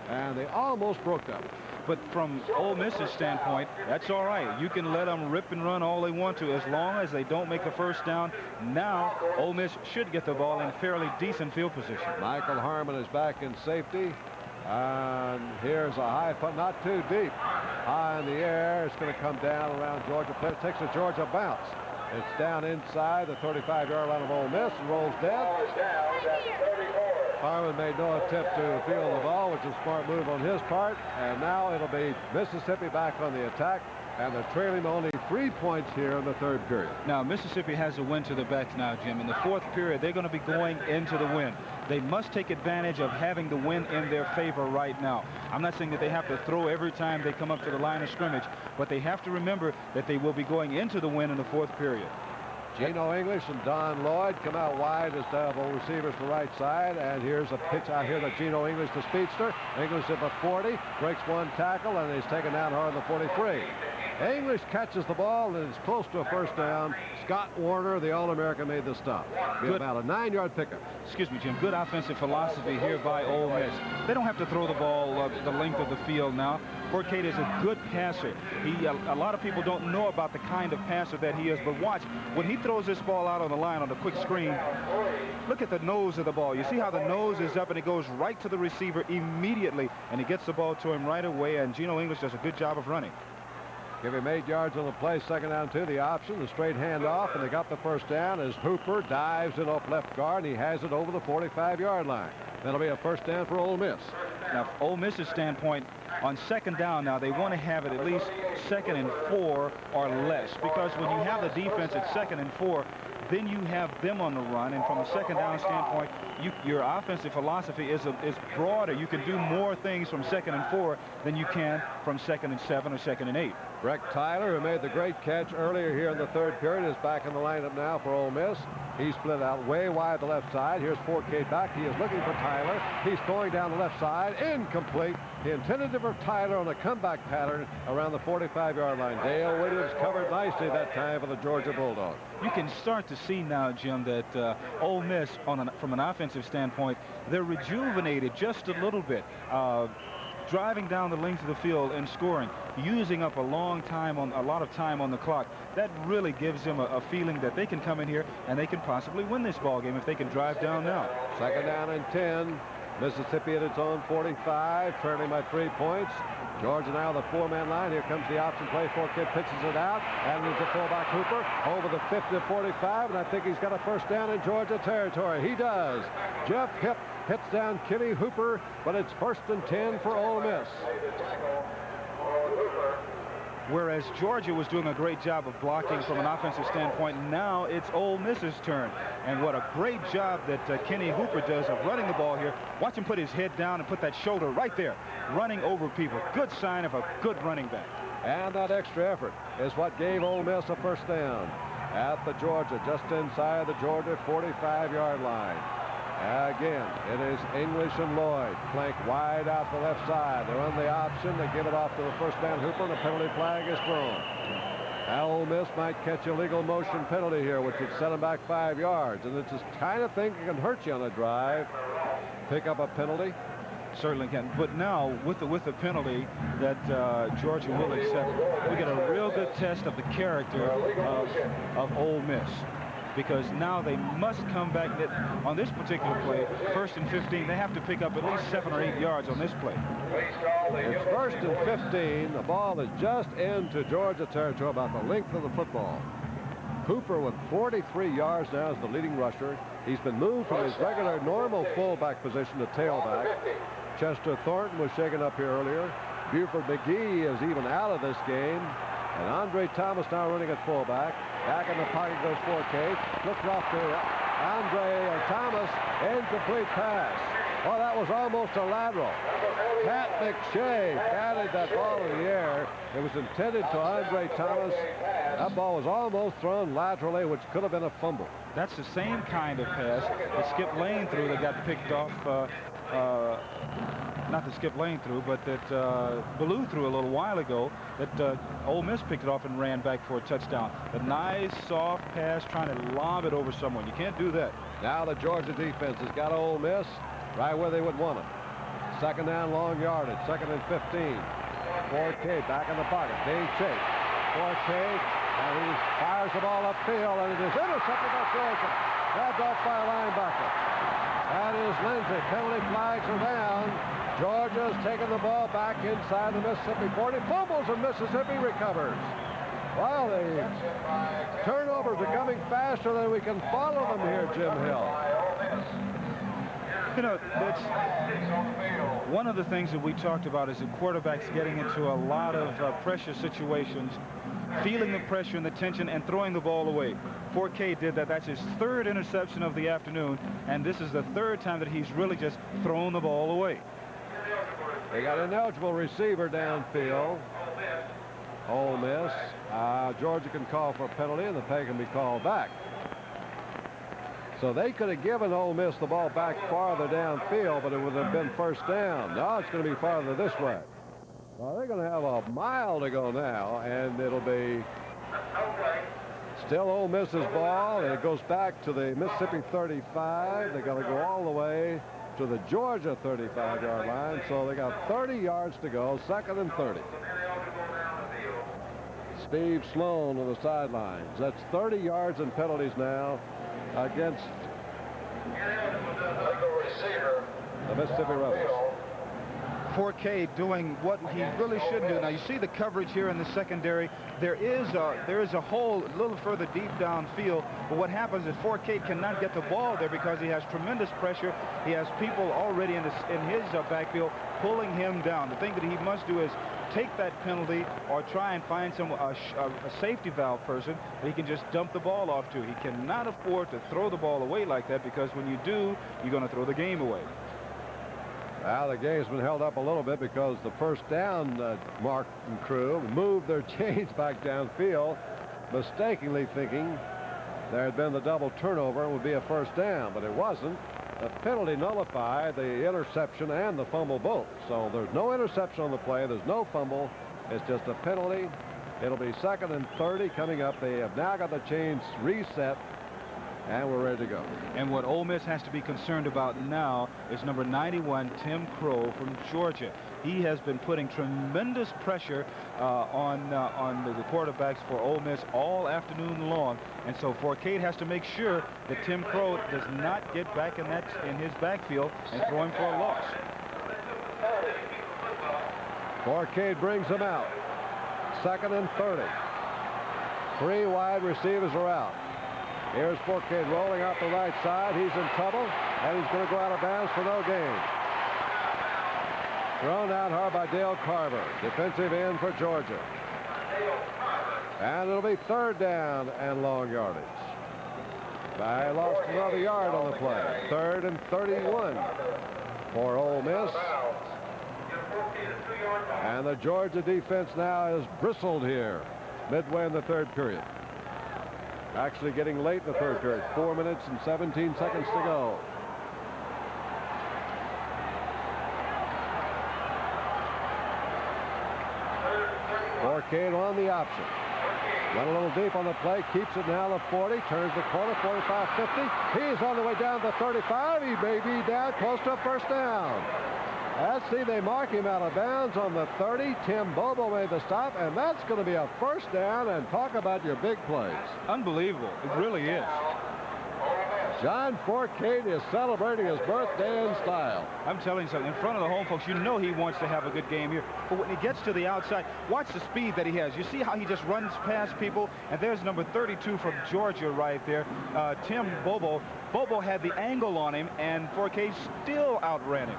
And they almost broke up. But from Ole Miss's standpoint, that's all right. You can let them rip and run all they want to as long as they don't make the first down. Now, Ole Miss should get the ball in fairly decent field position. Michael Harmon is back in safety. And here's a high punt, not too deep. High in the air. It's going to come down around Georgia. Player takes a Georgia bounce. It's down inside the 35-yard line of Ole Miss and rolls down. Farman made no attempt to field the ball, which is a smart move on his part. And now it'll be Mississippi back on the attack. And they're trailing only 3 points here in the third period. Now, Mississippi has the wind to their backs now, Jim. In the fourth period, they're going to be going into the wind. They must take advantage of having the wind in their favor right now. I'm not saying that they have to throw every time they come up to the line of scrimmage, but they have to remember that they will be going into the wind in the fourth period. Geno English and Don Lloyd come out wide as double receivers to the right side. And here's a pitch out here to Geno English, the speedster. English at the 40, breaks one tackle, and he's taken down hard on the 43. English catches the ball and is close to a first down. Scott Warner, the All-American, made the stop. About a 9-yard pickup. Excuse me, Jim. Good offensive philosophy here by Ole Miss. They don't have to throw the ball the length of the field now. Forcade is a good passer. A lot of people don't know about the kind of passer that he is, but watch, when he throws this ball out on the line on the quick screen, look at the nose of the ball. You see how the nose is up and it goes right to the receiver immediately, and he gets the ball to him right away, and Geno English does a good job of running. Give him 8 yards on the play, second down 2. The option, the straight handoff, and they got the first down as Hooper dives in off left guard, and he has it over the 45-yard line. That'll be a first down for Ole Miss. Now, from Ole Miss's standpoint, on second down now, they want to have it at least 2nd and 4 or less, because when you have the defense at 2nd and 4, then you have them on the run, and from a second down standpoint, your offensive philosophy is broader. You can do more things from 2nd and 4 than you can from 2nd and 7 or 2nd and 8. Breck Tyler, who made the great catch earlier here in the third period, is back in the lineup now for Ole Miss. He's split out way wide the left side. Here's Forcade back. He is looking for Tyler. He's throwing down the left side. Incomplete. He intended it for Tyler on a comeback pattern around the 45-yard line. Dale Williams covered nicely that time for the Georgia Bulldogs. You can start to see now, Jim, that Ole Miss, from an offensive standpoint, they're rejuvenated just a little bit. Driving down the length of the field and scoring, using up a lot of time on the clock. That really gives them a feeling that they can come in here and they can possibly win this ball game if they can drive down now. Second down and 10. Mississippi at its own 45, trailing by 3 points. Georgia now the 4-man line. Here comes the option play. Forkhead pitches it out, and there's a fullback Hooper over the 50-45, and I think he's got a first down in Georgia territory. He does. Jeff Hipp hits down Kenny Hooper, but it's 1st and 10 for Ole Miss. Whereas Georgia was doing a great job of blocking from an offensive standpoint, now it's Ole Miss's turn. And what a great job that Kenny Hooper does of running the ball here. Watch him put his head down and put that shoulder right there, running over people. Good sign of a good running back. And that extra effort is what gave Ole Miss a first down at the Georgia, just inside the Georgia 45-yard line. Again, it is English and Lloyd. Flank wide out the left side. They run the option. They give it off to the first man Hooper, and a penalty flag is thrown. Now Ole Miss might catch a legal motion penalty here, which would set them back 5 yards. And it's this kind of thing that can hurt you on a drive. Pick up a penalty. Certainly can. But now, with the penalty that Georgia will accept, we get a real good test of the character of Ole Miss. Because now they must come back. On this particular play, 1st and 15, they have to pick up at least 7 or 8 yards on this play. It's 1st and 15. The ball is just into Georgia territory, about the length of the football. Hooper with 43 yards now as the leading rusher. He's been moved from his regular normal fullback position to tailback. Chester Thornton was shaken up here earlier. Buford McGee is even out of this game. And Andre Thomas now running at fullback. Back in the pocket goes Forcade. Looks off to Andre Thomas. Incomplete pass. Oh, that was almost a lateral. Pat McShay batted that ball in the air. It was intended to Andre Thomas. That ball was almost thrown laterally, which could have been a fumble. That's the same kind of pass that Skip Lane threw that got picked off. Not that Skip Lane threw, but that Ballou threw a little while ago, that Ole Miss picked it off and ran back for a touchdown. A nice, soft pass trying to lob it over someone. You can't do that. Now the Georgia defense has got Ole Miss right where they would want them. Second down, long yardage, 2nd and 15. Forcade back in the pocket. Dave Chase. Forcade, and he fires the ball upfield, and it is intercepted by Georgia. Grabbed off by a linebacker. That is Lindsey. Penalty flags are down. Georgia's taking the ball back inside the Mississippi 40. Fumbles, and Mississippi recovers. Well, the turnovers are coming faster than we can follow them here, Jim Hill. You know, that's one of the things that we talked about is that quarterbacks getting into a lot of pressure situations, feeling the pressure and the tension and throwing the ball away. Forcade did that. That's his third interception of the afternoon, and this is the third time that he's really just thrown the ball away. They got an eligible receiver downfield. Ole Miss. Georgia can call for a penalty, and the play can be called back. So they could have given Ole Miss the ball back farther downfield, but it would have been first down. Now it's going to be farther this way. Well, they're going to have a mile to go now, and it'll be still Ole Miss's ball, and it goes back to the Mississippi 35. They got to go all the way to the Georgia 35-yard line, so they got 30 yards to go, 2nd and 30. Steve Sloan on the sidelines. That's 30 yards and penalties now against the Mississippi Rebels. Forcade doing what he really shouldn't do. Now you see the coverage here in the secondary. There is a hole a little further deep downfield, but what happens is Forcade cannot get the ball there because he has tremendous pressure. He has people already in his backfield pulling him down. The thing that he must do is take that penalty or try and find a safety valve person that he can just dump the ball off to. He cannot afford to throw the ball away like that, because when you do, you're going to throw the game away. Well, the game's been held up a little bit because the first down Mark and crew moved their chains back downfield, mistakenly thinking there had been the double turnover and would be a first down, but it wasn't. The penalty nullified the interception and the fumble both. So there's no interception on the play. There's no fumble. It's just a penalty. It'll be 2nd and 30 coming up. They have now got the chains reset, and we're ready to go. And what Ole Miss has to be concerned about now is number 91, Tim Crow from Georgia. He has been putting tremendous pressure on the quarterbacks for Ole Miss all afternoon long. And so Forcade has to make sure that Tim Crow does not get back in his backfield and throw him for a loss. Forcade brings him out. 2nd and 30. 3 wide receivers are out. Here's Forcade rolling out the right side. He's in trouble, and he's going to go out of bounds for no gain. Thrown out hard by Dale Carver, defensive end for Georgia. And it'll be 3rd down and long yardage. They lost another yard on the play. 3rd and 31 for Ole Miss. And the Georgia defense now is bristled here midway in the 3rd period. Actually getting late in the 3rd period. 4 minutes and 17 seconds to go. Forcade on the option. Went a little deep on the play. Keeps it now the 40. Turns the corner. 45, 50. He's on the way down to the 35. He may be down close to a first down. Let's see, they mark him out of bounds on the 30. Tim Bobo made the stop, and that's going to be a first down. And talk about your big plays. Unbelievable. It really is. John Forcade is celebrating his birthday in style. I'm telling you something. In front of the home folks, you know he wants to have a good game here. But when he gets to the outside, watch the speed that he has. You see how he just runs past people? And there's number 32 from Georgia right there, Tim Bobo. Bobo had the angle on him, and Forcade still outran him.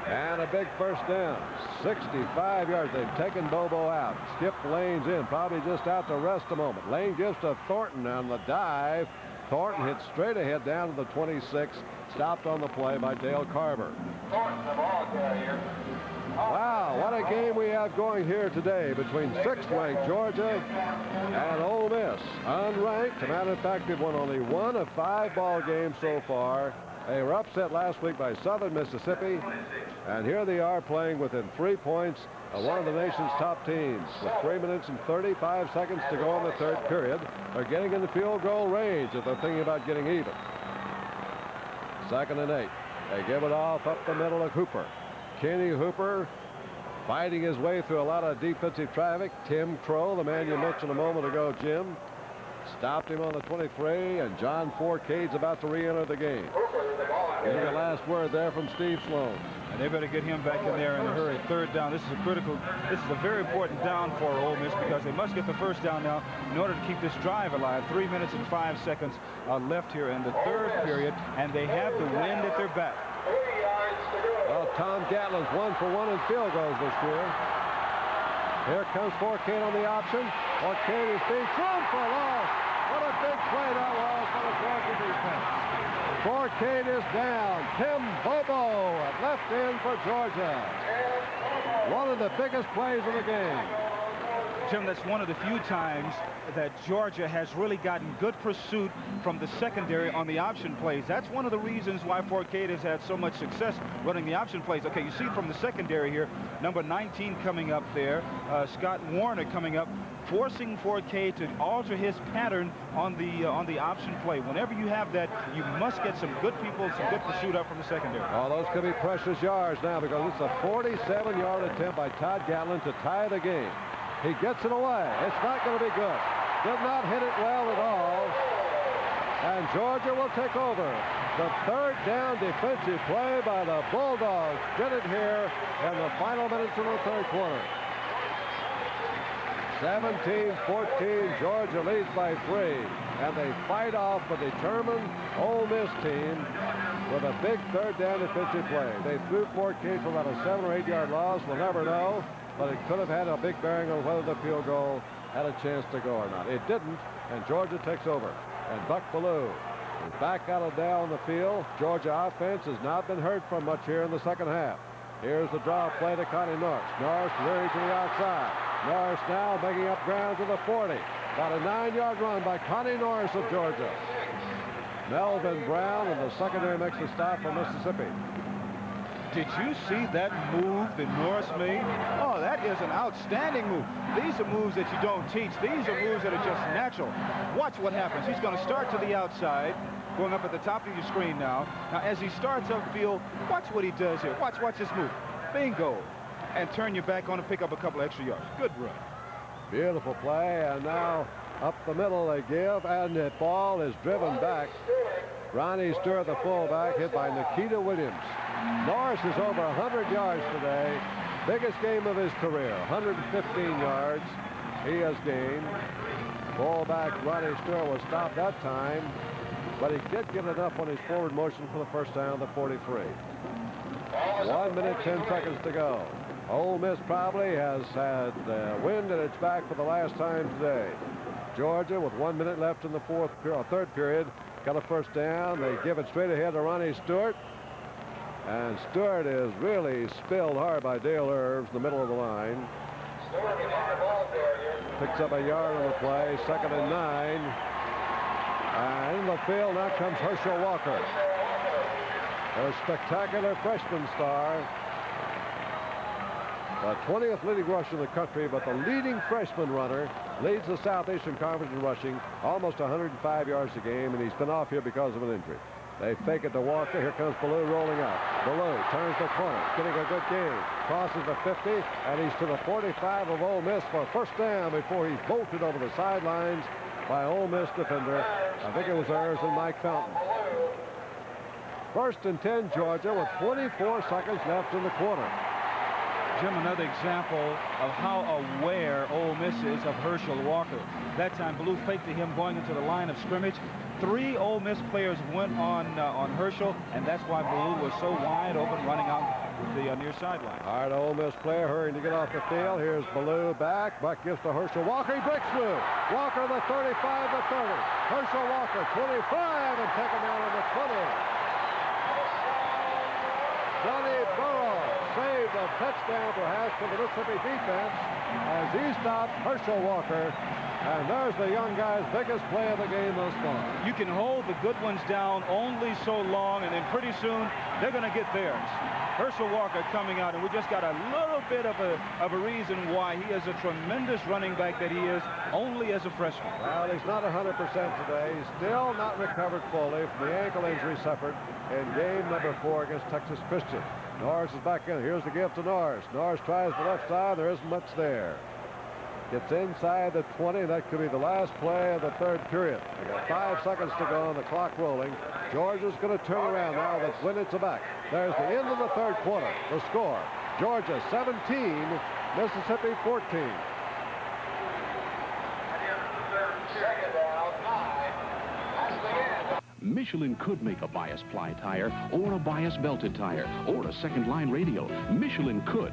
And a big first down. 65 yards. They've taken Bobo out. Skip Lane's in, probably just out to rest a moment. Lane gives to Thornton on the dive. Thornton hits straight ahead down to the 26. Stopped on the play by Dale Carver. Wow, what a game we have going here today between 6th-ranked Georgia and Ole Miss. Unranked. As a matter of fact, they've won only 1 of 5 ball games so far. They were upset last week by Southern Mississippi, and here they are playing within 3 points of one of the nation's top teams. With 3 minutes and 35 seconds to go in the 3rd period, they're getting in the field goal range if they're thinking about getting even. 2nd and 8. They give it off up the middle of Hooper. Kenny Hooper fighting his way through a lot of defensive traffic. Tim Crow, the man you mentioned a moment ago, Jim, stopped him on the 23, and John Forcade's about to re-enter the game. Here's the last word there from Steve Sloan. And they better get him back in there in a hurry. 3rd down. This is a very important down for Ole Miss, because they must get the first down now in order to keep this drive alive. 3 minutes and 5 seconds left here in the 3rd period, and they have the wind at their back. Tom Gatlin's 1 for 1 in field goals this year. Here comes Forcade on the option. Forcade is being thrown for a loss. What a big play that was for the Georgia defense. Forcade is down. Tim Bobo at left end for Georgia. One of the biggest plays of the game. Jim, that's one of the few times that Georgia has really gotten good pursuit from the secondary on the option plays. That's one of the reasons why Forcade has had so much success running the option plays. Okay, you see from the secondary here, number 19 coming up there, Scott Warner coming up, forcing Forcade to alter his pattern on the option play. Whenever you have that, you must get some good people, some good pursuit up from the secondary. Oh, those could be precious yards now because it's a 47-yard attempt by Todd Gatlin to tie the game. He gets it away. It's not going to be good. Did not hit it well at all. And Georgia will take over. The third down defensive play by the Bulldogs did it here in the final minutes of the third quarter. 17-14, Georgia leads by 3. And they fight off a determined Ole Miss team with a big third down defensive play. They threw Forcade for about a 7 or 8 yard loss. We'll never know. But it could have had a big bearing on whether the field goal had a chance to go or not. It didn't, and Georgia takes over. And Buck Ballou is back out of down on the field. Georgia offense has not been heard from much here in the second half. Here's the draw play to Carney Norris. Norris rearing to the outside. Norris now making up ground to the 40. Got a 9-yard run by Carney Norris of Georgia. Melvin Brown in the secondary makes the stop for Mississippi. Did you see that move that Norris made? Oh, that is an outstanding move. These are moves that you don't teach. These are moves that are just natural. Watch what happens. He's going to start to the outside, going up at the top of your screen now. Now, as he starts upfield, watch what he does here. Watch this move. Bingo. And turn your back on and pick up a couple extra yards. Good run. Beautiful play, and now up the middle they give, and the ball is driven back. Ronnie Stewart, the fullback, hit by Nikita Williams. Norris is over 100 yards today. Biggest game of his career, 115 yards he has gained. Fullback Ronnie Stewart was stopped that time, but he did get enough on his forward motion for the first down, the 43. 1 minute, 10 seconds to go. Ole Miss probably has had wind at its back for the last time today. Georgia, with 1 minute left in the third period, got a first down. They give it straight ahead to Ronnie Stewart. And Stewart is really spilled hard by Dale Irvs in the middle of the line. Picks up a yard on the play, 2nd and 9. And in the field now comes Herschel Walker, a spectacular freshman star. The 20th leading rusher in the country, but the leading freshman runner, leads the Southeastern Conference in rushing, almost 105 yards a game, and he's been off here because of an injury. They fake it to Walker. Here comes Ballou rolling out. Ballou turns the corner, getting a good gain. Crosses the 50, and he's to the 45 of Ole Miss for a first down before he's bolted over the sidelines by Ole Miss defender. I think it was Ayers and Mike Fountain. 1st and 10, Georgia, with 24 seconds left in the quarter. Jim, another example of how aware Ole Miss is of Herschel Walker. That time, Ballou faked to him going into the line of scrimmage. 3 Ole Miss players went on Herschel, and that's why Ballou was so wide open running out the near sideline. All right, Ole Miss player hurrying to get off the field. Here's Ballou back. Buck gives to Herschel Walker. He breaks through. Walker, the 35, the 30. Herschel Walker, 25, and taken down on the 20. Johnny Burrow saved a touchdown perhaps for the Mississippi defense as he stopped Herschel Walker. And there's the young guy's biggest play of the game thus far. You can hold the good ones down only so long, and then pretty soon they're going to get theirs. Herschel Walker coming out, and we just got a little bit of a reason why he is a tremendous running back that he is only as a freshman. Well, he's not 100% today. He's still not recovered fully from the ankle injury suffered in game number 4 against Texas Christian. Norris is back in. Here's the give to Norris. Norris tries the left side. There isn't much there. Gets inside the 20. That could be the last play of the third period. They got 5 seconds to go and the clock rolling. Georgia's going to turn around now that Winnett's back. There's the end of the third quarter. The score, Georgia 17, Mississippi 14. Michelin could make a bias ply tire, or a bias belted tire, or a second line radial. Michelin could,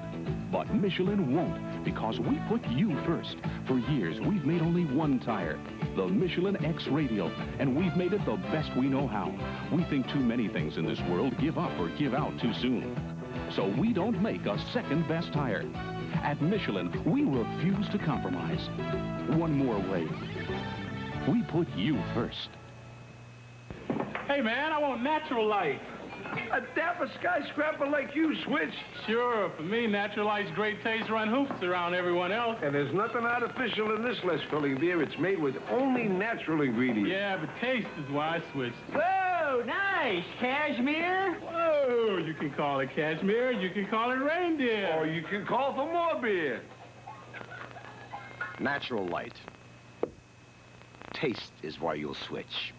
but Michelin won't, because we put you first. For years, we've made only one tire, the Michelin X Radial, and we've made it the best we know how. We think too many things in this world give up or give out too soon. So we don't make a second best tire. At Michelin, we refuse to compromise. One more way. We put you first. Hey, man, I want natural light. A dapper skyscraper like you, Switch? Sure, for me, natural light's great taste run hoops around everyone else. And there's nothing artificial in this less filling beer. It's made with only natural ingredients. Yeah, but taste is why I switched. Whoa, nice. Cashmere? Whoa, you can call it cashmere, you can call it reindeer. Or you can call for more beer. Natural light. Taste is why you'll switch.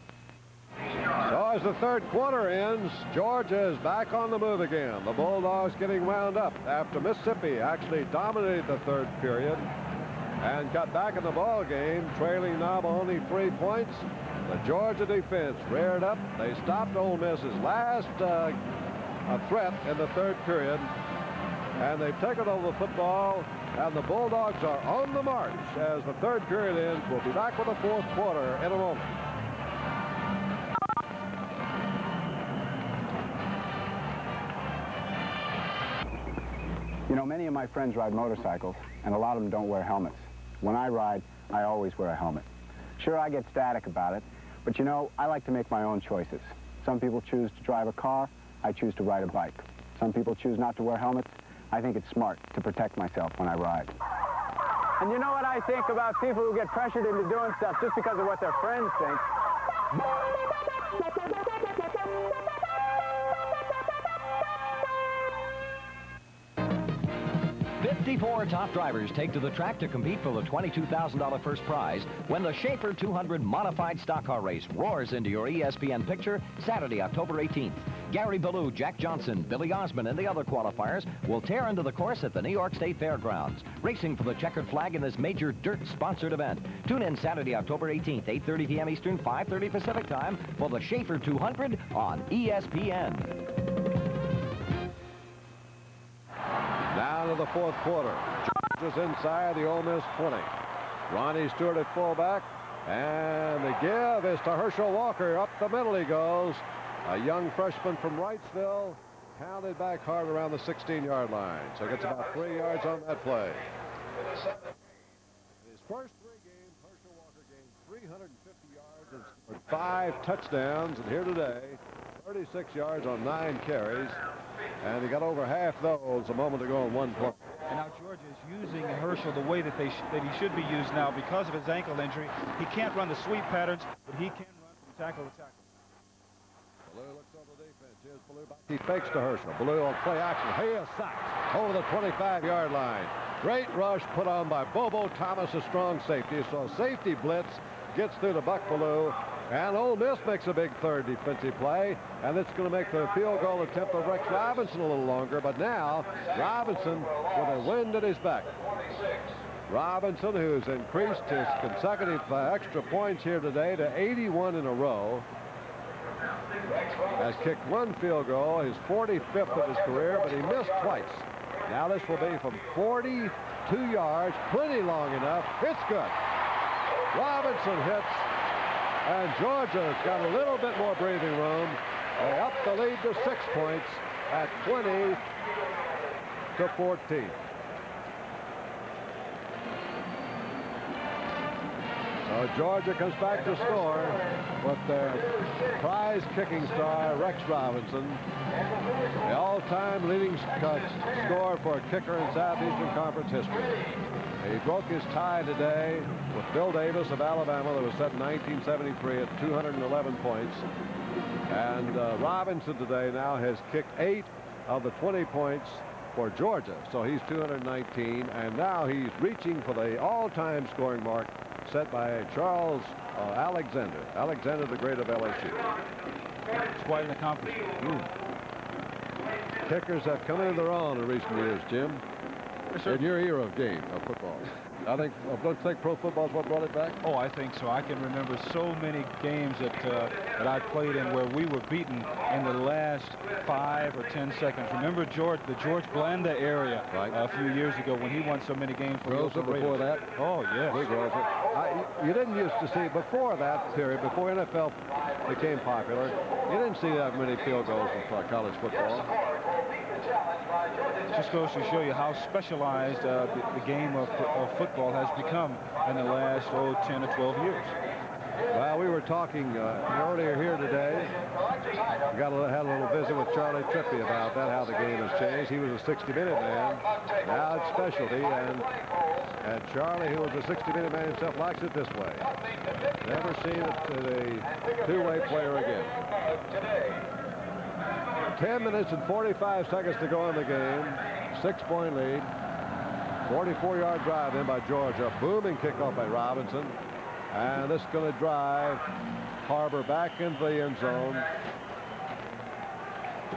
So as the third quarter ends, Georgia is back on the move again. The Bulldogs getting wound up after Mississippi actually dominated the third period and got back in the ball game, trailing now by only 3 points. The Georgia defense reared up. They stopped Ole Miss's last threat in the third period, and they've taken over the football, and the Bulldogs are on the march as the third period ends. We'll be back with the fourth quarter in a moment. You know, many of my friends ride motorcycles, and a lot of them don't wear helmets. When I ride, I always wear a helmet. Sure, I get static about it, but you know, I like to make my own choices. Some people choose to drive a car, I choose to ride a bike. Some people choose not to wear helmets. I think it's smart to protect myself when I ride. And you know what I think about people who get pressured into doing stuff just because of what their friends think? 54 top drivers take to the track to compete for the $22,000 first prize when the Schaefer 200 Modified Stock Car Race roars into your ESPN picture Saturday, October 18th. Gary Ballou, Jack Johnson, Billy Osmond, and the other qualifiers will tear into the course at the New York State Fairgrounds, racing for the checkered flag in this major dirt-sponsored event. Tune in Saturday, October 18th, 8:30 p.m. Eastern, 5:30 Pacific Time for the Schaefer 200 on ESPN. Down to the fourth quarter. Georgia's inside the Ole Miss 20. Ronnie Stewart at fullback. And the give is to Herschel Walker. Up the middle he goes. A young freshman from Wrightsville. Pounded back hard around the 16-yard line. So gets about 3 yards on that play. In his first 3 games, Herschel Walker gained 350 yards and scored 5 touchdowns. And here today, 36 yards on 9 carries. And he got over half those a moment ago in 1 play. And now Georgia is using Herschel the way that he should be used now because of his ankle injury. He can't run the sweep patterns, but he can run from tackle to tackle. Ballou looks over the defense. Here's Ballou. He fakes to Herschel. Ballou on play action. He is sacked over the 25-yard line. Great rush put on by Bobo Thomas, a strong safety. So safety blitz gets through to Buck Ballou. And Ole Miss makes a big third defensive play, and it's going to make the field goal attempt of Rex Robinson a little longer. But now, Robinson with a wind at his back. Robinson, who's increased his consecutive extra points here today to 81 in a row, has kicked 1 field goal, his 45th of his career, but he missed twice. Now this will be from 42 yards, plenty long enough. It's good. Robinson hits. And Georgia's got a little bit more breathing room. They up the lead to 6 points at 20 to 14. So Georgia comes back to score with their prize kicking star, Rex Robinson, the all-time leading scorer for a kicker in Southeastern Conference history. He broke his tie today with Bill Davis of Alabama that was set in 1973 at 211 points. And Robinson today now has kicked 8 of the 20 points for Georgia. So he's 219, and now he's reaching for the all-time scoring mark set by Charles Alexander. Alexander the Great of LSU. It's quite an accomplishment. Kickers have come into their own in recent years, Jim. In your era of football. I think, don't you think pro football is what brought it back? Oh, I think so. I can remember so many games that I played in where we were beaten in the last 5 or 10 seconds. Remember the George Blanda area a few years ago when he won so many games for the Oakland Raiders. Before that? Oh, yes. You didn't used to see, before that period, before NFL became popular, you didn't see that many field goals in college football. Just goes to show you how specialized the game of football has become in the last 10 or 12 years. Well, we were talking earlier here today. We had a little visit with Charlie Trippi about that, how the game has changed. He was a 60-minute man. Now it's specialty, and Charlie, who was a 60-minute man himself, likes it this way. Never seen a two-way player again. 10 minutes and 45 seconds to go in the game. 6-point lead. 44-yard drive in by Georgia. Booming kickoff by Robinson. And this is going to drive Harbor back into the end zone.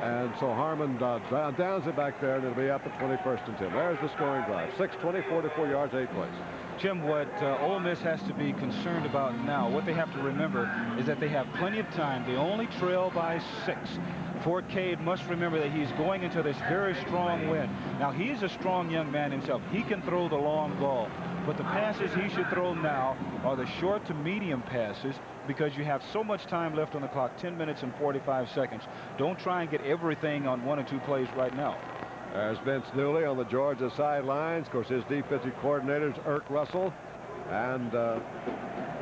And so Harmon downs it back there, and it'll be up at 21st and 10. There's the scoring drive. 6:20, 44 yards, 8 plays. Jim, what Ole Miss has to be concerned about now, what they have to remember is that they have plenty of time. They only trail by 6. Fort Cade must remember that he's going into this very strong wind. Now, he's a strong young man himself. He can throw the long ball. But the passes he should throw now are the short to medium passes because you have so much time left on the clock, 10 minutes and 45 seconds. Don't try and get everything on 1 or 2 plays right now. There's Vince Dooley on the Georgia sidelines. Of course, his defensive coordinators, Irk Russell. And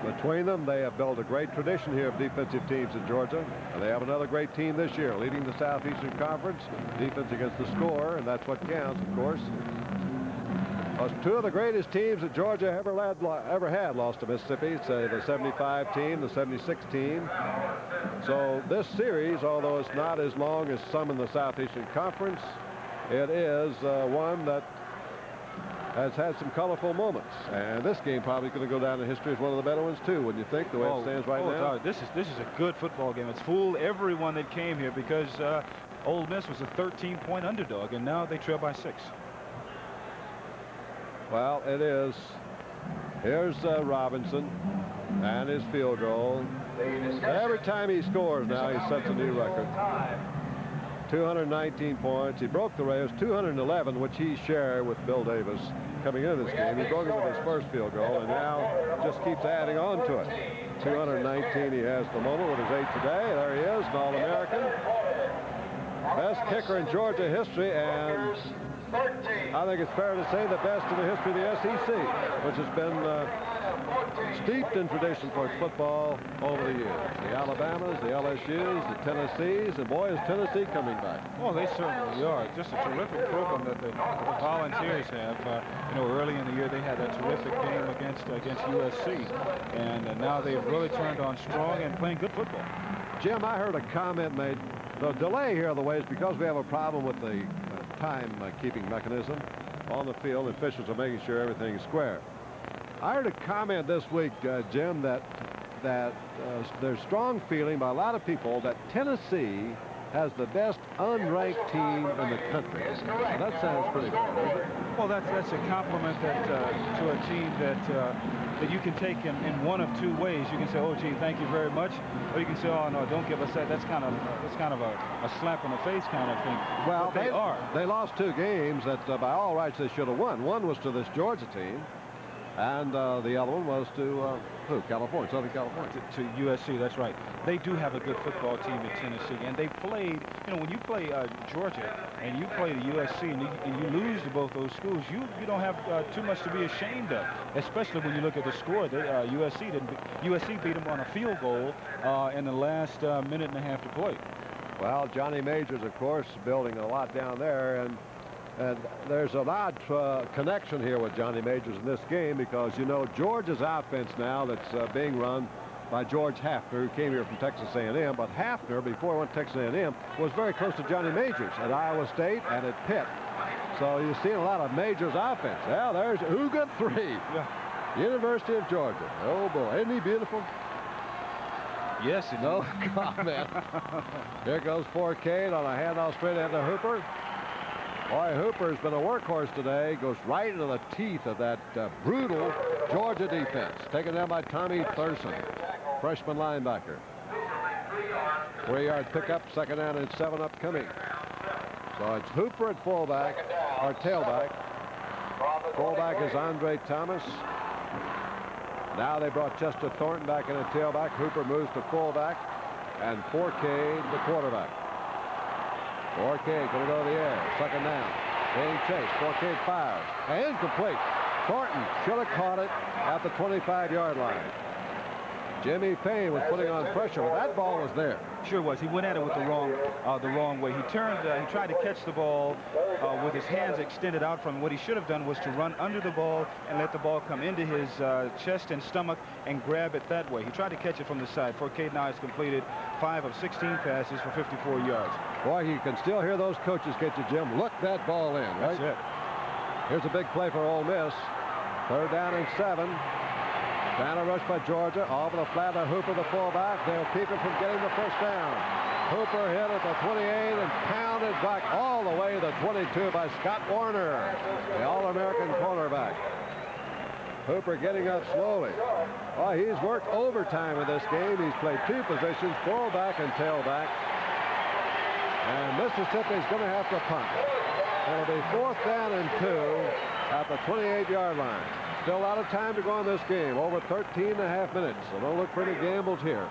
between them, they have built a great tradition here of defensive teams in Georgia. And they have another great team this year, leading the Southeastern Conference. Defense against the score, and that's what counts, of course. 2 of the greatest teams that Georgia ever had lost to Mississippi. Say the 75 team, the 76 team. So this series, although it's not as long as some in the Southeastern Conference, it is one that has had some colorful moments. And this game probably going to go down in history as one of the better ones too, wouldn't you think, the way it stands right now? This is a good football game. It's fooled everyone that came here because Ole Miss was a 13-point underdog, and now they trail by 6. Well, it is. Here's Robinson and his field goal. And every time he scores now, he sets a new record. 219 points. He broke the record, 211, which he shared with Bill Davis coming into this game. He broke it with his first field goal, and now just keeps adding on to it. 219 he has the moment with his 8 today. There he is, an All-American. Best kicker in Georgia history, and I think it's fair to say the best in the history of the SEC, which has been steeped in tradition for its football over the years. The Alabamas, the LSUs, the Tennessees, and boy, is Tennessee coming back. Well, they certainly are. Just a terrific program that the Volunteers have. Early in the year they had a terrific game against USC, and now they've really turned on strong and playing good football. Jim, I heard a comment made. The delay here of the way is because we have a problem with the time-keeping mechanism on the field. Officials are making sure everything is square. I heard a comment this week, Jim, that there's strong feeling by a lot of people that Tennessee has the best unranked team in the country. Now, that sounds pretty good, doesn't it? Well, that's a compliment to a team that you can take in one of 2 ways. You can say, "Oh, gee, thank you very much," or you can say, "Oh, no, don't give us that." That's kind of a slap in the face kind of thing. Well, but they lost 2 games that by all rights they should have won. One was to this Georgia team, and the other one was to California, Southern California. To USC, that's right. They do have a good football team in Tennessee, and they played, when you play Georgia and you play the USC and you lose to both those schools, you don't have too much to be ashamed of, especially when you look at the score. USC beat them on a field goal in the last minute and a half to play. Well, Johnny Majors, of course, building a lot down there, and there's an odd connection here with Johnny Majors in this game because, Georgia's offense now that's being run by George Hafner, who came here from Texas A&M. But Hafner, before he went to Texas A&M, was very close to Johnny Majors at Iowa State and at Pitt. So you're seeing a lot of Majors offense. Well, there's Uga 3. Yeah. University of Georgia. Oh, boy. Isn't he beautiful? Yes, no comment. Here goes Fort Cade on a handoff straight into Hooper. Boy, Hooper's been a workhorse today. Goes right into the teeth of that brutal Georgia defense. Taken down by Tommy Thurston, freshman linebacker. 3-yard pickup, second down and 7 upcoming. So it's Hooper at fullback, or tailback. Fullback is Andre Thomas. Now they brought Chester Thornton back in at tailback. Hooper moves to fullback, and Forcade the quarterback. Forcade going to go to the air. Second down. Being chased. Forcade fires. And complete. Thornton should have caught it at the 25-yard line. Jimmy Payne was putting on pressure, but that ball was there. Sure was. He went at it with the wrong way. He turned. He tried to catch the ball with his hands extended out from him. What he should have done was to run under the ball and let the ball come into his chest and stomach and grab it that way. He tried to catch it from the side. Forcade now has completed 5 of 16 passes for 54 yards. Boy, you can still hear those coaches get you, Jim. Look that ball in, right? That's it. Here's a big play for Ole Miss. Third down and 7. Trying to rush by Georgia. Off the flat of Hooper, the fullback. They'll keep him from getting the first down. Hooper hit at the 28 and pounded back all the way to the 22 by Scott Warner, the All-American cornerback. Hooper getting up slowly. Oh, he's worked overtime in this game. He's played 2 positions, fullback and tailback. And Mississippi's going to have to punt. It'll be 4th down and 2 at the 28-yard line. Still a lot of time to go in this game. Over 13.5 minutes. So don't look for any gambles here.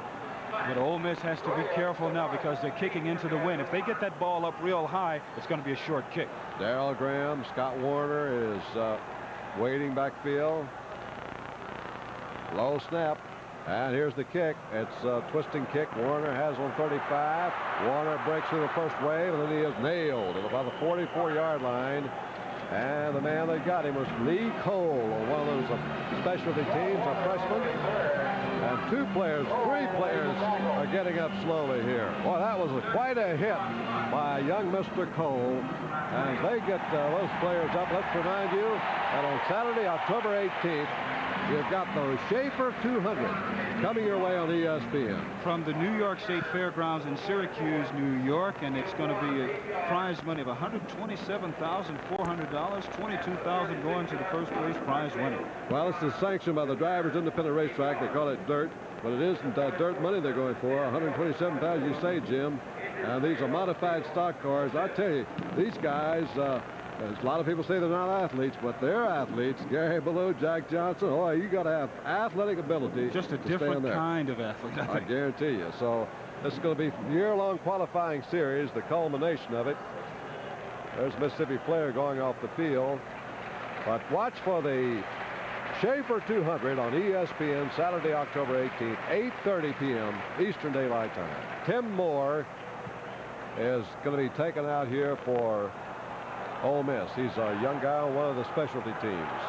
But Ole Miss has to be careful now because they're kicking into the wind. If they get that ball up real high, it's going to be a short kick. Darrell Graham, Scott Warner is waiting backfield. Low snap. And here's the kick. It's a twisting kick. Warner has on 35. Warner breaks through the first wave, and then he is nailed at about the 44-yard line. And the man that got him was Lee Cole, one of those specialty teams, a freshman. And 3 players are getting up slowly here. Well, that was quite a hit by young Mr. Cole. As they get those players up, let's remind you that on Saturday, October 18th, you've got the Schaefer 200 coming your way on ESPN. From the New York State Fairgrounds in Syracuse, New York, and it's going to be a prize money of $127,400, $22,000 going to the first place prize winner. Well, this is sanctioned by the Drivers Independent Racetrack. They call it dirt, but it isn't dirt money they're going for. $127,000, you say, Jim. And these are modified stock cars. I tell you, these guys, a lot of people say they're not athletes, but they're athletes. Gary Ballou, Jack Johnson. Oh, you got to have athletic ability. Just a different kind of athlete, I guarantee you. So this is going to be a year-long qualifying series, the culmination of it. There's a Mississippi player going off the field. But watch for the Schaefer 200 on ESPN Saturday, October 18th, 8:30 p.m. Eastern Daylight Time. Tim Moore is going to be taken out here for Ole Miss. He's a young guy on one of the specialty teams.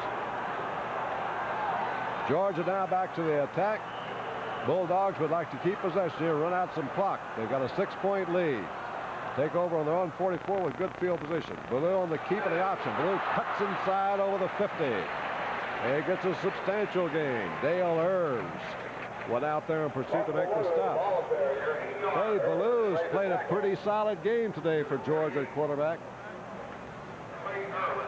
Georgia now back to the attack. Bulldogs would like to keep possession here, run out some clock. They've got a 6-point lead. Take over on their own 44 with good field position. Ballou on the keep of the option. Ballou cuts inside over the 50. He gets a substantial gain. Dale Earns went out there and proceeded to make the stop. Hey, Ballou's played a pretty solid game today for Georgia at quarterback.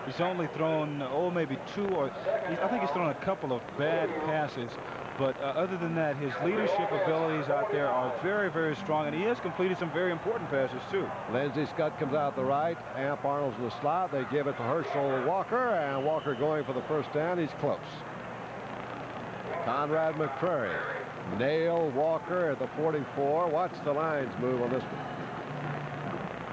He's only thrown, maybe 2 or I think he's thrown a couple of bad passes. But other than that, his leadership abilities out there are very, very strong, and he has completed some very important passes, too. Lindsey Scott comes out the right. Amp Arnold's in the slot. They give it to Herschel Walker, and Walker going for the first down. He's close. Conrad McCrary. Nail Walker at the 44. Watch the lines move on this one.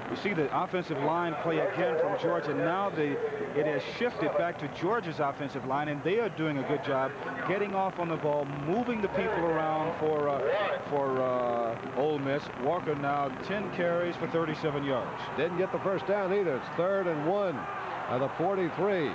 You see the offensive line play again from Georgia. Now it has shifted back to Georgia's offensive line, and they are doing a good job getting off on the ball, moving the people around for Ole Miss. Walker now 10 carries for 37 yards. Didn't get the first down either. It's 3rd and 1 at the 43.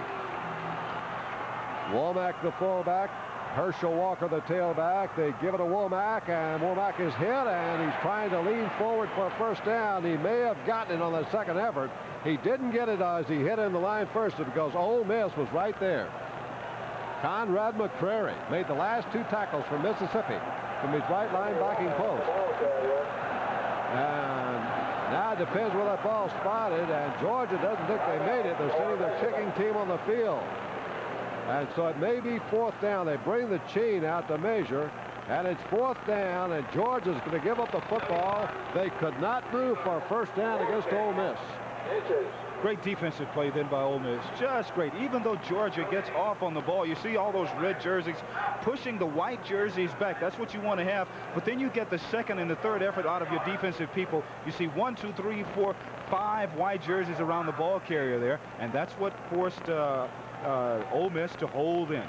Womack the fullback. Herschel Walker the tailback. They give it to Womack, and Womack is hit, and he's trying to lean forward for a first down. He may have gotten it on the second effort. He didn't get it as he hit in the line first because Ole Miss was right there. Conrad McCrary made the last 2 tackles for Mississippi from his right linebacking post. And Now it depends where that ball's spotted, and Georgia doesn't think they made it. They're sending their kicking team on the field. And so it may be 4th down. They bring the chain out to measure, and it's 4th down, and Georgia's going to give up the football. They could not move for a 1st down against Ole Miss. Great defensive play then by Ole Miss. Just great. Even though Georgia gets off on the ball, you see all those red jerseys pushing the white jerseys back. That's what you want to have. But then you get the second and the third effort out of your defensive people. You see 1, 2, 3, 4, 5 white jerseys around the ball carrier there. And that's what forced Ole Miss to hold in.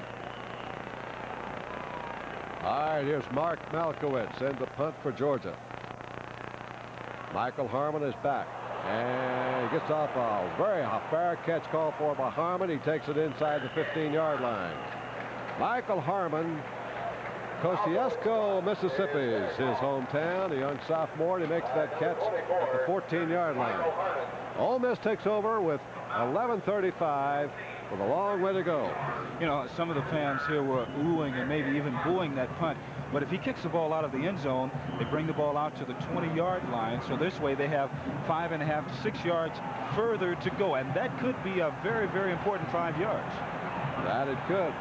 All right, here's Mark Malkowitz in the punt for Georgia. Michael Harmon is back. And he gets off a very fair catch call for by Harmon. He takes it inside the 15-yard line. Michael Harmon, Kosciuszko, Mississippi is his hometown. A young sophomore, and he makes that catch at the 14-yard line. Ole Miss takes over with 11:35 with a long way to go. You know, some of the fans here were oohing and maybe even booing that punt. But if he kicks the ball out of the end zone, they bring the ball out to the 20-yard line. So this way they have 5.5 to 6 yards further to go. And that could be a very, very important 5 yards. That it could.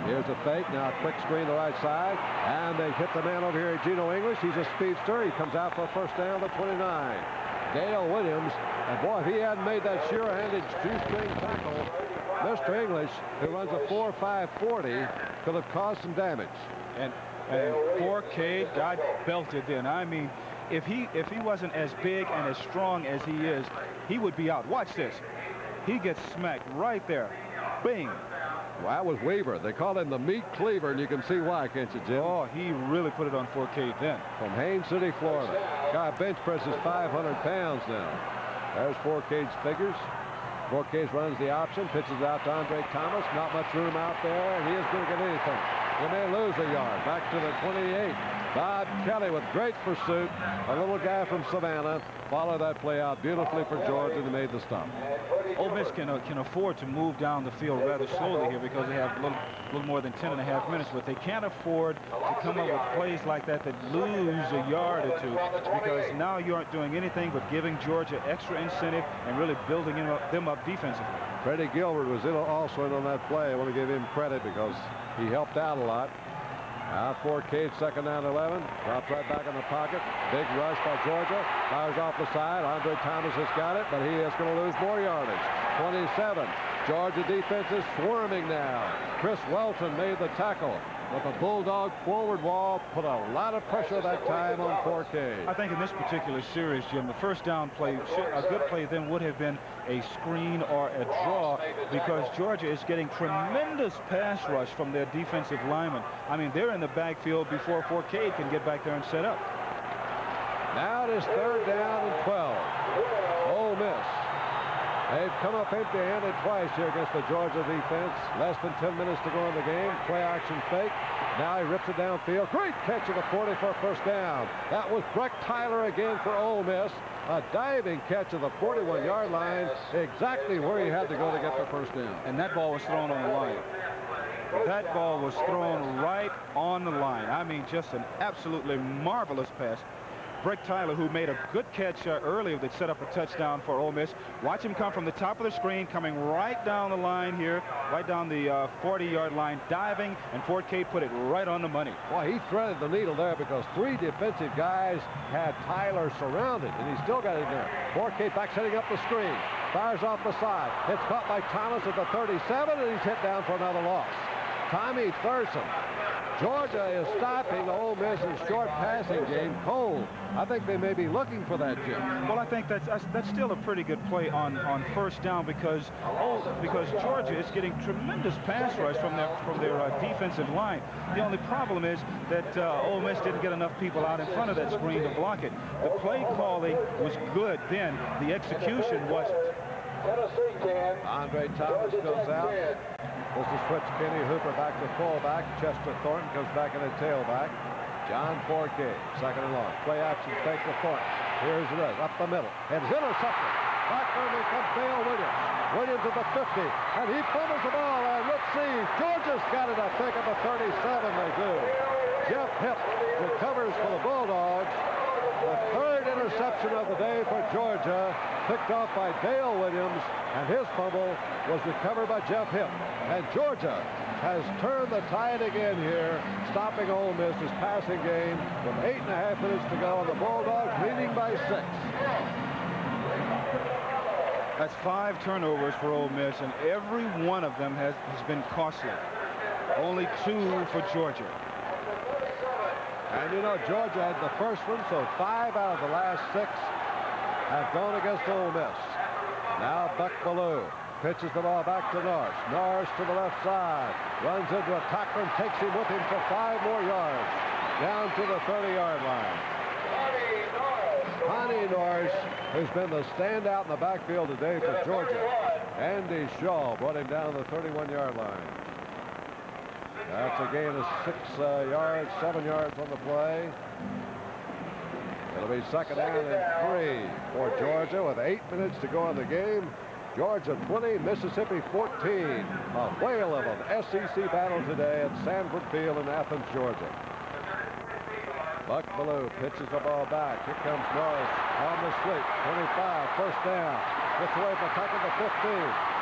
Here's a fake. Now a quick screen to the right side. And they hit the man over here, Geno English. He's a speedster. He comes out for a 1st down at the 29. Dale Williams. And boy, if he hadn't made that sure-handed shoestring tackle, Mr. English, who runs a 4.5 40, could have caused some damage. And poor Cade got belted in. I mean, if he wasn't as big and as strong as he is, he would be out. Watch this. He gets smacked right there. Bing. Well, that was Weaver. They call him the meat cleaver, and you can see why, can't you, Jim? Oh, he really put it on 4K then. From Haines City, Florida. Guy bench presses 500 pounds now. There's 4K's figures. 4K runs the option, pitches out to Andre Thomas. Not much room out there, and he isn't going to get anything. He may lose a yard. Back to the 28. Bob Kelly with great pursuit. A little guy from Savannah followed that play out beautifully for Georgia and made the stop. Ole Miss can afford to move down the field rather slowly here because they have a little more than 10.5 minutes, but they can't afford to come up with plays like that lose a yard or two, because now you aren't doing anything but giving Georgia extra incentive and really building them up defensively. Freddie Gilbert was also in on that play. I want to give him credit because he helped out a lot. Now 4K, 2nd down 11. Drops right back in the pocket. Big rush by Georgia. Fires off the side. Andre Thomas has got it, but he is going to lose more yardage. 27. Georgia defense is swarming now. Chris Welton made the tackle. But the Bulldog forward wall put a lot of pressure that time on 4K. I think in this particular series, Jim, the 1st down play, a good play then would have been a screen or a draw, because Georgia is getting tremendous pass rush from their defensive linemen. I mean, they're in the backfield before 4K can get back there and set up. Now it is 3rd down and 12. Ole Miss. They've come up empty-handed twice here against the Georgia defense. Less than 10 minutes to go in the game. Play action fake. Now he rips it downfield. Great catch at the 40 for a 1st down. That was Breck Tyler again for Ole Miss. A diving catch at the 41-yard line, exactly where he had to go to get the 1st down. And that ball was thrown on the line. That ball was thrown right on the line. I mean, just an absolutely marvelous pass. Breck Tyler, who made a good catch earlier that set up a touchdown for Ole Miss. Watch him come from the top of the screen, coming right down the line here, right down the 40-yard line, diving, and 4K put it right on the money. Boy, he threaded the needle there because 3 defensive guys had Tyler surrounded, and he still got it there. 4K back setting up the screen. Fires off the side. It's caught by Thomas at the 37, and he's hit down for another loss. Tommy Thurston. Georgia is stopping Ole Miss's short passing game cold. I think they may be looking for that, Jim. Well, I think that's still a pretty good play on 1st down because Georgia is getting tremendous pass rush from their defensive line. The only problem is that Ole Miss didn't get enough people out in front of that screen to block it. The play calling was good then. The execution wasn't. Andre Thomas goes out. This is switch Kenny Hooper back to fullback. Chester Thornton comes back in a tailback. John 4K, 2nd and long. Play action, fake to Thornton. Here's the rush, up the middle. And it's intercepted. Back there comes Dale Williams. Williams at the 50. And he fumbles the ball. And let's see. Georgia's got it, I think, at the 37. They do. Jeff Hipp recovers for the Bulldogs. The 3rd and interception of the day for Georgia, picked off by Dale Williams, and his fumble was recovered by Jeff Hipp. And Georgia has turned the tide again here, stopping Ole Miss's passing game with 8.5 minutes to go, and the Bulldogs leading by 6. That's 5 turnovers for Ole Miss, and every one of them has been costly. Only 2 for Georgia. And you know, Georgia had the first one, so 5 out of the last 6 have gone against Ole Miss. Now Buck Ballou pitches the ball back to Norris. Norris to the left side. Runs into a tackler and takes him with him for 5 more yards. Down to the 30-yard line. Carney Norris, who's been the standout in the backfield today for Georgia. Andy Shaw brought him down to the 31-yard line. That's a gain of 6 yards, 7 yards on the play. It'll be second down and 3 for Georgia with 8 minutes to go in the game. Georgia 20, Mississippi 14. A whale of an SEC battle today at Sanford Field in Athens, Georgia. Buck Ballou pitches the ball back. Here comes Norris on the sweep. 25, first down. Gets away from the tackle to 15.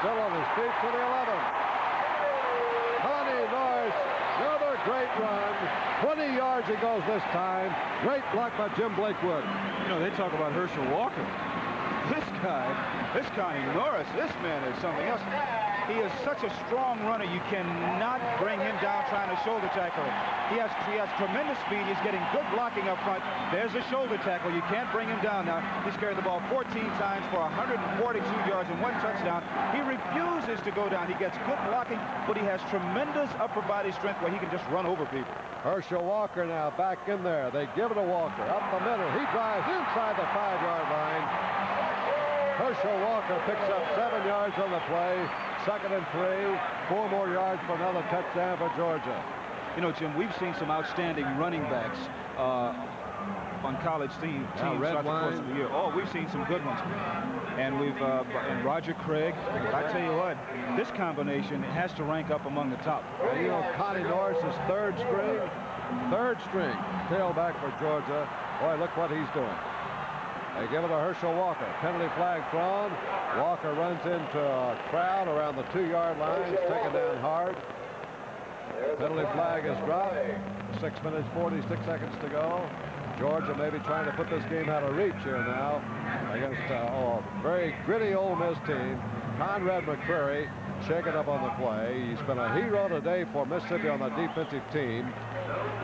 Still on his feet to the 11. Carney Norris, another great run. 20 yards he goes this time. Great block by Jim Blakewood. You know, they talk about Herschel Walker. This Carney Norris, this man is something else. He is such a strong runner, you cannot bring him down trying to shoulder tackle him. He has tremendous speed. He's getting good blocking up front. There's a shoulder tackle. You can't bring him down now. He's carried the ball 14 times for 142 yards and 1 touchdown. He refuses to go down. He gets good blocking, but he has tremendous upper body strength where he can just run over people. Herschel Walker now back in there. They give it to Walker. Up the middle. He drives inside the 5-yard line. Herschel Walker picks up 7 yards on the play. Second and 3. 4 more yards for another touchdown for Georgia. You know, Jim, we've seen some outstanding running backs on college teams throughout the course of the year. Oh, we've seen some good ones. And we've and Roger Craig. I tell you what, this combination has to rank up among the top. And you know, Carney Norris is third string tailback for Georgia. Boy, look what he's doing. They give it to Herschel Walker. Penalty flag thrown. Walker runs into a crowd around the 2-yard line. He's taken down hard. Penalty flag is dropped. 6 minutes, 46 seconds to go. Georgia may be trying to put this game out of reach here now against a very gritty Ole Miss team. Conrad McCreary shaking up on the play. He's been a hero today for Mississippi on the defensive team.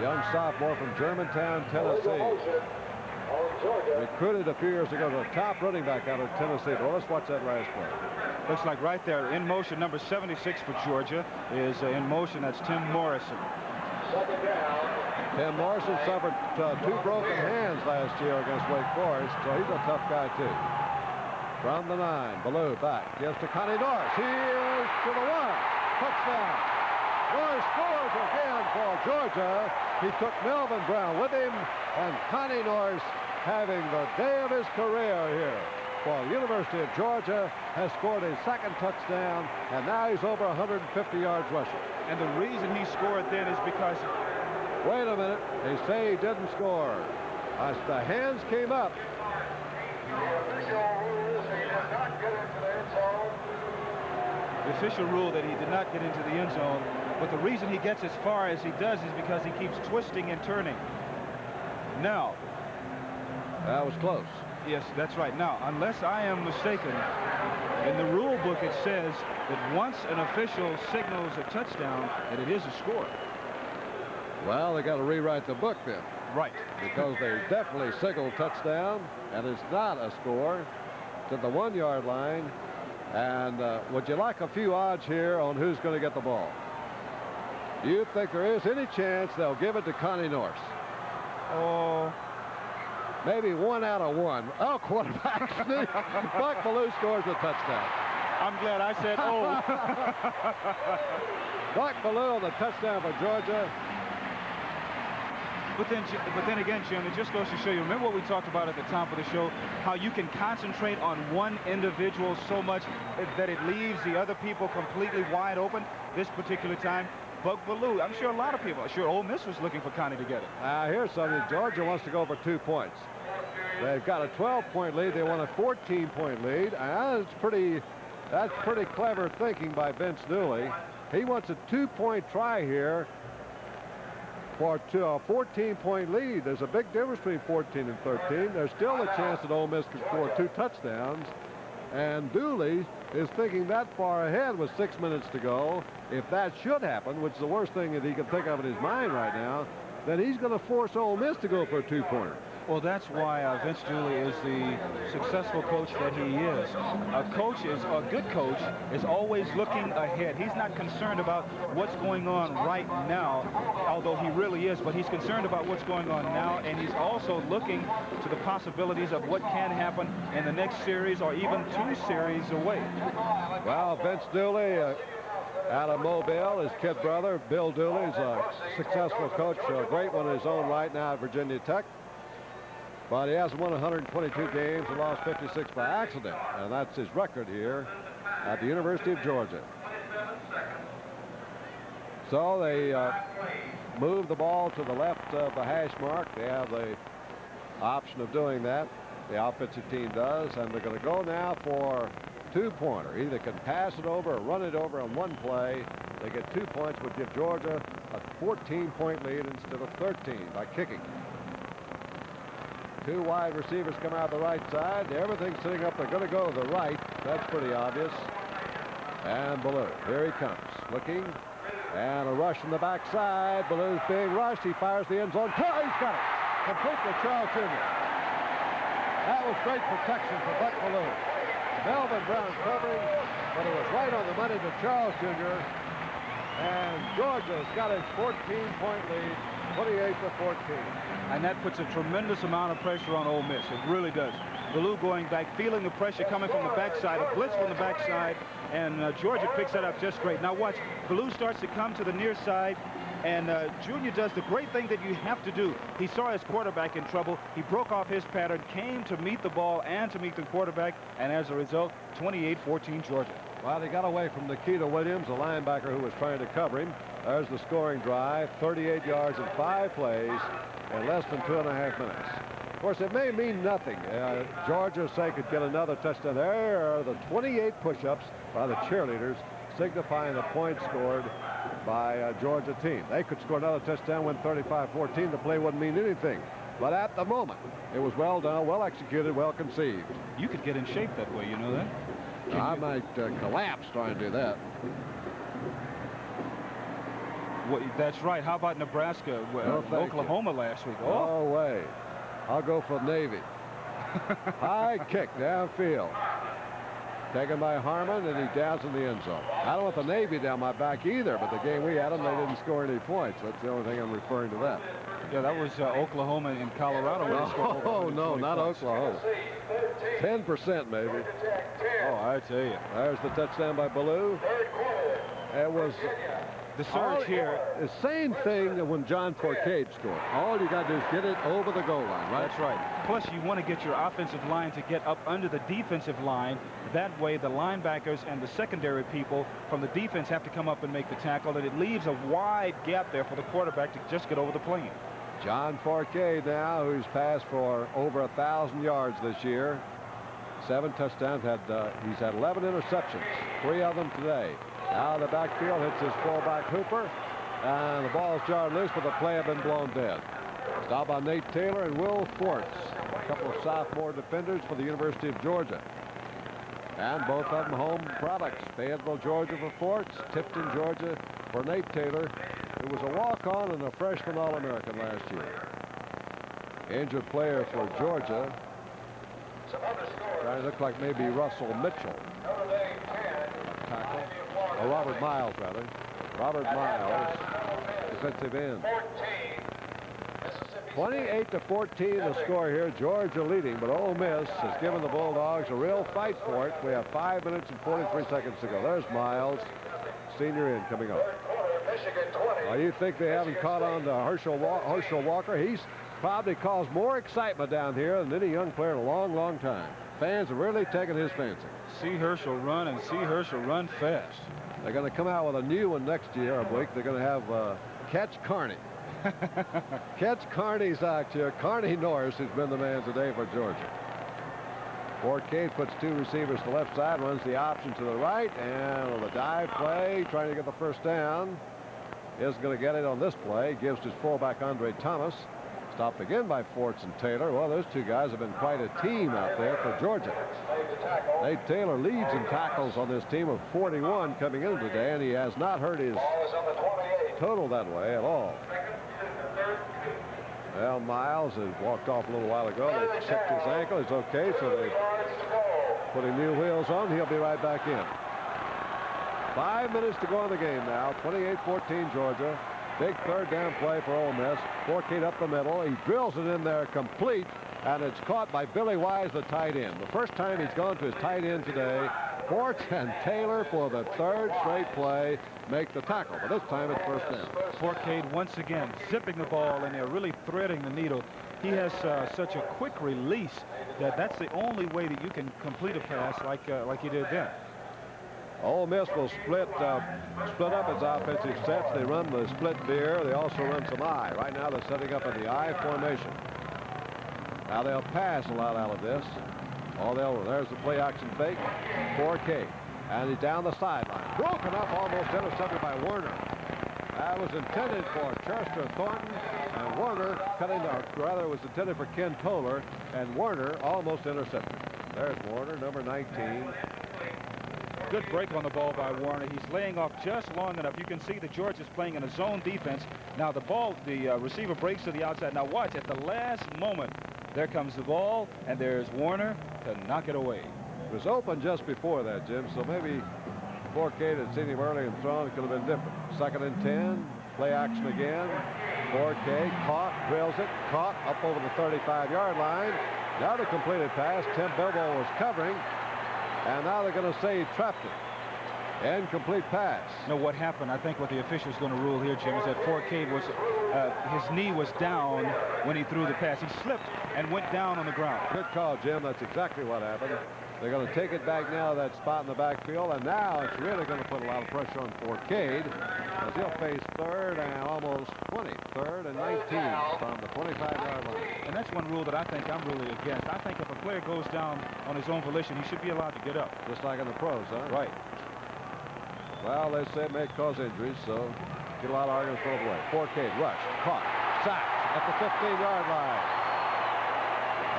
Young sophomore from Germantown, Tennessee. Recruited a few years ago to the top running back out of Tennessee. Well, let's watch that last play. Looks like right there in motion, number 76 for Georgia is in motion. That's Tim Morrison. Tim Morrison suffered 2 broken hands last year against Wake Forest, so he's a tough guy too. From the 9, Ballou back, gives to Carney Norris. He is to the 1. Touchdown. Norris scores again for Georgia. He took Melvin Brown with him, and Carney Norris, having the day of his career here for the University of Georgia, has scored his 2nd touchdown, and now he's over 150 yards rushing. And the reason he scored then is because... Wait a minute. They say he didn't score. As the hands came up. The official rule that he did not get into the end zone, but the reason he gets as far as he does is because he keeps twisting and turning. Now... That was close. Yes, that's right. Now, unless I am mistaken, in the rule book it says that once an official signals a touchdown, that it is a score. Well, they got to rewrite the book then. Right. Because they definitely signaled touchdown, and it's not a score to the 1-yard line. And would you like a few odds here on who's going to get the ball? Do you think there is any chance they'll give it to Carney Norris? Oh... Maybe 1 out of 1. Oh, quarterback sneak. Buck Ballou scores a touchdown. I'm glad I said oh. Buck Ballou on the touchdown for Georgia. But then again, Jim, it just goes to show you, remember what we talked about at the top of the show, how you can concentrate on one individual so much that it leaves the other people completely wide open. This particular time, Buck Ballou, I'm sure a lot of people, Ole Miss was looking for Carney to get it. Here's something. Georgia wants to go for 2 points. They've got a 12-point lead. They want a 14-point lead. And that's pretty clever thinking by Vince Dooley. He wants a 2-point try here for a 14-point lead. There's a big difference between 14 and 13. There's still a chance that Ole Miss could score 2 touchdowns. And Dooley is thinking that far ahead with 6 minutes to go. If that should happen, which is the worst thing that he can think of in his mind right now, then he's going to force Ole Miss to go for a 2-pointer. Well, that's why Vince Dooley is the successful coach that he is. A good coach is always looking ahead. He's not concerned about what's going on right now, although he really is, but he's concerned about what's going on now, and he's also looking to the possibilities of what can happen in the next series or even 2 series away. Well, Vince Dooley out of Mobile, his kid brother, Bill Dooley, is a successful coach, a great one in his own right now at Virginia Tech. But he has won 122 games and lost 56 by accident. And that's his record here at the University of Georgia. So they move the ball to the left of the hash mark. They have the option of doing that. The offensive team does. And they're going to go now for 2-pointer. Either can pass it over or run it over on one play. They get 2 points, would give Georgia a 14-point lead instead of 13 by kicking. 2 wide receivers come out the right side. Everything's sitting up. They're going to go to the right. That's pretty obvious. And Ballou, here he comes, looking, and a rush from the backside. Ballou's being rushed. He fires the end zone. He's got it. Complete to Charles Jr. That was great protection for Buck Ballou. Melvin Brown covering, but it was right on the money to Charles Jr. And Georgia's got his 14-point lead, 28-14. And that puts a tremendous amount of pressure on Ole Miss. It really does. Ballou going back, feeling the pressure coming from the backside, a blitz from the backside, and Georgia picks that up just great. Now watch, Ballou starts to come to the near side, and Junior does the great thing that you have to do. He saw his quarterback in trouble. He broke off his pattern, came to meet the ball and to meet the quarterback, and as a result, 28-14 Georgia. Well, he got away from Nikita Williams, the linebacker who was trying to cover him. There's the scoring drive, 38 yards in 5 plays in less than 2.5 minutes. Of course, it may mean nothing. Georgia, say, could get another touchdown. There are the 28 push-ups by the cheerleaders signifying the point scored by a Georgia team. They could score another touchdown, win 35-14. The play wouldn't mean anything. But at the moment, it was well done, well executed, well conceived. You could get in shape that way, you know that? I might collapse trying to do that. Well, that's right. How about Nebraska, Oklahoma last week? Oh, no way. I'll go for Navy. High kick downfield. Taken by Harmon, and he downs in the end zone. I don't want the Navy down my back either, but the game we had them, they didn't score any points. That's the only thing I'm referring to that. Yeah, that was Oklahoma and Colorado. No, not Oklahoma. 10% maybe. Oh, I tell you. There's the touchdown by Ballou. It was the surge here. The same thing that when John Forcade scored. All you got to do is get it over the goal line, right? That's right. Plus, you want to get your offensive line to get up under the defensive line. That way, the linebackers and the secondary people from the defense have to come up and make the tackle, and it leaves a wide gap there for the quarterback to just get over the plane. John Forcade now, who's passed for over 1,000 yards this year. 7 touchdowns. He's had 11 interceptions, 3 of them today. Out of the backfield, hits his fullback Hooper, and the ball's jarred loose, but the play had been blown dead. Stopped by Nate Taylor and Will Forts, a couple of sophomore defenders for the University of Georgia. And both of them home products. Fayetteville, Georgia for Forts, Tipton, Georgia for Nate Taylor, who was a walk-on and a freshman All-American last year. Injured player for Georgia. Trying to look like maybe Russell Mitchell. Tackle. Or Robert Miles, rather. Robert Miles, defensive end. 28-14 the score here. Georgia leading, but Ole Miss has given the Bulldogs a real fight for it. We have 5 minutes and 43 seconds to go. There's Miles, senior end, coming up. You think they haven't caught on to Herschel Walker? He's probably caused more excitement down here than any young player in a long, long time. Fans have really taken his fancy. See Herschel run and see Herschel run fast. They're going to come out with a new one next year, I believe. They're going to have Catch Carney. Catch Carney's out here. Carney Norris has been the man today for Georgia. Forcade puts two receivers to the left side, runs the option to the right, and the dive play, trying to get the first down. Isn't going to get it on this play. Gives his fullback Andre Thomas. Stopped again by Forts and Taylor. Well, those two guys have been quite a team out there for Georgia. Nate Taylor leads in tackles on this team of 41 coming in today, and he has not hurt his total that way at all. Well, Miles has walked off a little while ago. They checked his ankle. He's okay, so they put him new wheels on. He'll be right back in. 5 minutes to go in the game now. 28-14 Georgia. Big third down play for Ole Miss. Forcade up the middle. He drills it in there complete, and it's caught by Billy Wise, the tight end. The first time he's gone to his tight end today. Forts and Taylor for the third straight play make the tackle, but this time it's first down. Forcade once again zipping the ball, and they're really threading the needle. He has such a quick release that that's the only way that you can complete a pass like he did then. Ole Miss will split up its offensive sets. They run the split veer. They also run some I. Right now they're setting up in the I formation. Now they'll pass a lot out of this. There's the play action fake. 4K. And he's down the sideline. Broken up, almost intercepted by Werner. That was intended for Chester Thornton, and Werner it was intended for Ken Toller, and Werner almost intercepted. There's Werner, number 19. Good break on the ball by Warner. He's laying off just long enough. You can see that Georgia's playing in a zone defense. Now the receiver breaks to the outside. Now watch, at the last moment, there comes the ball, and there's Warner to knock it away. It was open just before that, Jim, so maybe Forcade had seen him early and thrown. It could have been different. 2nd and 10, play action again. Forcade caught, drills it, caught up over the 35-yard line. Now the completed pass. Tim Bilbo was covering, and now they're going to say he trapped it. Incomplete pass. No, what happened, I think what the official's going to rule here, Jim, is that Forcade was, his knee was down when he threw the pass. He slipped and went down on the ground. Good call, Jim. That's exactly what happened. They're going to take it back now, that spot in the backfield, and now it's really going to put a lot of pressure on Forcade, as he'll face 3rd and almost 20. 3rd and 19 from the 25-yard line. And that's one rule that I think I'm really against. I think if a player goes down on his own volition, he should be allowed to get up. Just like in the pros, huh? Right. Well, they say it may cause injuries, so get a lot of arguments both ways. Forcade rushed, caught, sacked at the 15-yard line.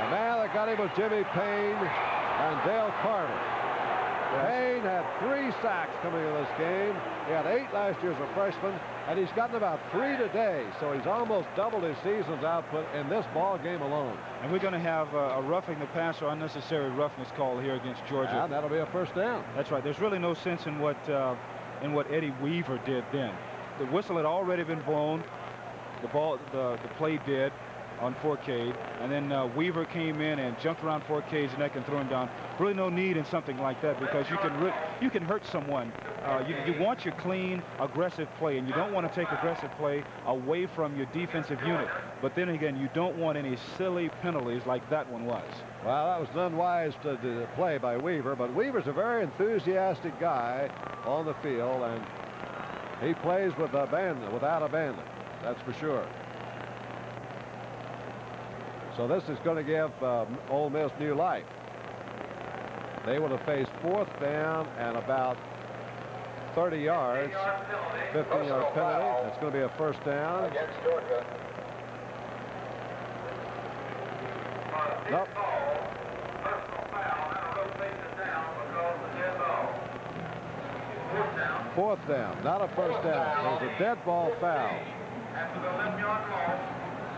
The man that got him was Jimmy Payne and Dale Carter. Payne had 3 sacks coming in this game. He had 8 last year as a freshman, and he's gotten about 3 today, so he's almost doubled his season's output in this ball game alone. And we're going to have a roughing the passer, unnecessary roughness call here against Georgia. And that'll be a first down. That's right. There's really no sense in what Eddie Weaver did then. The whistle had already been blown. The play did on Forcade, and then Weaver came in and jumped around Forcade's neck and threw him down. Really no need in something like that, because you can hurt someone. You want your clean, aggressive play, and you don't want to take aggressive play away from your defensive unit. But then again, you don't want any silly penalties like that one was. Well, that was an unwise play by Weaver, but Weaver's a very enthusiastic guy on the field, and he plays without abandon. That's for sure. So this is going to give Ole Miss new life. They would have faced 4th down and about 30 yards. 15-yard penalty. That's going to be a first down. Against Georgia. Nope. Fourth down, not a first down. There's a dead ball foul.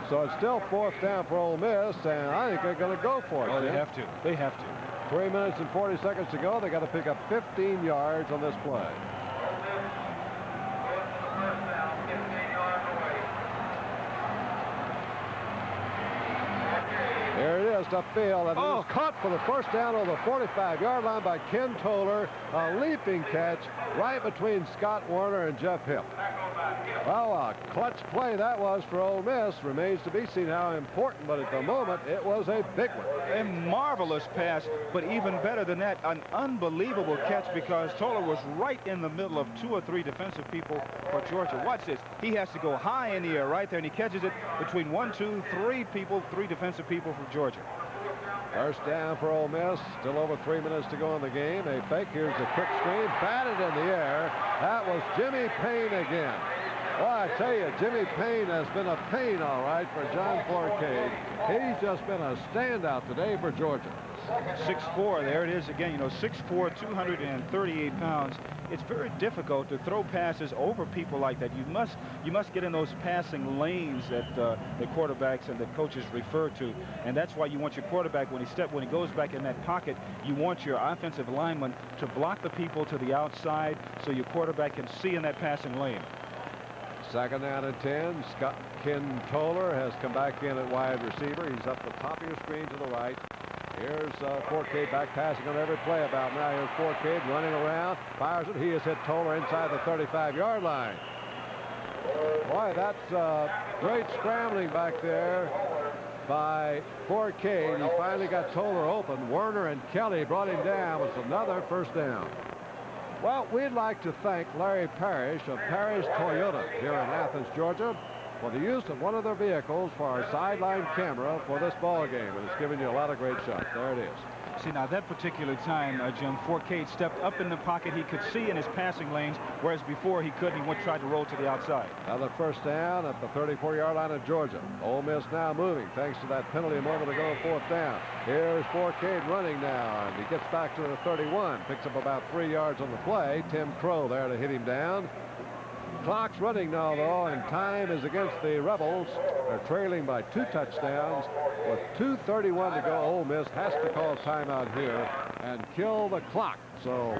So it's still 4th down for Ole Miss, and I think they're going to go for it. Oh, they have to. They have to. 3 minutes and 40 seconds to go. They got to pick up 15 yards on this play. Here it is, upfield, and it is caught for the first down on the 45-yard line by Ken Toller. A leaping catch right between Scott Warner and Jeff Hipp. Well, a clutch play that was for Ole Miss. Remains to be seen how important, but at the moment, it was a big one. A marvelous pass, but even better than that, an unbelievable catch because Toller was right in the middle of 2 or 3 defensive people for Georgia. Watch this. He has to go high in the air right there, and he catches it between 1, 2, 3 people, 3 defensive people for Georgia. First down for Ole Miss. Still over 3 minutes to go in the game. A fake. Here's a quick screen. Batted in the air. That was Jimmy Payne again. Well, I tell you, Jimmy Payne has been a pain, all right, for John Forcade. He's just been a standout today for Georgia. 6'4", there it is again, you know, 6'4", 238 pounds. It's very difficult to throw passes over people like that. You must get in those passing lanes that the quarterbacks and the coaches refer to, and that's why you want your quarterback when he goes back in that pocket, you want your offensive lineman to block the people to the outside so your quarterback can see in that passing lane. Second down and 10. Ken Toller has come back in at wide receiver. He's up the top of your screen to the right. Here's Forcade back passing on every play about now. Here's Forcade running around, fires it. He has hit Toller inside the 35-yard line. Boy, that's great scrambling back there by Forcade. He finally got Toller open. Werner and Kelly brought him down with another first down. Well, we'd like to thank Larry Parrish of Parrish Toyota here in Athens, Georgia, for the use of one of their vehicles for our sideline camera for this ball game, and it's giving you a lot of great shots. There it is. See, now that particular time, Jim, Forcade stepped up in the pocket. He could see in his passing lanes, whereas before he couldn't. He tried to roll to the outside. Another first down at the 34-yard line of Georgia. Ole Miss now moving thanks to that penalty a moment ago, fourth down. Here's Forcade running now, and he gets back to the 31. Picks up about 3 yards on the play. Tim Crow there to hit him down. Clock's running now, though, and time is against the Rebels. They're trailing by 2 touchdowns. With 2:31 to go, Ole Miss has to call timeout here and kill the clock. So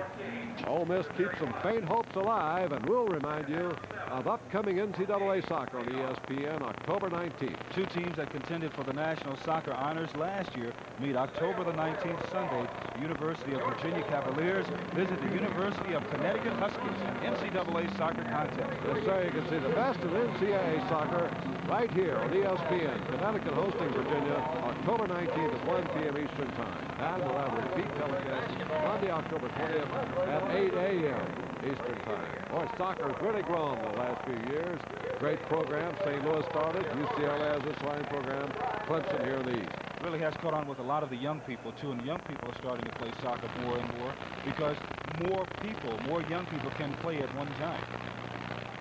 Ole Miss keeps some faint hopes alive, and we'll remind you of upcoming NCAA soccer on ESPN October 19th. 2 teams that contended for the National Soccer Honors last year meet October the 19th, Sunday. University of Virginia Cavaliers visit the University of Connecticut Huskies in NCAA soccer contest. Yes, sir. You can see the best of NCAA soccer right here on ESPN. Connecticut hosting Virginia October 19th at 1 p.m. Eastern Time. And we'll have a repeat telecast Monday, October 20th at 8 a.m. Eastern Time. Boy, soccer has really grown in the last few years. Great program. St. Louis started. UCLA has this line program. Clemson here in the East. Really has caught on with a lot of the young people, too, and the young people are starting to play soccer more and more because more young people can play at one time.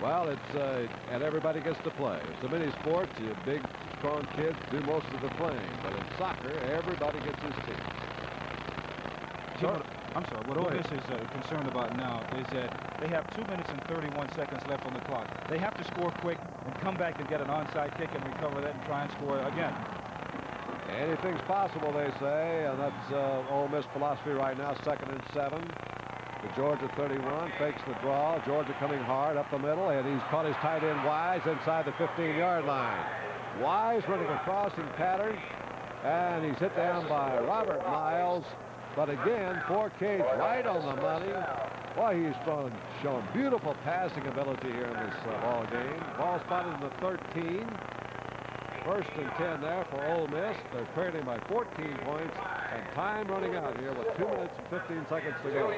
Well, it's and everybody gets to play. It's a mini sport. You big, strong kids do most of the playing, but in soccer, everybody gets his team. I'm sorry. What Ole Miss is concerned about now is that they have 2 minutes and 31 seconds left on the clock. They have to score quick and come back and get an onside kick and recover that and try and score again. Anything's possible, they say, and that's Ole Miss philosophy right now. 2nd and 7. The Georgia 31 fakes the draw. Georgia coming hard up the middle, and he's caught his tight end Wise inside the 15-yard line. Wise running across in pattern, and he's hit down by Robert Miles. But again, Forcade's right on the money. Boy, he's shown beautiful passing ability here in this ball game. Ball spotted in the 13. 1st and 10 there for Ole Miss. They're trailing by 14 points, and time running out here with 2 minutes and 15 seconds to go.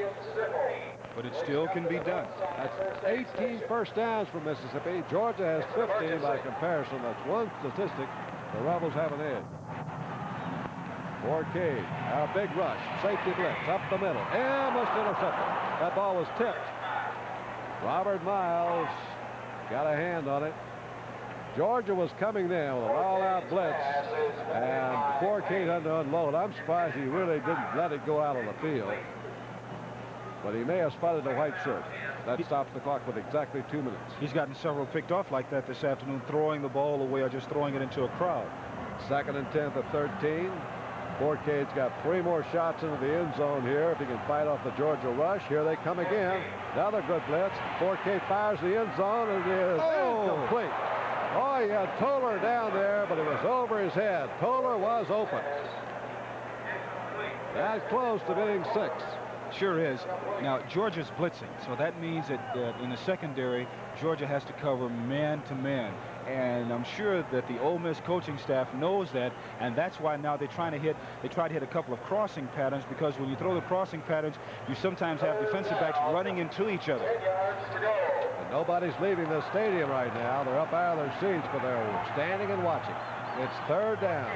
But it still can be done. That's 18 first downs for Mississippi. Georgia has 15 by comparison. That's one statistic the Rebels have an edge. Forcade, a big rush, safety blitz up the middle, almost intercepted. That ball was tipped. Robert Miles got a hand on it. Georgia was coming there with an all-out blitz, and Forcade had to unload. I'm surprised he really didn't let it go out on the field, but he may have spotted a white shirt. That stops the clock with exactly 2 minutes. He's gotten several picked off like that this afternoon, throwing the ball away or just throwing it into a crowd. 2nd and 10 at 13. Forcade's got 3 more shots into the end zone here if he can fight off the Georgia rush. Here they come again. Another good blitz. Forcade fires the end zone, and it is incomplete. Oh, he had Toller down there, but it was over his head. Toller was open. That's close to being 6. Sure is. Now, Georgia's blitzing, so that means that in the secondary, Georgia has to cover man-to-man. And I'm sure that the Ole Miss coaching staff knows that, and that's why now they try to hit a couple of crossing patterns, because when you throw the crossing patterns, you sometimes have defensive backs running into each other. And nobody's leaving the stadium right now. They're up out of their seats, but they're standing and watching. It's third down.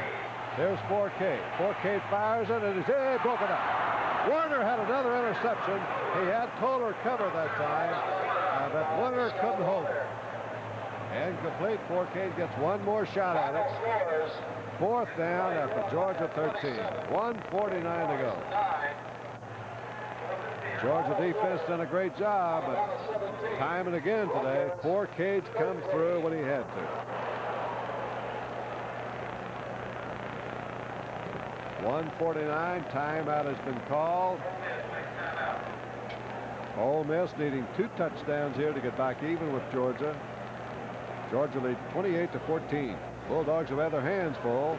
There's Forcade. Forcade fires it, and it's broken up. Warner had another interception. He had Toller covered that time, but Warner couldn't hold it. Incomplete. Forcade gets one more shot at it. Fourth down after Georgia 13. 1:49 to go. Georgia defense done a great job, but time and again today, Forcade's come through when he had to. 1:49, timeout has been called. Ole Miss needing 2 touchdowns here to get back even with Georgia. Georgia leads 28-14. Bulldogs have had their hands full.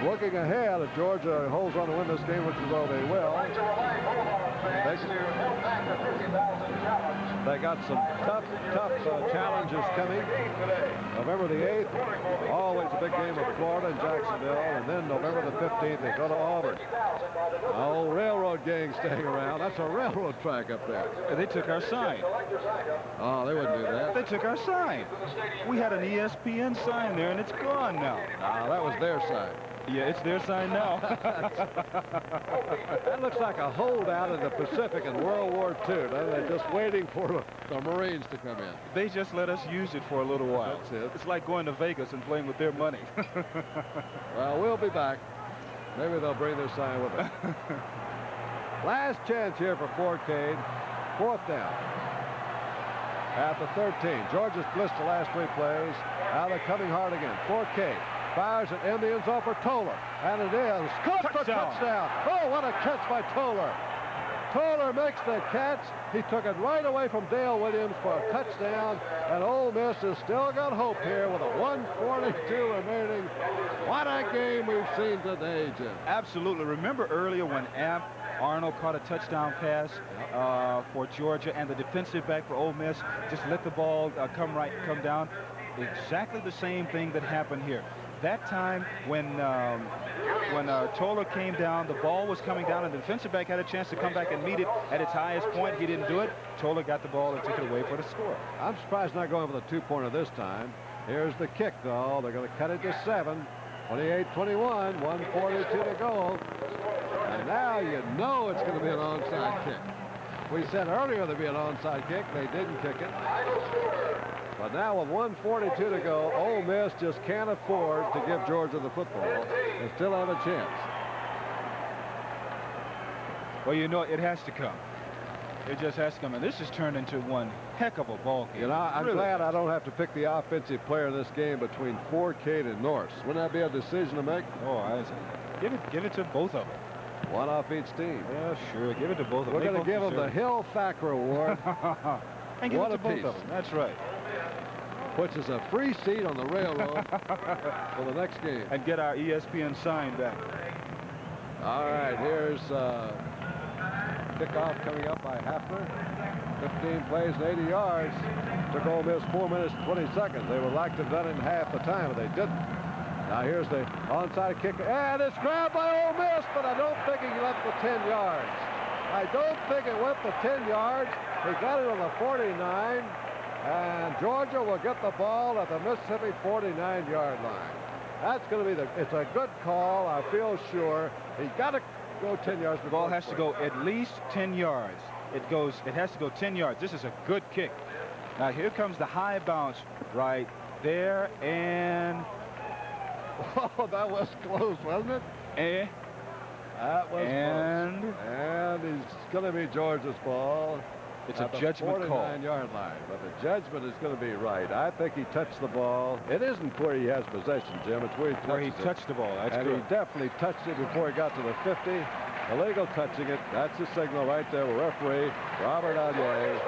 Looking ahead, if Georgia holds on to win this game, which is all they will, they got some tough challenges coming. November the 8th, always a big game of Florida and Jacksonville, and then November the 15th, they go to Auburn. Old railroad gang staying around. That's a railroad track up there. They took our sign. Oh, they wouldn't do that. They took our sign. We had an ESPN sign there, and it's gone now. No, that was their sign. Yeah, it's their sign now. That looks like a holdout in the Pacific in World War II. They're just waiting for the Marines to come in. They just let us use it for a little while. That's it. It's like going to Vegas and playing with their money. Well, we'll be back. Maybe they'll bring their sign with them. Last chance here for Forcade. Fourth down. At the 13. Georgia's blitzed the last 3 plays. Now they're coming hard again. Forcade fires it in the end zone for Toller. And it is caught for touchdown. Oh, what a catch by Toller. Toller makes the catch. He took it right away from Dale Williams for a touchdown. And Ole Miss has still got hope here with a 1:42 remaining. What a game we've seen today, Jim. Absolutely. Remember earlier when Arnold caught a touchdown pass for Georgia, and the defensive back for Ole Miss just let the ball come down? Exactly the same thing that happened here. That time when Toller came down, the ball was coming down, and the defensive back had a chance to come back and meet it at its highest point. He didn't do it. Toller got the ball and took it away for the score. I'm surprised not going for the 2-pointer this time. Here's the kick, though. They're going to cut it to 7. 28-21, 1:42 to go. And now you know it's going to be an onside kick. We said earlier there'd be an onside kick. They didn't kick it. But now with 1:42 to go, Ole Miss just can't afford to give Georgia the football and still have a chance. Well, you know, it has to come. It just has to come. And this has turned into one heck of a ball game. You know, I'm glad I don't have to pick the offensive player in this game between Forcade and Norris. Wouldn't that be a decision to make? Oh, give it to both of them. One off each team. Yeah, sure. Give it to both of them. We're going to give them the Hill Thacker Award. And give it to both of them. That's right. Puts us a free seat on the railroad for the next game. And get our ESPN sign back. All right, here's kickoff coming up by Hafner. 15 plays and 80 yards. Took Ole Miss 4 minutes and 20 seconds. They would like to have done it in half the time, but they didn't. Now here's the onside kick, and it's grabbed by Ole Miss, but I don't think he left the 10 yards. I don't think it went the 10 yards. He got it on the 49, and Georgia will get the ball at the Mississippi 49-yard line. That's going to be it's a good call, I feel sure. He's got to go 10 yards. The ball has to go at least 10 yards. It has to go 10 yards. This is a good kick. Now here comes the high bounce right there, and oh, that was close, wasn't it? That was close. And it's going to be Georgia's ball. It's a judgment call. 49-yard line, but the judgment is going to be right. I think he touched the ball. It isn't where he has possession, Jim. It's where he touched the ball. That's and good. He definitely touched it before he got to the 50. Illegal touching it. That's the signal right there. The referee, Robert Allier.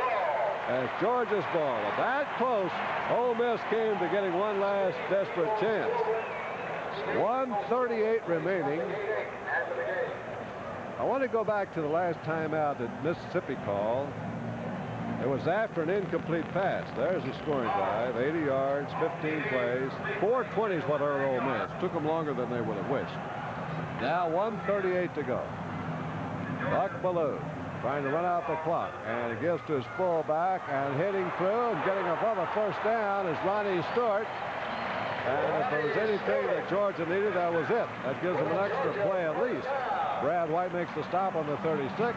And it's Georgia's ball. But that close, Ole Miss came to getting one last desperate chance. 1:38 remaining. I want to go back to the last timeout that Mississippi called. It was after an incomplete pass. There's a scoring drive, 80 yards, 15 plays. 4:20 is what hurt Ole Miss. Took them longer than they would have wished. Now 1:38 to go. Buck Ballou trying to run out the clock, and he gives to his fullback, and hitting through and getting above a first down is Ronnie Stewart. And if there was anything that Georgia needed, that was it. That gives them an extra play at least. Brad White makes the stop on the 36.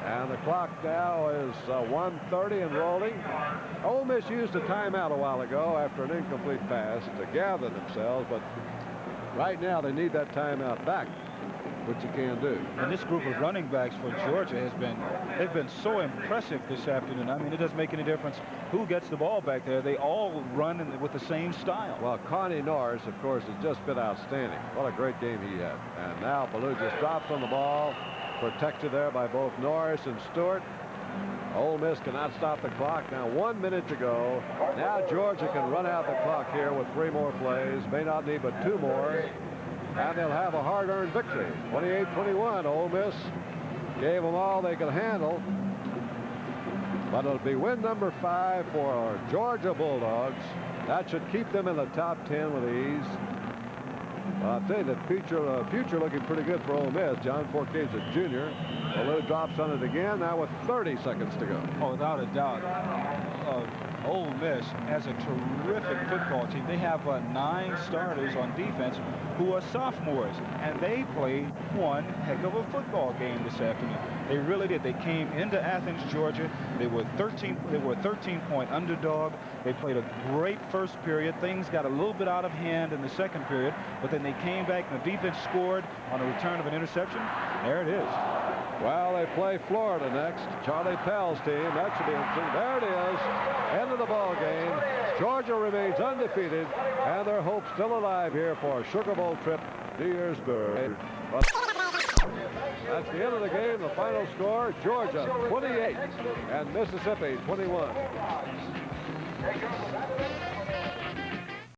And the clock now is 1:30 and rolling. Ole Miss used a timeout a while ago after an incomplete pass to gather themselves, but right now they need that timeout back, which you can do. And this group of running backs for Georgia they've been so impressive this afternoon. I mean, it doesn't make any difference who gets the ball back there. They all run with the same style. Well, Carney Norris, of course, has just been outstanding. What a great game he had. And now Ballou just drops on the ball, protected there by both Norris and Stewart. Ole Miss cannot stop the clock. Now 1 minute to go. Now Georgia can run out the clock here with 3 more plays. May not need but 2 more. And they'll have a hard-earned victory. 28-21. Ole Miss gave them all they could handle. But it'll be win number 5 for Georgia Bulldogs. That should keep them in the top 10 with ease. Well, I'll tell you, the future looking pretty good for Ole Miss. John Forcade's a junior. Ballou drops on it again, now with 30 seconds to go. Oh, without a doubt. Ole Miss has a terrific football team. They have 9 starters on defense who are sophomores, and they played one heck of a football game this afternoon. They really did. They came into Athens, Georgia. They were a 13-point underdog. They played a great first period. Things got a little bit out of hand in the second period, but then they came back and the defense scored on a return of an interception. There it is. Well, they play Florida next. Charlie Pell's team. That should be interesting. There it is. End of the ball game. Georgia remains undefeated, and their hope still alive here for a Sugar Bowl trip to Deersburg. But that's the end of the game. The final score: Georgia 28 and Mississippi 21.